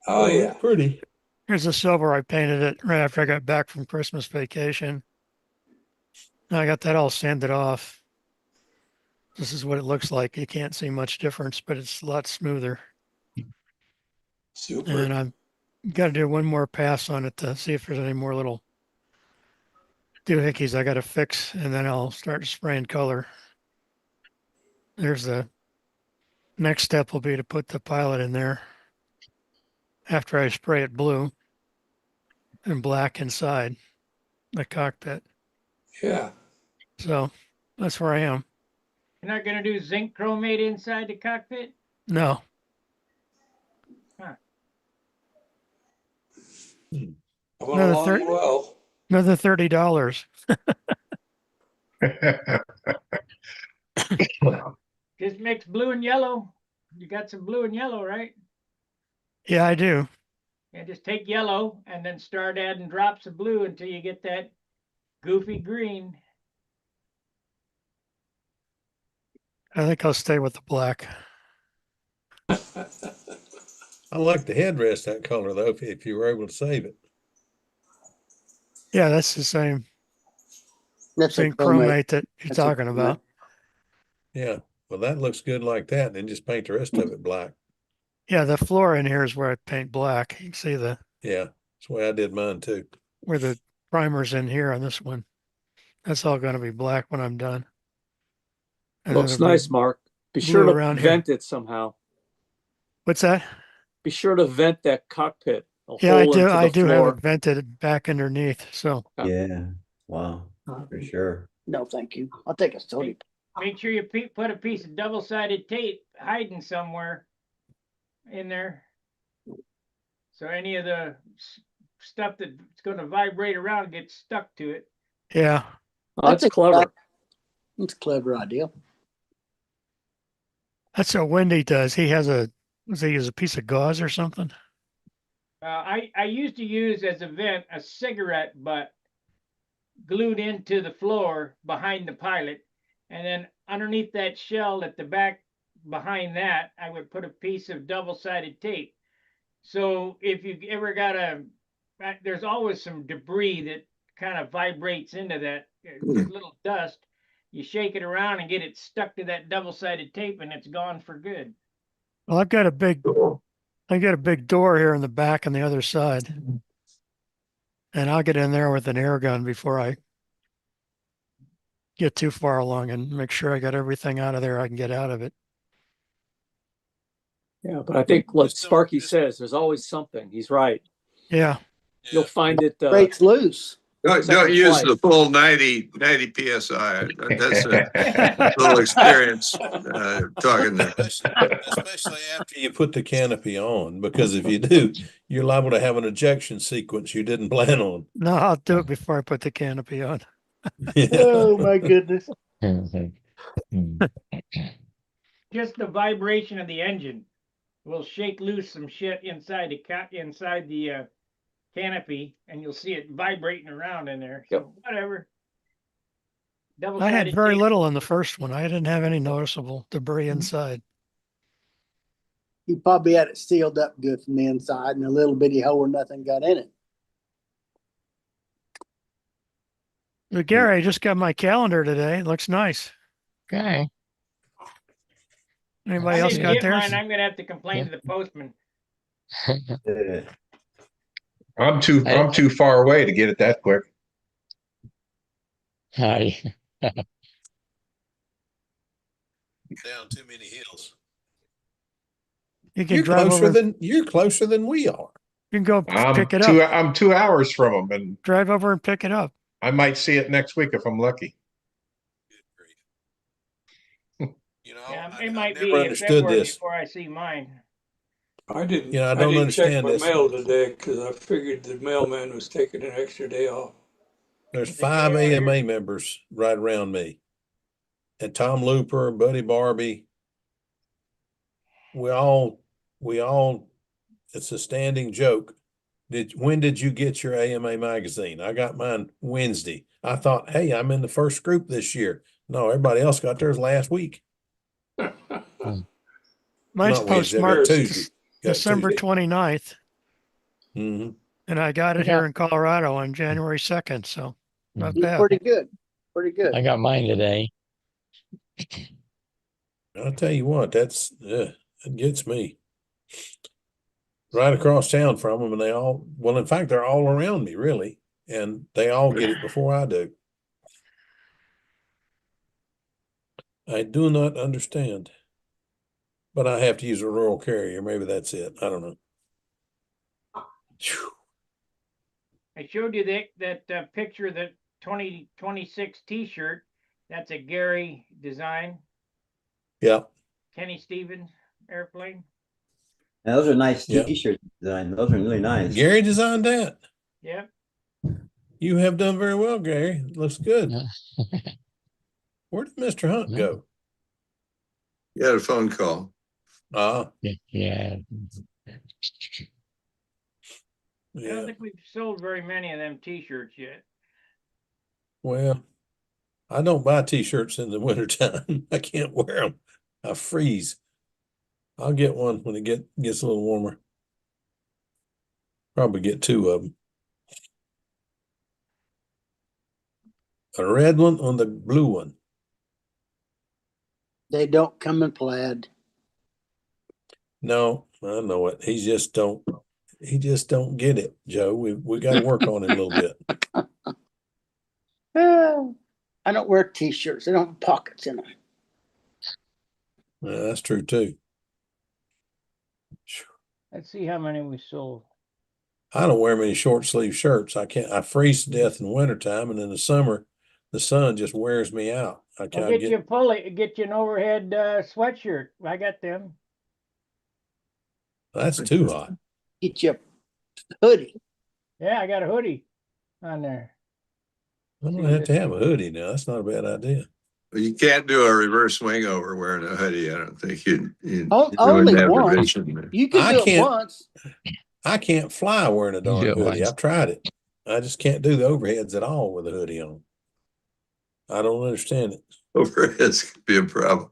Speaker 6: Oh yeah.
Speaker 8: Pretty.
Speaker 13: Here's the silver. I painted it right after I got back from Christmas vacation. Now I got that all sanded off. This is what it looks like. You can't see much difference, but it's a lot smoother.
Speaker 6: Super.
Speaker 13: And I've got to do one more pass on it to see if there's any more little doohickeys I got to fix, and then I'll start spraying color. There's the next step will be to put the pilot in there after I spray it blue and black inside the cockpit.
Speaker 6: Yeah.
Speaker 13: So that's where I am.
Speaker 1: You're not going to do zinc chromate inside the cockpit?
Speaker 13: No,
Speaker 6: I went along well.
Speaker 13: another $30.
Speaker 1: Just mix blue and yellow. You got some blue and yellow, right?
Speaker 13: Yeah, I do.
Speaker 1: Yeah, just take yellow and then start adding drops of blue until you get that goofy green.
Speaker 13: I think I'll stay with the black.
Speaker 8: I like the headrest that color though, if you were able to save it.
Speaker 13: Yeah, that's the same
Speaker 4: That's a
Speaker 13: zinc
Speaker 4: chromate.
Speaker 13: chromate that you're
Speaker 4: That's a
Speaker 13: talking
Speaker 4: chromate.
Speaker 13: about.
Speaker 8: Yeah. Well, that looks good like that. And then just paint the rest of it black.
Speaker 13: Yeah, the floor in here is where I paint black. You can see
Speaker 8: Yeah. That's the way I did mine too.
Speaker 13: where the primers in here on this one. That's all going to be black when I'm done. And then
Speaker 10: Looks
Speaker 13: it'll be
Speaker 10: nice, Mark. Be
Speaker 13: blue
Speaker 10: sure to
Speaker 13: around here.
Speaker 10: vent it somehow.
Speaker 13: What's that?
Speaker 10: Be sure to vent that cockpit. A
Speaker 13: Yeah, I
Speaker 10: hole
Speaker 13: do.
Speaker 10: into
Speaker 13: I
Speaker 10: the
Speaker 13: do have
Speaker 10: floor.
Speaker 13: it vented back underneath. So
Speaker 9: Yeah. Wow. For sure.
Speaker 4: No, thank you. I'll take a soda.
Speaker 1: Make sure you put a piece of double-sided tape hiding somewhere in there. So any of the stuff that's going to vibrate around gets stuck to it.
Speaker 13: yeah,
Speaker 10: Oh, that's clever.
Speaker 4: It's a clever idea.
Speaker 13: that's what Wendy does. He has does he use a piece of gauze or something?
Speaker 1: I used to use as a vent a cigarette butt glued into the floor behind the pilot, and then underneath that shell at the back behind that, I would put a piece of double-sided tape. So if you ever got there's always some debris that kind of vibrates into that, just little dust. You shake it around and get it stuck to that double-sided tape, and it's gone for good.
Speaker 13: Well, I've got a big door here in the back on the other side, and I'll get in there with an air gun before I get too far along and make sure I got everything out of there I can get out of it.
Speaker 10: Yeah, but I think what Sparky says, there's always something. He's right.
Speaker 13: Yeah.
Speaker 10: You'll find it.
Speaker 4: Breaks loose.
Speaker 5: Don't use the full 90 PSI. That's a little experience talking there.
Speaker 8: Especially after you put the canopy on, because if you do, you're liable to have an ejection sequence you didn't plan on.
Speaker 13: No, I'll do it before I put the canopy on.
Speaker 4: Oh my goodness.
Speaker 1: Just the vibration of the engine will shake loose some shit inside the canopy, and you'll see it vibrating around in there. So whatever.
Speaker 13: I had very little in the first one. I didn't have any noticeable debris inside.
Speaker 4: You probably had it sealed up good from the inside and a little bitty hole where nothing got in it.
Speaker 13: But Gary, I just got my calendar today. It looks nice.
Speaker 2: Okay.
Speaker 13: Anybody
Speaker 1: I
Speaker 13: else
Speaker 1: didn't
Speaker 13: got
Speaker 1: get
Speaker 13: theirs?
Speaker 1: mine. I'm gonna have to complain to the postman.
Speaker 11: I'm too far away to get it that quick.
Speaker 2: Hi.
Speaker 8: Down too many hills.
Speaker 13: You can drive
Speaker 8: You're closer than we are.
Speaker 13: You can go pick it
Speaker 11: up.
Speaker 13: up.
Speaker 11: I'm 2 hours from them, and
Speaker 13: drive over and pick it up.
Speaker 11: I might see it next week if I'm lucky.
Speaker 8: You know,
Speaker 1: Yeah, it might be in
Speaker 8: understood
Speaker 1: February
Speaker 8: this.
Speaker 1: before I see mine.
Speaker 6: I didn't.
Speaker 8: You know, I
Speaker 6: I
Speaker 8: don't
Speaker 6: didn't
Speaker 8: understand
Speaker 6: check my
Speaker 8: this.
Speaker 6: mail today because I figured the mailman was taking an extra day off.
Speaker 8: There's 5 AMA members right around me. And Tom Looper, Buddy Barbie. We all, it's a standing joke. When did you get your AMA magazine? I got mine Wednesday. I thought, hey, I'm in the first group this year. No, everybody else got theirs last week.
Speaker 13: Mine's postmarked
Speaker 8: Tuesday.
Speaker 13: December 29th.
Speaker 8: Mm-hmm.
Speaker 13: And I got it here in Colorado on January 2nd. So not bad.
Speaker 4: Pretty good. Pretty good.
Speaker 2: I got mine today.
Speaker 8: I'll tell you what, it gets me. Right across town from them, and in fact, they're all around me, really. And they all get it before I do. I do not understand. But I have to use a rural carrier. Maybe that's it. I don't know. Whew.
Speaker 1: I showed you that picture, the 2026 T-shirt. That's a Gary design.
Speaker 8: Yeah.
Speaker 1: Kenny Stevens airplane.
Speaker 9: Now, those are nice T-shirt design. Those are really nice.
Speaker 8: Gary designed that.
Speaker 1: Yep.
Speaker 8: You have done very well, Gary. Looks good. Where did Mr. Hunt go?
Speaker 5: He had a phone call.
Speaker 2: Yeah.
Speaker 1: I don't think we've sold very many of them T-shirts yet.
Speaker 8: Well, I don't buy T-shirts in the wintertime. I can't wear them. I freeze. I'll get one when it gets a little warmer. Probably get 2 of them. A red one on the blue one.
Speaker 4: They don't come in plaid.
Speaker 8: No, I know it. He just don't get it, Joe. We got to work on him a little bit.
Speaker 4: don't wear t-shirts. They don't have pockets in them.
Speaker 8: Yeah, that's true too.
Speaker 1: Let's see how many we sold.
Speaker 8: I don't wear many short sleeve shirts. I freeze to death in wintertime, and in the summer, the sun just wears me out.
Speaker 1: Well, get you an overhead sweatshirt. I got them.
Speaker 8: That's too hot.
Speaker 4: Get you a hoodie.
Speaker 1: Yeah, I got a hoodie on there.
Speaker 8: I don't have to have a hoodie now. That's not a bad idea.
Speaker 5: You can't do a reverse swing over wearing a hoodie. I don't think you'd
Speaker 4: Only
Speaker 5: have
Speaker 4: once.
Speaker 5: permission.
Speaker 4: You can do it once.
Speaker 8: I can't fly wearing a darn
Speaker 2: do it
Speaker 8: hoodie.
Speaker 2: once.
Speaker 8: I've tried it. I just can't do the overheads at all with a hoodie on. I don't understand it.
Speaker 5: Overheads could be a problem.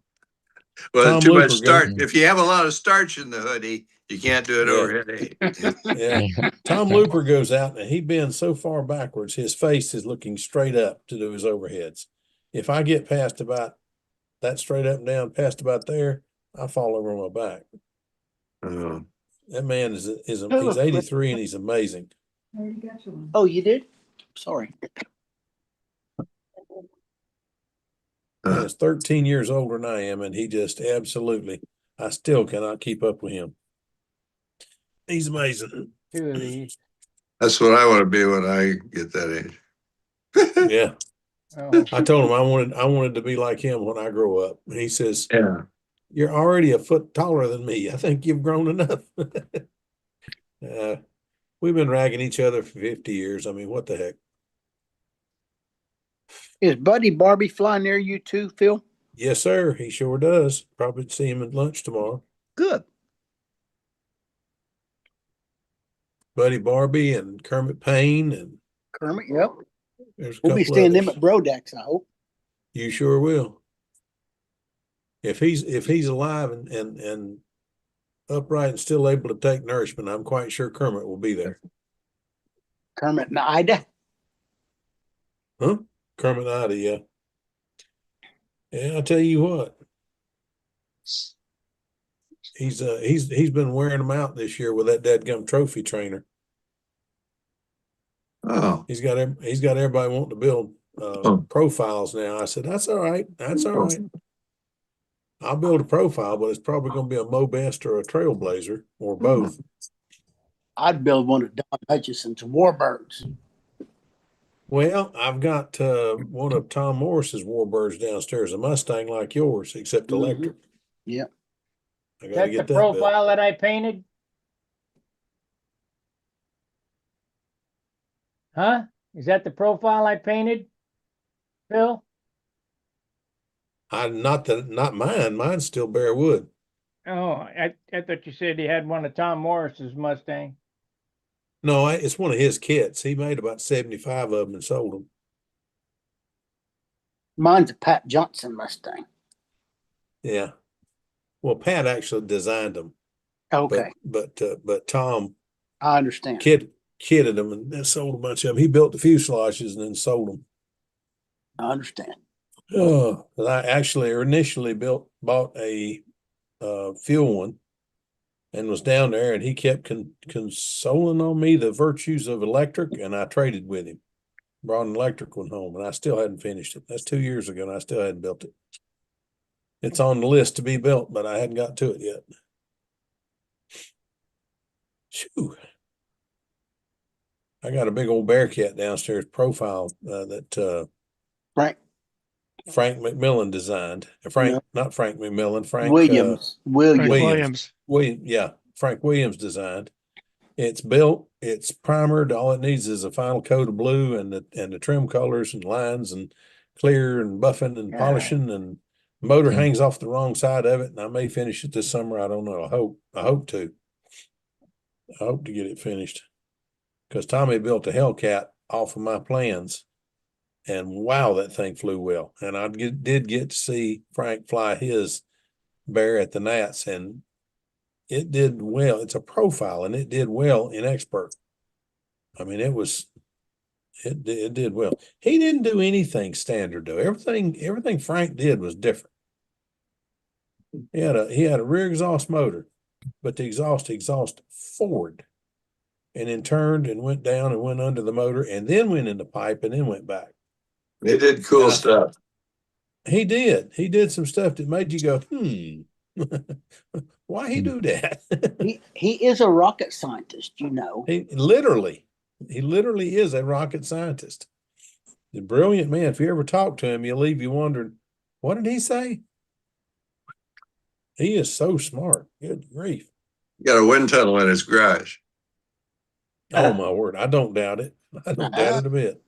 Speaker 5: Well,
Speaker 8: Tom
Speaker 5: too much
Speaker 8: Looper
Speaker 5: starch.
Speaker 8: goes-
Speaker 5: If you have a lot of starch in the hoodie, you can't do it
Speaker 8: Yeah.
Speaker 5: overhead.
Speaker 8: Yeah. Tom Looper goes out and he bends so far backwards, his face is looking straight up to do his overheads. If I get past about that straight up and down, past about there, I fall over on my back. That man is he's 83 and he's amazing.
Speaker 4: Oh, you did? Sorry.
Speaker 8: Man is 13 years older than I am, and he just absolutely, I still cannot keep up with him. He's amazing.
Speaker 1: 2 of these.
Speaker 5: That's what I want to be when I get that age.
Speaker 8: Yeah.
Speaker 1: Oh.
Speaker 8: I told him I wanted to be like him when I grow up. And he says,
Speaker 5: Yeah.
Speaker 8: "You're already a foot taller than me. I think you've grown enough." We've been ragging each other for 50 years. I mean, what the heck?
Speaker 4: Is Buddy Barbie flying near you too, Phil?
Speaker 8: Yes, sir. He sure does. Probably see him at lunch tomorrow.
Speaker 4: Good.
Speaker 8: Buddy Barbie and Kermit Payne and
Speaker 4: Kermit, yep.
Speaker 8: there's a
Speaker 4: We'll be
Speaker 8: couple
Speaker 4: seeing them
Speaker 8: others.
Speaker 4: at Brodex, I hope.
Speaker 8: You sure will. If he's alive and upright and still able to take nourishment, I'm quite sure Kermit will be there.
Speaker 4: Kermit and Ida.
Speaker 8: Huh? Kermit and Ida, yeah. Yeah, I'll tell you what. He's been wearing them out this year with that dadgum trophy trainer.
Speaker 5: Oh.
Speaker 8: He's got everybody wanting to build profiles now. I said, that's all right. That's all right. I'll build a profile, but it's probably going to be a Mo-Best or a Trailblazer or both.
Speaker 4: I'd build one of Don Hutchison's Warbirds.
Speaker 8: Well, I've got one of Tom Morris's Warbirds downstairs, a Mustang like yours, except electric.
Speaker 4: Yep.
Speaker 8: I
Speaker 1: Is
Speaker 8: got to
Speaker 1: that
Speaker 8: get
Speaker 1: the
Speaker 8: that built.
Speaker 1: profile that I painted? Huh? Is that the profile I painted, Phil?
Speaker 8: Not mine. Mine's still bare wood.
Speaker 1: Oh, I thought you said he had one of Tom Morris's Mustang.
Speaker 8: No, it's one of his kits. He made about 75 of them and sold them.
Speaker 4: Mine's a Pat Johnson Mustang.
Speaker 8: Yeah. Well, Pat actually designed them.
Speaker 4: Okay.
Speaker 8: But Tom,
Speaker 4: I understand.
Speaker 8: Kitted them and then sold a bunch of them. He built the fuselages and then sold them.
Speaker 4: I understand.
Speaker 8: Oh, I actually initially bought a fuel one and was down there, and he kept consoling on me the virtues of electric, and I traded with him. Brought an electric one home, and I still hadn't finished it. That's 2 years ago, and I still hadn't built it. It's on the list to be built, but I hadn't got to it yet. Shoo. I got a big old Bearcat downstairs profile that Frank McMillan designed. Not Frank McMillan, Frank
Speaker 4: Williams.
Speaker 8: Frank Williams designed. It's built, it's primered. All it needs is a final coat of blue and the trim colors and lines and clear and buffing and polishing, and the motor hangs off the wrong side of it. And I may finish it this summer. I don't know. I hope to get it finished, because Tommy built a Hellcat off of my plans. And wow, that thing flew well. And I did get to see Frank fly his Bear at the Nats, and it did well. It's a profile, and it did well in expert. I mean, it did well. He didn't do anything standard though. Everything Frank did was different. He had a rear exhaust motor, but the exhaust forward, and then turned and went down and went under the motor, and then went in the pipe and then went back.
Speaker 5: They did cool stuff.
Speaker 8: He did. He did some stuff that made you go, why he do that?
Speaker 4: He is a rocket scientist, you know.
Speaker 8: He literally is a rocket scientist. The brilliant man. If you ever talk to him, he'll leave you wondering, what did he say? He is so smart. Good grief.
Speaker 5: Got a wind tunnel in his garage.
Speaker 8: Oh my word. I don't doubt it. I don't doubt it a bit.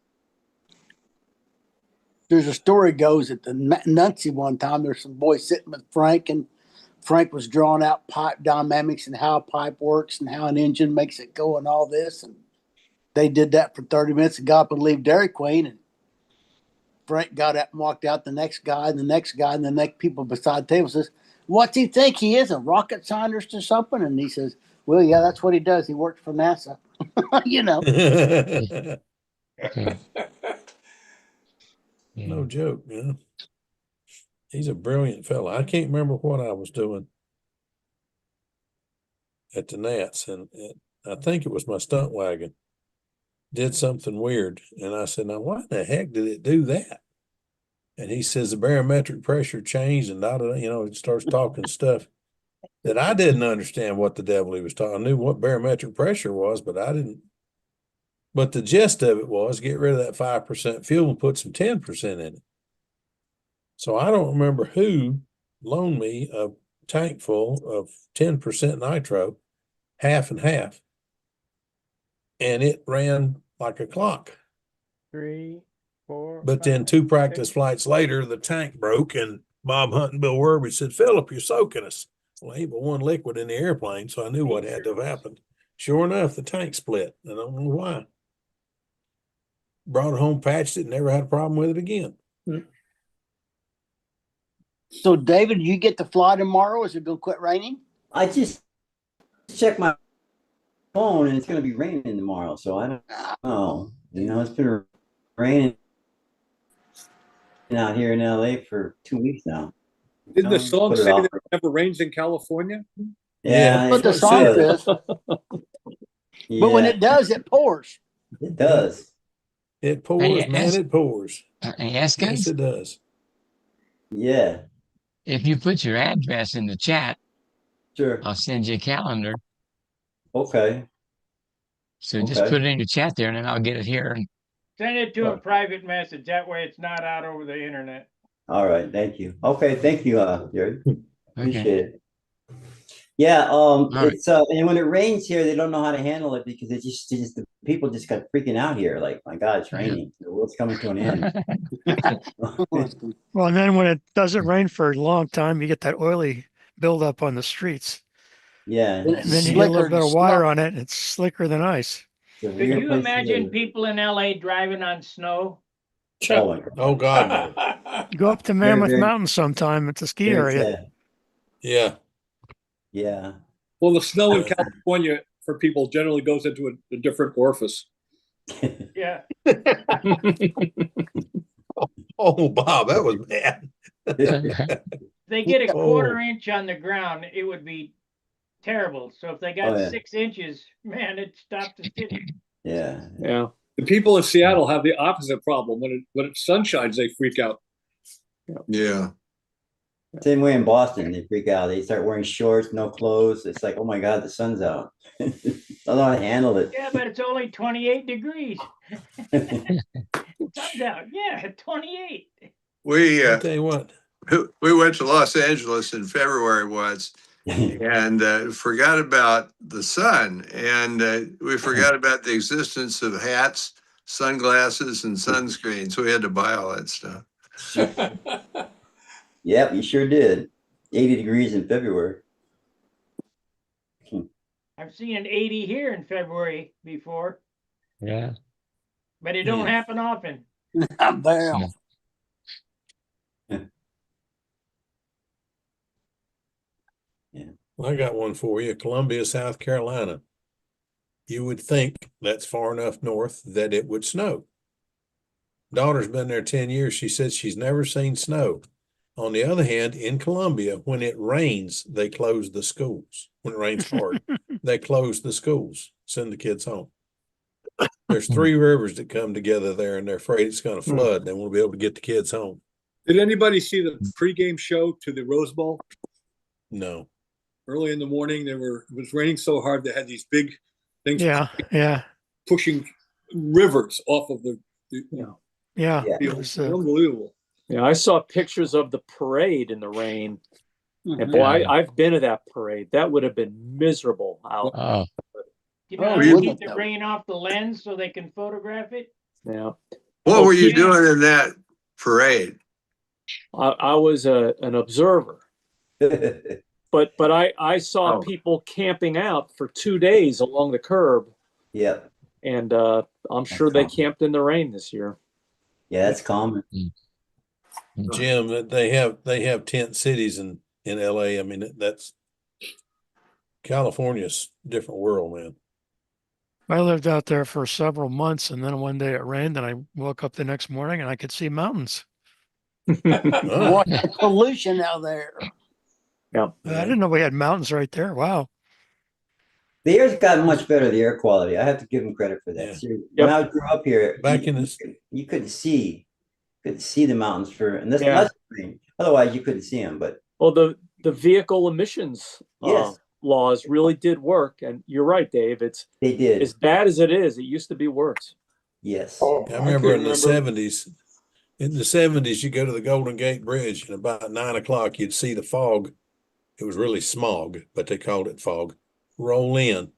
Speaker 4: There's a story goes at the Nutsy one time. There's some boys sitting with Frank, and Frank was drawing out pipe dynamics and how a pipe works and how an engine makes it go and all this. And they did that for 30 minutes and got up and leave Dairy Queen. And Frank got up and walked out. The next guy and the next guy and the next people beside the table says, "What's he think he is, a rocket scientist or something?" And he says, "Well, yeah, that's what he does. He works for NASA." You know.
Speaker 8: No joke, yeah. He's a brilliant fellow. I can't remember what I was doing at the Nats, and I think it was my stunt wagon did something weird. And I said, "Now, why the heck did it do that?" And he says the barometric pressure changed, and it starts talking stuff that I didn't understand what the devil he was talking. I knew what barometric pressure was, but I didn't. But the gist of it was get rid of that 5% fuel and put some 10% in it. So I don't remember who loaned me a tank full of 10% nitro, half and half. And it ran like a clock.
Speaker 1: 3, 4.
Speaker 8: But then 2 practice flights later, the tank broke, and Bob Hunt and Bill Werby said, "Philip, you're soaking us." Well, ain't but one liquid in the airplane, so I knew what had to have happened. Sure enough, the tank split. I don't know why. Brought it home, patched it, never had a problem with it again.
Speaker 4: So, David, you get to fly tomorrow? Is it going to quit raining?
Speaker 9: I just checked my phone and it's going to be raining tomorrow. So I don't know. It's been raining out here in LA for 2 weeks now.
Speaker 3: Didn't the song
Speaker 9: Put it
Speaker 3: say
Speaker 9: off.
Speaker 3: that it never rains in California?
Speaker 9: Yeah,
Speaker 4: But the song says. But when it does, it pours.
Speaker 9: It does.
Speaker 8: It pours, man, it pours.
Speaker 2: Yes, guys.
Speaker 8: Yes, it does.
Speaker 9: Yeah.
Speaker 2: If you put your address in the chat,
Speaker 9: sure,
Speaker 2: I'll send you a calendar.
Speaker 9: Okay.
Speaker 2: So just put it in your chat there, and then I'll get it here. And
Speaker 1: Send it to a private message. That way it's not out over the internet.
Speaker 9: All right. Thank you. Okay. Thank you, Jared. Appreciate it. Yeah.
Speaker 2: right.
Speaker 9: It's and when it rains here, they don't know how to handle it because the people just got freaking out here. Like, my God, it's raining. The world's coming to an end.
Speaker 13: Well, and then when it doesn't rain for a long time, you get that oily buildup on the streets.
Speaker 9: Yeah.
Speaker 13: And then you get a little bit of water on it, and it's slicker than ice.
Speaker 1: Could you imagine people in LA driving on snow?
Speaker 8: Oh God, no.
Speaker 13: Go up to Mammoth Mountain sometime. It's a ski area.
Speaker 8: Yeah.
Speaker 9: Yeah.
Speaker 3: Well, the snow in California for people generally goes into a different orifice.
Speaker 1: Yeah.
Speaker 8: Oh, Bob, that was bad.
Speaker 1: If they get a quarter inch on the ground, it would be terrible. So if they got 6 inches, man, it stopped the city.
Speaker 9: Yeah.
Speaker 10: Yeah.
Speaker 3: The people in Seattle have the opposite problem. When it sunshines, they freak out.
Speaker 5: Yeah.
Speaker 9: Same way in Boston, they freak out. They start wearing shorts, no clothes. It's like, oh my God, the sun's out. I don't know how to handle it.
Speaker 1: Yeah, but it's only 28 degrees. Sun's out. Yeah, 28.
Speaker 5: I'll
Speaker 8: tell you what.
Speaker 5: We went to Los Angeles in February once and forgot about the sun. And we forgot about the existence of hats, sunglasses, and sunscreen. So we had to buy all that stuff.
Speaker 9: Yep, you sure did. 80 degrees in February.
Speaker 1: I've seen an 80 here in February before.
Speaker 2: Yeah.
Speaker 1: But it don't happen often.
Speaker 4: Not very often.
Speaker 8: Well, I got one for you. Columbia, South Carolina. You would think that's far enough north that it would snow. Daughter's been there 10 years. She says she's never seen snow. On the other hand, in Columbia, when it rains, they close the schools. When it rains hard, they close the schools, send the kids home. There's 3 rivers that come together there, and they're afraid it's going to
Speaker 10: Hmm.
Speaker 8: flood. They won't be able to get the kids home.
Speaker 3: Did anybody see the pregame show to the Rose Bowl?
Speaker 8: No.
Speaker 3: Early in the morning, it was raining so hard they had these big things
Speaker 13: Yeah.
Speaker 3: pushing rivers off of the
Speaker 13: Yeah.
Speaker 9: Yeah.
Speaker 13: It was,
Speaker 3: unbelievable.
Speaker 10: Yeah, I saw pictures of the parade in the rain. And
Speaker 4: Mhm.
Speaker 10: boy,
Speaker 2: Yeah.
Speaker 10: I've been to that parade. That would have been miserable out.
Speaker 2: Oh,
Speaker 1: You know
Speaker 5: Oh,
Speaker 1: how
Speaker 5: you-
Speaker 1: to keep the rain off the lens so they can photograph it?
Speaker 10: Yeah.
Speaker 5: What were you
Speaker 1: yeah.
Speaker 5: doing in that parade?
Speaker 10: I was an observer, but I saw
Speaker 5: Oh.
Speaker 10: people camping out for 2 days along the curb,
Speaker 9: Yep.
Speaker 10: and I'm sure they camped in the rain this year.
Speaker 9: Yeah, that's common.
Speaker 8: Jim, they have tent cities in LA. I mean, that's California's a different world, man.
Speaker 13: I lived out there for several months, and then one day it rained, and I woke up the next morning and I could see mountains.
Speaker 8: Oh,
Speaker 4: What the pollution out there.
Speaker 10: Yeah.
Speaker 13: I didn't know we had mountains right there. Wow.
Speaker 9: The air's gotten much better, the air quality. I have to give them credit for that.
Speaker 8: Yeah.
Speaker 9: See, when I grew up here,
Speaker 8: Back in this-
Speaker 9: you couldn't see the mountains unless
Speaker 10: Yeah.
Speaker 9: rain. Otherwise, you couldn't see them. But
Speaker 10: Well, the vehicle emissions
Speaker 9: Yes.
Speaker 10: laws really did work, and you're right, Dave. It's
Speaker 9: they did.
Speaker 10: as bad as it is. It used to be worse.
Speaker 9: Yes.
Speaker 6: Oh,
Speaker 8: I remember
Speaker 6: can
Speaker 8: in the 70s. In the 70s, you go to the Golden Gate Bridge, and about 9 o'clock, you'd see the fog. It was really smog, but they called it fog. Roll in,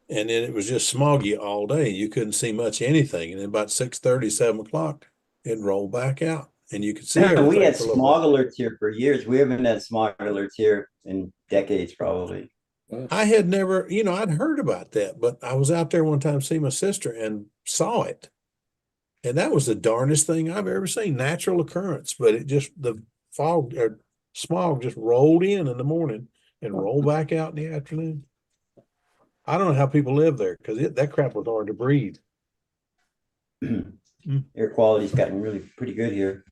Speaker 8: and then it was just smoggy all day. You couldn't see much anything, and then about 6:30, 7 o'clock, it rolled back out, and you could see everything.
Speaker 9: We had
Speaker 8: for a little
Speaker 9: smog
Speaker 8: while.
Speaker 9: alerts here for years. We haven't had smog alerts here in decades, probably.
Speaker 8: I had never, I'd heard about that, but I was out there one time to see my sister and saw it. And that was the darndest thing I've ever seen. Natural occurrence, but the fog or smog just rolled in the morning and rolled back out in the afternoon. I don't know how people live there because that crap was hard to breathe.
Speaker 9: Air quality's gotten really pretty good here.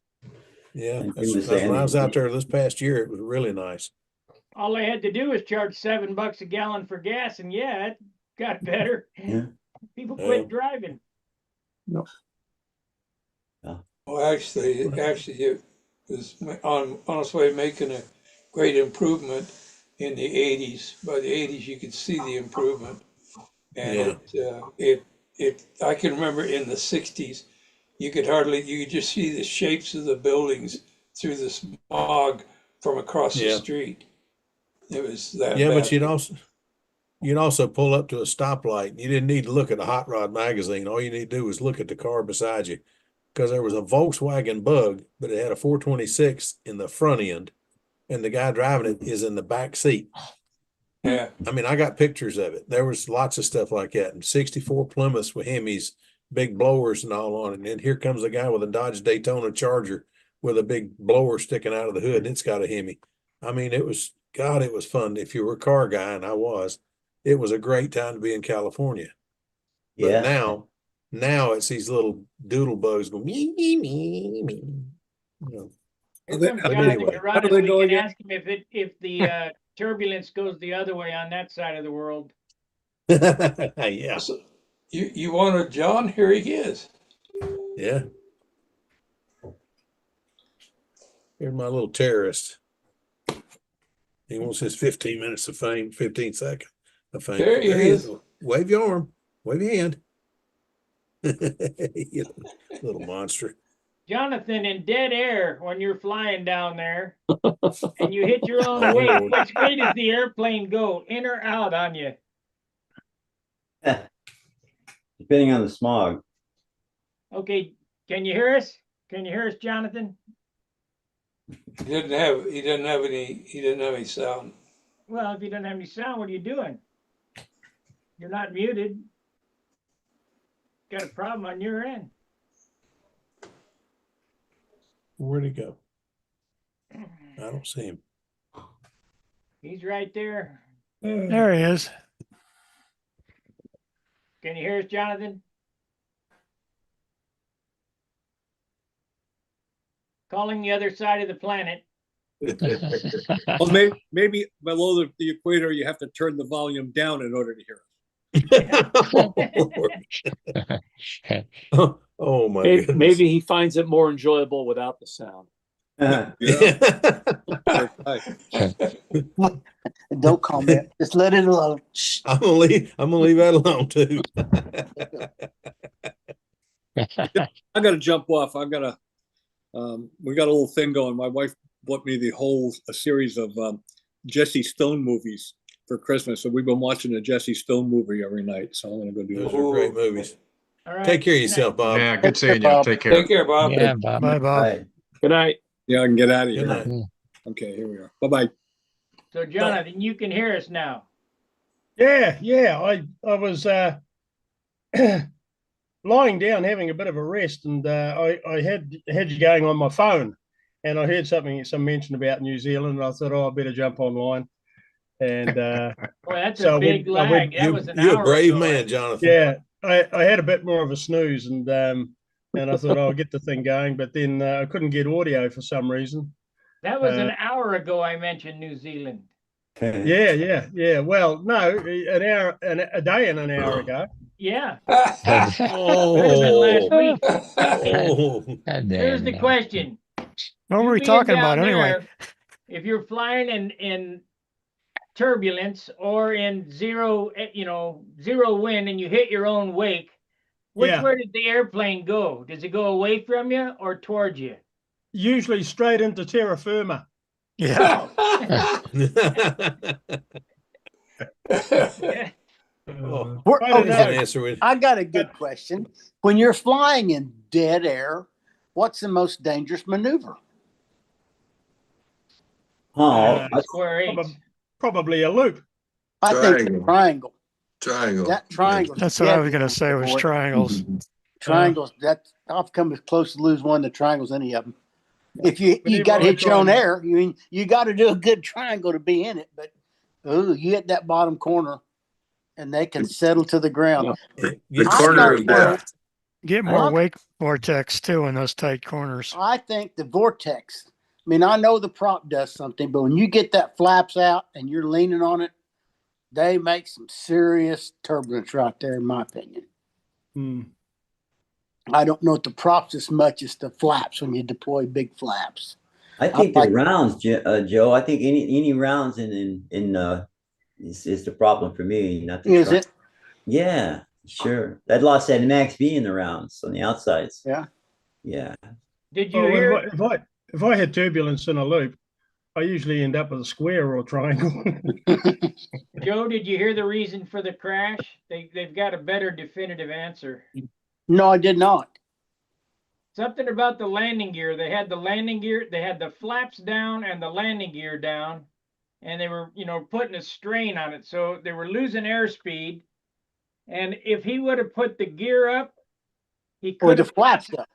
Speaker 8: Yeah,
Speaker 9: And
Speaker 8: that's
Speaker 9: Jim was
Speaker 8: when
Speaker 9: saying
Speaker 8: I was
Speaker 9: that-
Speaker 8: out there this past year. It was really nice.
Speaker 1: All they had to do was charge $7 a gallon for gas, and yeah, it got better.
Speaker 9: Yeah.
Speaker 1: People quit driving.
Speaker 6: Well, actually, it was on its way to making a great improvement in the 80s. By the 80s, you could see the improvement, and I can remember in the 60s, you could just see the shapes of the buildings through the smog from across the street. It was that
Speaker 8: Yeah,
Speaker 6: bad.
Speaker 8: but you'd also pull up to a stoplight. You didn't need to look at a Hot Rod magazine. All you need to do was look at the car beside you, because there was a Volkswagen Bug, but it had a 426 in the front end, and the guy driving it is in the back seat.
Speaker 6: Yeah.
Speaker 8: I mean, I got pictures of it. There was lots of stuff like that. And 64 Plymouths with Hemis, big blowers and all on it. And then here comes a guy with a Dodge Daytona Charger with a big blower sticking out of the hood, and it's got a Hemi. I mean, it was fun. If you were a car guy, and I was, it was a great time to be in California. But
Speaker 9: Yeah.
Speaker 8: now it's these little doodle bugs going me, me, me, me. You
Speaker 1: Here
Speaker 8: know.
Speaker 1: comes
Speaker 8: But
Speaker 1: Jonathan
Speaker 8: anyway,
Speaker 1: Carruthers.
Speaker 3: how do they
Speaker 1: We
Speaker 3: go
Speaker 1: can
Speaker 3: again?
Speaker 1: ask him if the turbulence goes the other way on that side of the world.
Speaker 8: yeah,
Speaker 6: So, you wanted John? Here he is.
Speaker 8: yeah. Here's my little terrorist. He wants his 15 minutes of fame, 15 seconds of fame.
Speaker 6: There he is.
Speaker 8: Wave your arm, wave your hand. You little monster.
Speaker 1: Jonathan, in dead air, when you're flying down there and you hit your own
Speaker 8: Oh,
Speaker 1: weight,
Speaker 8: Lord.
Speaker 1: which way does the airplane go, in or out on you?
Speaker 9: Depending on the smog.
Speaker 1: Okay, can you hear us? Can you hear us, Jonathan?
Speaker 6: He didn't have any sound.
Speaker 1: Well, if you don't have any sound, what are you doing? You're not muted. Got a problem on your end.
Speaker 8: Where'd he go? I don't see him.
Speaker 1: He's right there.
Speaker 13: There he is.
Speaker 1: Can you hear us, Jonathan? Calling the other side of the planet.
Speaker 3: Well, maybe below the equator, you have to turn the volume down in order to hear
Speaker 8: Oh my
Speaker 10: Maybe,
Speaker 8: goodness.
Speaker 10: maybe he finds it more enjoyable without the sound.
Speaker 4: Don't comment. Just let it alone. Shh.
Speaker 8: I'm gonna leave that alone too.
Speaker 3: I got to jump off. I got to. We got a little thing going. My wife bought me a series of Jesse Stone movies for Christmas, so we've been watching a Jesse Stone movie every night. So I'm gonna go do
Speaker 8: Those
Speaker 3: that.
Speaker 8: are great movies.
Speaker 1: All right.
Speaker 8: Take care of
Speaker 1: Good night.
Speaker 8: yourself, Bob.
Speaker 11: Yeah, good seeing you.
Speaker 4: Bob.
Speaker 11: Take care.
Speaker 6: Take care, Bob.
Speaker 2: Yeah, Bob.
Speaker 13: Bye, Bob.
Speaker 9: Right.
Speaker 10: Good night.
Speaker 3: Yeah, I can get out of
Speaker 8: Good
Speaker 3: here.
Speaker 8: night.
Speaker 3: Okay, here we are. Bye bye.
Speaker 1: So Jonathan, you can hear us now.
Speaker 14: Yeah, I was lying down having a bit of a rest, and I had you going on my phone, and I heard some mention about New Zealand, and I thought, oh, I better jump online. And
Speaker 1: Boy, that's
Speaker 14: So
Speaker 1: a
Speaker 14: I
Speaker 1: big
Speaker 14: went- I went-
Speaker 1: lag. That was an
Speaker 8: You're a
Speaker 1: hour
Speaker 8: brave
Speaker 1: ago.
Speaker 8: man, Jonathan.
Speaker 14: yeah, I had a bit more of a snooze, and I thought, oh, I'll get the thing going, but then I couldn't get audio for some reason.
Speaker 1: That was an hour ago. I mentioned New Zealand.
Speaker 14: Yeah. Well, no, an hour, a day and an hour ago.
Speaker 1: Yeah, could have been last
Speaker 8: Oh,
Speaker 1: week.
Speaker 8: oh.
Speaker 2: God
Speaker 1: Here's
Speaker 2: damn
Speaker 1: the
Speaker 2: it.
Speaker 1: question.
Speaker 13: What
Speaker 1: You
Speaker 13: were we
Speaker 1: being
Speaker 13: talking about
Speaker 1: down
Speaker 13: anyway?
Speaker 1: there, if you're flying in turbulence or in zero wind and you hit your own wake, which
Speaker 14: Yeah.
Speaker 1: way did the airplane go? Does it go away from you or towards you?
Speaker 14: Usually straight into terra firma.
Speaker 13: Yeah.
Speaker 1: Yeah.
Speaker 8: Oh,
Speaker 4: We're-
Speaker 8: I didn't have an
Speaker 4: okay.
Speaker 8: answer with.
Speaker 4: I got a good question. When you're flying in dead air, what's the most dangerous maneuver?
Speaker 9: Oh,
Speaker 1: Square eight.
Speaker 14: Probably a loop.
Speaker 4: I think the triangle.
Speaker 5: Triangle.
Speaker 4: That triangle.
Speaker 13: That's what I was going to say was triangles.
Speaker 4: Triangles. That I've come as close to lose one of the triangles any of them. If you
Speaker 14: Whenever
Speaker 4: got to
Speaker 14: I
Speaker 4: hit your
Speaker 14: try
Speaker 4: own
Speaker 14: and-
Speaker 4: air, you got to do a good triangle to be in it. But you hit that bottom corner, and they can settle to the ground.
Speaker 5: The
Speaker 4: I
Speaker 5: corner
Speaker 4: don't
Speaker 5: of
Speaker 4: know.
Speaker 5: death.
Speaker 13: Get more
Speaker 4: Huh?
Speaker 13: wake vortex too in those tight corners.
Speaker 4: I think the vortex. I mean, I know the prop does something, but when you get that flaps out and you're leaning on it, they make some serious turbulence right there, in my opinion.
Speaker 14: Hmm.
Speaker 4: I don't know the props as much as the flaps when you deploy big flaps.
Speaker 9: I think
Speaker 4: like-
Speaker 9: the rounds, Joe. I think any rounds in is the problem for me. Not the
Speaker 4: Is
Speaker 9: tri-
Speaker 4: it?
Speaker 9: Yeah, sure. That lost that max B in the rounds on the outsides.
Speaker 4: Yeah.
Speaker 9: Yeah.
Speaker 1: Did you
Speaker 14: Well,
Speaker 1: hear?
Speaker 14: if I had turbulence in a loop, I usually end up with a square or a triangle.
Speaker 1: Joe, did you hear the reason for the crash? They've got a better definitive answer.
Speaker 4: No, I did not.
Speaker 1: Something about the landing gear. They had the landing gear, they had the flaps down and the landing gear down, and they were, putting a strain on it. So they were losing airspeed. And if he would have put the gear up, he
Speaker 4: Or
Speaker 1: could
Speaker 4: the
Speaker 1: have
Speaker 4: flaps up.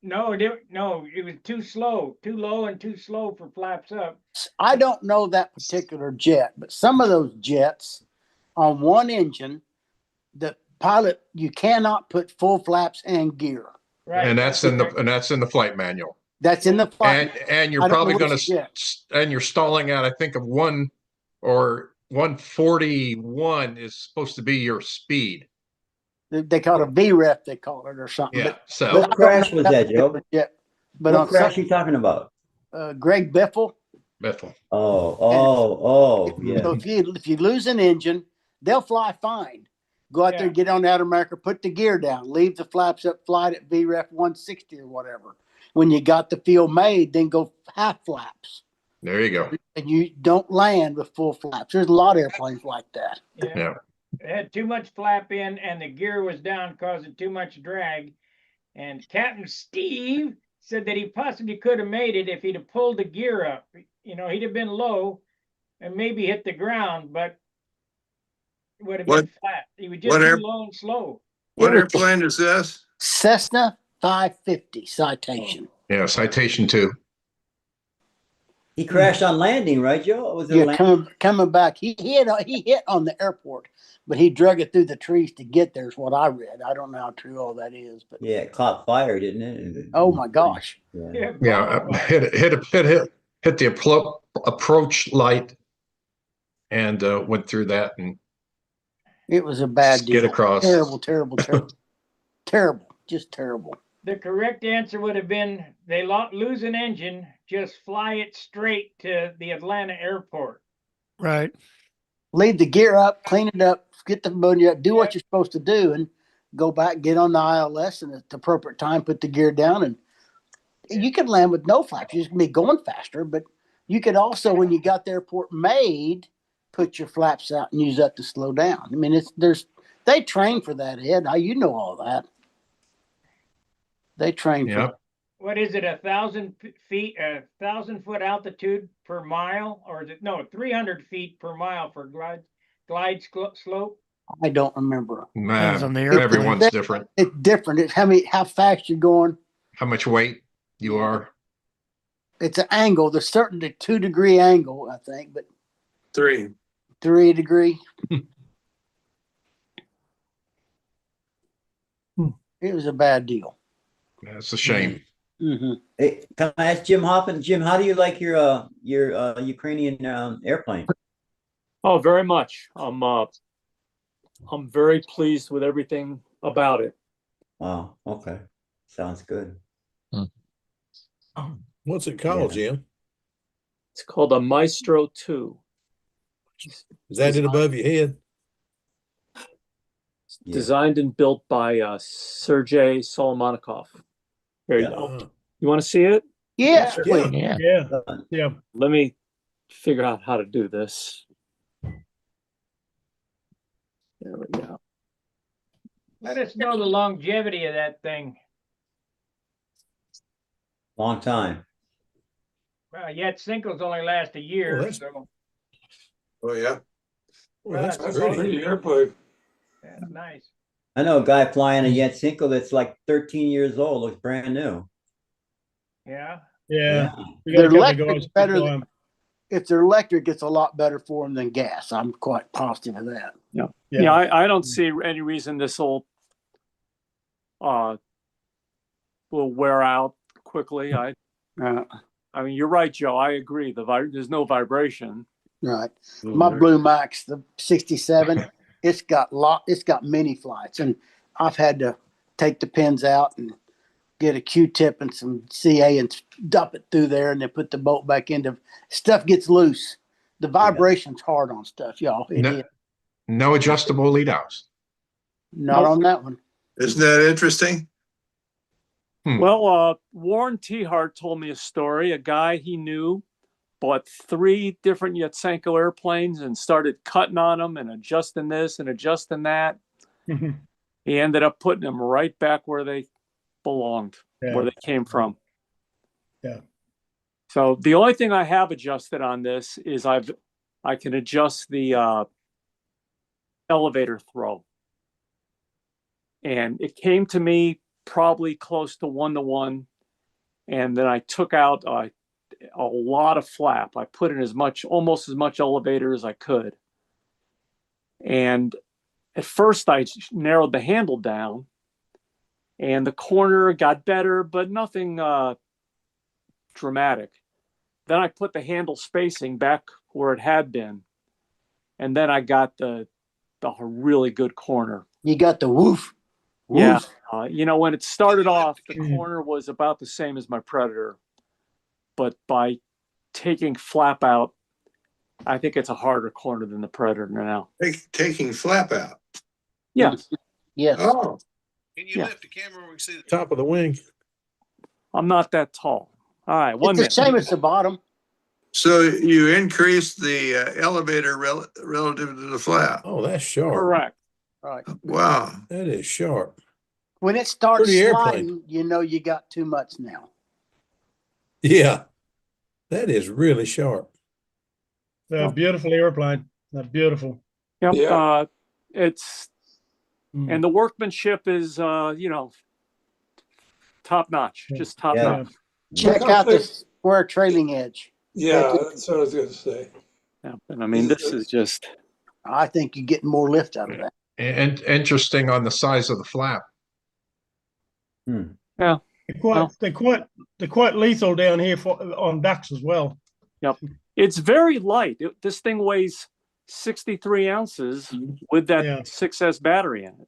Speaker 1: No, it was too slow, too low and too slow for flaps up.
Speaker 4: I don't know that particular jet, but some of those jets on one engine, the pilot, you cannot put full flaps and gear.
Speaker 1: Right.
Speaker 11: And that's in the flight manual.
Speaker 4: That's in the flight.
Speaker 11: And you're
Speaker 4: I don't
Speaker 11: probably
Speaker 4: know
Speaker 11: going
Speaker 4: which jet.
Speaker 11: to, and you're stalling out, I think of 141 is supposed to be your speed.
Speaker 4: They call it a VREF, they call it, or something.
Speaker 11: Yeah.
Speaker 4: But
Speaker 11: So
Speaker 9: What crash was that, Joe?
Speaker 4: jet. But
Speaker 9: What
Speaker 4: on
Speaker 9: crash are you talking about?
Speaker 4: Greg Biffle.
Speaker 11: Bethel.
Speaker 9: Oh, yeah.
Speaker 4: So if you lose an engine, they'll fly fine. Go out there,
Speaker 1: Yeah.
Speaker 4: get on the America, put the gear down, leave the flaps up, fly it at VREF 160 or whatever. When you got the field made, then go half flaps.
Speaker 11: There you go.
Speaker 4: And you don't land with full flaps. There's a lot of airplanes like that.
Speaker 11: Yeah.
Speaker 1: It had too much flap in and the gear was down, causing too much drag. And Captain Steve said that he possibly could have made it if he'd have pulled the gear up. He'd have been low and maybe hit the ground, but it would have been flat. He was just too low and slow.
Speaker 5: What airplane is this?
Speaker 4: Cessna 550 Citation.
Speaker 11: Yeah. Citation 2.
Speaker 9: He crashed on landing, right, Joe? Was it
Speaker 4: Yeah,
Speaker 9: landing?
Speaker 4: coming back. He hit on the airport, but he drug it through the trees to get there is what I read. I don't know how true all that is, but
Speaker 9: Yeah, it caught fire, didn't it?
Speaker 4: oh my gosh.
Speaker 9: Yeah.
Speaker 11: Yeah. Hit the approach light and went through that. And
Speaker 4: It was a bad
Speaker 11: Skid
Speaker 4: deal.
Speaker 11: across.
Speaker 4: Terrible, just terrible.
Speaker 1: The correct answer would have been they lose an engine, just fly it straight to the Atlanta airport.
Speaker 13: Right.
Speaker 4: Leave the gear up, clean it up, get the motor up, do what you're supposed to do, and go back, get on the ILS, and at the appropriate time, put the gear down. And you could land with no flaps. You're just gonna be going faster, but you could also, when you got the airport made, put your flaps out and use that to slow down. I mean, they train for that, Ed. You know all that. They train for
Speaker 11: Yep.
Speaker 1: What is it, 1,000 feet, 1,000-foot altitude per mile, or is it, no, 300 feet per mile for glide slope?
Speaker 4: I don't remember.
Speaker 13: Depends on the
Speaker 11: Everyone's
Speaker 4: It's
Speaker 11: different.
Speaker 4: It's different. It's how fast you're going.
Speaker 11: How much weight you are.
Speaker 4: It's an angle. There's certainly 2-degree angle, I think, but
Speaker 5: 3.
Speaker 4: 3 degree. It was a bad deal.
Speaker 11: That's a shame.
Speaker 4: Mm-hmm.
Speaker 9: Hey, can I ask Jim Hoffman? Jim, how do you like your Ukrainian airplane?
Speaker 10: Oh, very much. I'm very pleased with everything about it.
Speaker 9: Wow. Okay. Sounds good.
Speaker 8: What's it called, Jim?
Speaker 10: It's called a Maestro 2.
Speaker 8: Is that it above your head?
Speaker 10: Designed and built by Sergei Solomonikov. There you go. You want to see it?
Speaker 4: Yes,
Speaker 8: Yeah.
Speaker 4: please.
Speaker 14: Yeah.
Speaker 10: Let me figure out how to do this. There we go.
Speaker 1: Let us know the longevity of that thing.
Speaker 9: Long time.
Speaker 1: Yet Cinco's only last a year.
Speaker 8: Well,
Speaker 1: So
Speaker 5: Oh, yeah.
Speaker 8: Well, that's
Speaker 6: That's a
Speaker 8: pretty.
Speaker 6: pretty airplane.
Speaker 1: that's nice.
Speaker 9: I know a guy flying a Yetsenko that's like 13 years old, looks brand new.
Speaker 1: Yeah.
Speaker 14: Yeah.
Speaker 9: Yeah.
Speaker 14: We got a
Speaker 4: Their
Speaker 14: couple of
Speaker 4: electric's
Speaker 14: guys
Speaker 4: better
Speaker 14: that
Speaker 4: than-
Speaker 14: fly 'em.
Speaker 4: If they're electric, it's a lot better for them than gas. I'm quite positive of that.
Speaker 10: Yeah, I don't see any reason this will wear out quickly. I mean, you're right, Joe. I agree. There's no vibration.
Speaker 4: Right. My Blue Max, the 67, it's got mini flights, and I've had to take the pins out and get a Q-tip and some CA and dump it through there, and then put the bolt back into. Stuff gets loose. The vibration's hard on stuff, y'all. It is.
Speaker 11: No adjustable lead outs.
Speaker 4: Not on that one.
Speaker 5: Isn't that interesting?
Speaker 10: Well, Warren T. told me a story. A guy he knew bought 3 different Yetsenko airplanes and started cutting on them and adjusting this and adjusting that. He ended up putting them right back where they belonged, where they came from.
Speaker 14: Yeah.
Speaker 10: So the only thing I have adjusted on this is I can adjust the elevator throw. And it came to me probably close to 1-to-1. And then I took out a lot of flap. I put in almost as much elevator as I could. And at first I narrowed the handle down and the corner got better, but nothing dramatic. Then I put the handle spacing back where it had been. And then I got the really good corner.
Speaker 4: You got the woof.
Speaker 10: Yeah. When it started off, the corner was about the same as my Predator. But by taking flap out, I think it's a harder corner than the Predator now.
Speaker 5: Taking flap out.
Speaker 10: Yes.
Speaker 4: Yes.
Speaker 5: Oh.
Speaker 15: Can you lift the camera where we see the
Speaker 8: Top of the wing.
Speaker 10: I'm not that tall. All right. One
Speaker 4: It's
Speaker 10: minute.
Speaker 4: the same as the bottom.
Speaker 5: So you increase the elevator relative to the flap.
Speaker 8: Oh, that's sharp.
Speaker 10: Correct.
Speaker 4: Right.
Speaker 5: Wow.
Speaker 8: That is sharp.
Speaker 4: When it starts
Speaker 8: Pretty airplane.
Speaker 4: sliding, you know you got too much now.
Speaker 8: Yeah. That is really sharp.
Speaker 14: A beautiful airplane. Beautiful.
Speaker 10: Yep.
Speaker 6: Yeah.
Speaker 10: And the workmanship is, top notch, just top notch.
Speaker 4: Check out the square trailing edge.
Speaker 6: Yeah, that's what I was going to say.
Speaker 10: Yeah, and I mean, this is just.
Speaker 4: I think you're getting more lift out of that.
Speaker 11: And interesting on the size of the flap.
Speaker 10: Yeah.
Speaker 14: They're quite lethal down here on ducks as well.
Speaker 10: Yep. It's very light. This thing weighs 63 ounces with that
Speaker 14: Yeah.
Speaker 10: 6S battery in it.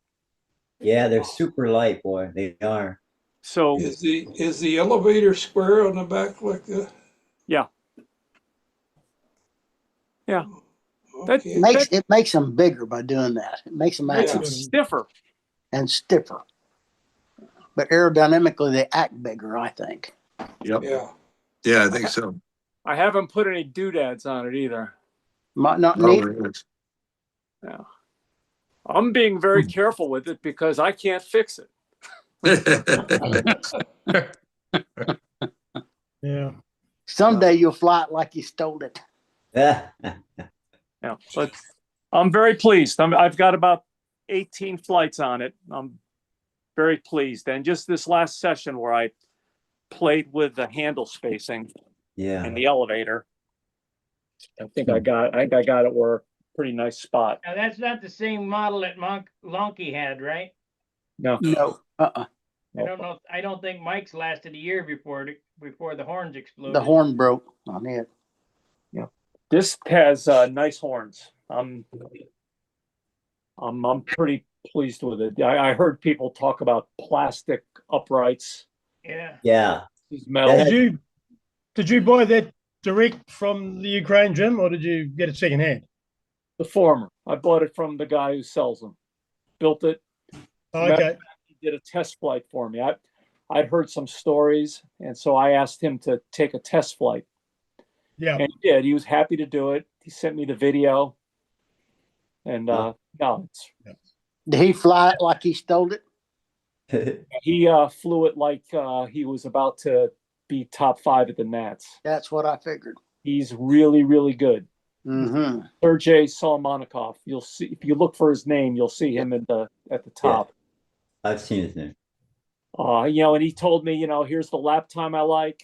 Speaker 9: Yeah, they're super light, boy. They are.
Speaker 10: So
Speaker 6: Is the elevator square on the back like the?
Speaker 10: yeah. That,
Speaker 6: Okay.
Speaker 4: It makes them bigger by doing that. It makes them
Speaker 10: makes
Speaker 4: act
Speaker 10: them stiffer.
Speaker 4: and stiffer. But aerodynamically, they act bigger, I think.
Speaker 5: Yep.
Speaker 6: Yeah.
Speaker 5: Yeah, I think so.
Speaker 10: I haven't put any doodads on it either.
Speaker 4: Not
Speaker 5: Oh,
Speaker 4: neat.
Speaker 5: my gosh.
Speaker 10: Yeah. I'm being very careful with it because I can't fix it.
Speaker 14: Yeah.
Speaker 4: Someday you'll fly it like you stole it.
Speaker 10: Yeah, but I'm very pleased. I've got about 18 flights on it. I'm very pleased. And just this last session where I played with the handle spacing and the elevator, I think I got it where a pretty nice spot.
Speaker 1: Now that's not the same model that Lonky had, right?
Speaker 10: No.
Speaker 1: I don't know. I don't think Mike's lasted a year before the horns exploded.
Speaker 4: The horn broke on it.
Speaker 10: Yeah. This has nice horns. I'm pretty pleased with it. I heard people talk about plastic uprights.
Speaker 1: Yeah.
Speaker 9: Yeah.
Speaker 10: These metal.
Speaker 14: Did you buy that direct from the Ukraine, Jim, or did you get it secondhand?
Speaker 10: The former. I bought it from the guy who sells them. Built it.
Speaker 14: Okay.
Speaker 10: He did a test flight for me. I'd heard some stories, and so I asked him to take a test flight.
Speaker 14: Yeah.
Speaker 10: And he did. He was happy to do it. He sent me the video. And no, it's.
Speaker 4: Did he fly it like he stole it?
Speaker 10: He flew it like he was about to be top 5 at the Nats.
Speaker 4: That's what I figured.
Speaker 10: He's really, really good.
Speaker 4: Mm-hmm.
Speaker 10: Sergei Solmonikov. You'll see if you look for his name, you'll see him at the top.
Speaker 9: I've seen his name.
Speaker 10: And he told me, here's the lap time I like,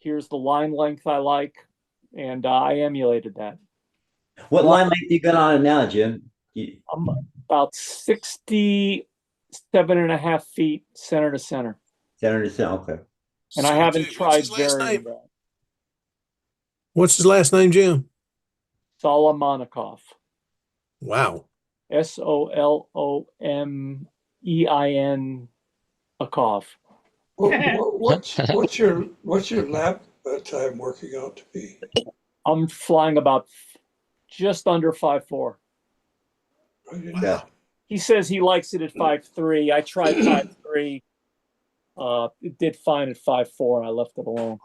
Speaker 10: here's the line length I like, and I emulated that.
Speaker 9: What line length you got on it now, Jim?
Speaker 10: I'm about 67.5 feet center to center.
Speaker 9: Center to center, okay.
Speaker 10: And I haven't tried varying that.
Speaker 8: What's his last name, Jim?
Speaker 10: Solomonikov.
Speaker 8: Wow.
Speaker 10: Solomein Akov.
Speaker 6: What's your lap time working out to be?
Speaker 10: I'm flying about just under 5'4".
Speaker 9: Yeah.
Speaker 10: He says he likes it at 5'3". I tried 5'3". It did fine at 5'4", and I left it alone.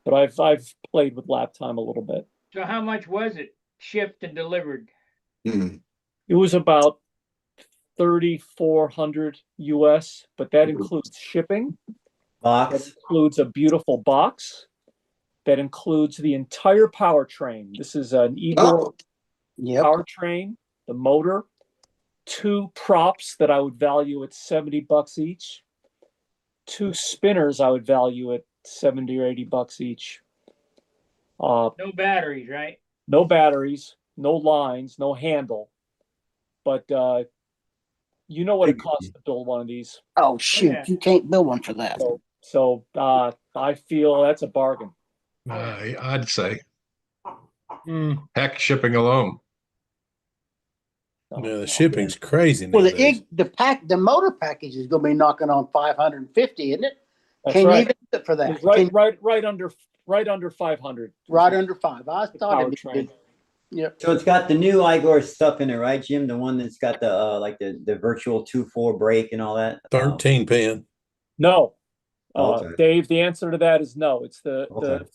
Speaker 10: But I've played with lap time a little bit.
Speaker 1: So how much was it shipped and delivered?
Speaker 10: It was about 3,400 US, but that includes shipping.
Speaker 9: Box.
Speaker 10: That includes a beautiful box. That includes the entire powertrain. This is an Igor powertrain, the motor, 2 props that I would value at $70 each, 2 spinners I would value at $70 or $80 each.
Speaker 1: No batteries, right?
Speaker 10: No batteries, no lines, no handle. But you know what it costs to build one of these.
Speaker 4: Oh shoot, you can't build one for that.
Speaker 10: So I feel that's a bargain.
Speaker 11: I'd say. Heck, shipping alone.
Speaker 8: Yeah, the shipping's crazy
Speaker 4: Well,
Speaker 8: nowadays.
Speaker 4: the motor package is going to be knocking on 550, isn't it?
Speaker 10: That's
Speaker 4: Can
Speaker 10: right.
Speaker 4: you even do it for that?
Speaker 10: It's right under 500.
Speaker 4: Right under 5. I thought it'd be
Speaker 10: Powertrain.
Speaker 4: good. Yep.
Speaker 9: So it's got the new Igor stuff in it, right, Jim? The one that's got the like the virtual 2.4 brake and all that.
Speaker 8: 13 pin.
Speaker 10: No,
Speaker 9: Okay.
Speaker 10: Dave. The answer to that is no. It's the
Speaker 9: Okay.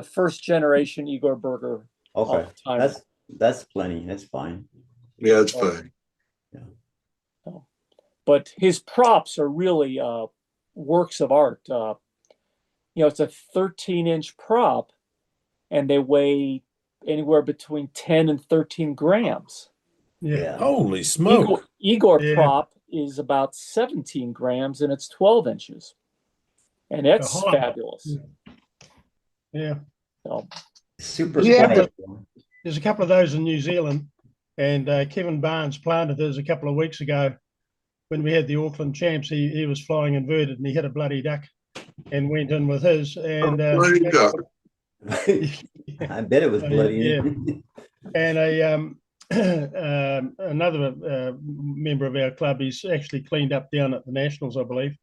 Speaker 10: first generation Igor Berger.
Speaker 9: Okay,
Speaker 10: timer.
Speaker 9: that's plenty. That's fine.
Speaker 5: Yeah, it's fine.
Speaker 10: But his props are really works of art. It's a 13-inch prop, and they weigh anywhere between 10 and 13 grams.
Speaker 14: Yeah.
Speaker 8: Holy smoke.
Speaker 10: Igor prop is about 17 grams, and it's 12 inches. And that's fabulous.
Speaker 14: Yeah.
Speaker 10: So,
Speaker 9: super.
Speaker 14: There's a couple of those in New Zealand, and Kevin Barnes planted those a couple of weeks ago when we had the Auckland champs. He was flying inverted and he hit a bloody duck and went in with his. And
Speaker 9: I bet it was bloody.
Speaker 14: Yeah. And another member of our club, he's actually cleaned up down at the Nationals, I believe.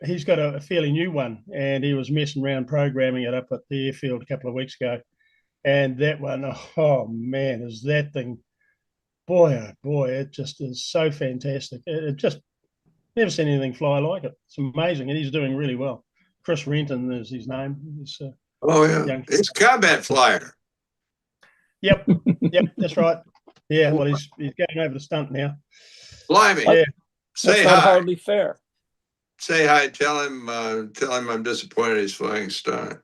Speaker 14: He's got a fairly new one, and he was messing around programming it up at the airfield a couple of weeks ago. And that one, oh man, is that thing, boy, oh boy, it just is so fantastic. It just never seen anything fly like it. It's amazing, and he's doing really well. Chris Renton is his name.
Speaker 5: Oh yeah, it's combat flyer.
Speaker 14: Yep, that's right. Yeah, well, he's going over the stunt now.
Speaker 5: Blimey.
Speaker 14: Yeah.
Speaker 5: Say
Speaker 10: That's not
Speaker 5: hi.
Speaker 10: hardly fair.
Speaker 5: Say hi. Tell him I'm disappointed he's flying stunt.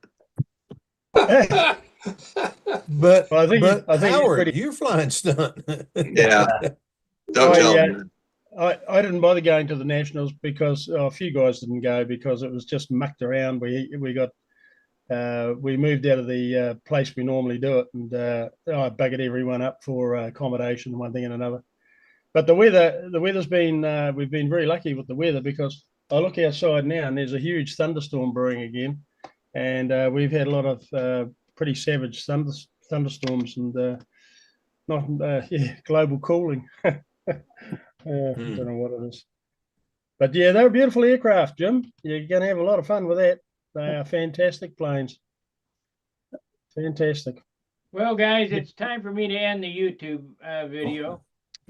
Speaker 8: But
Speaker 14: Well, I think
Speaker 8: Howard,
Speaker 14: pretty...
Speaker 8: you're flying stunt.
Speaker 5: Yeah. Don't tell him.
Speaker 14: I didn't bother going to the Nationals because a few guys didn't go because it was just mucked around. We moved out of the place we normally do it, and I buggered everyone up for accommodation, one thing and another. But the weather's been we've been very lucky with the weather, because I look outside now and there's a huge thunderstorm brewing again, and we've had a lot of pretty savage thunderstorms and global cooling. I don't know what it is. But yeah, they're beautiful aircraft, Jim. You're going to have a lot of fun with that. They are fantastic planes. Fantastic.
Speaker 1: Well, guys, it's time for me to end the YouTube video.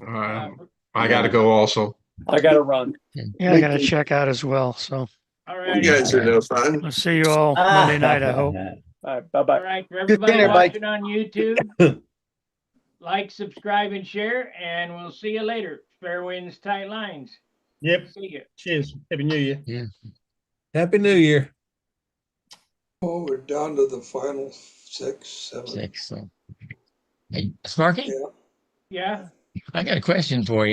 Speaker 11: I got to go also.
Speaker 10: I got to run.
Speaker 13: Yeah, I got to check out as well. So,
Speaker 1: All right.
Speaker 5: You guys are no fun.
Speaker 13: I'll see you all Monday night, I hope.
Speaker 10: All right, bye-bye.
Speaker 1: All right, for everybody watching on YouTube, like, subscribe, and share, and we'll see you later. Fair winds, tight lines.
Speaker 14: Yep.
Speaker 1: See you.
Speaker 14: Cheers. Happy New Year.
Speaker 2: Yeah.
Speaker 8: Happy New Year.
Speaker 6: Oh, we're down to the final 6, 7.
Speaker 2: 6. So. Hey, Sparky?
Speaker 6: Yeah.
Speaker 1: Yeah.
Speaker 2: I got a question for you.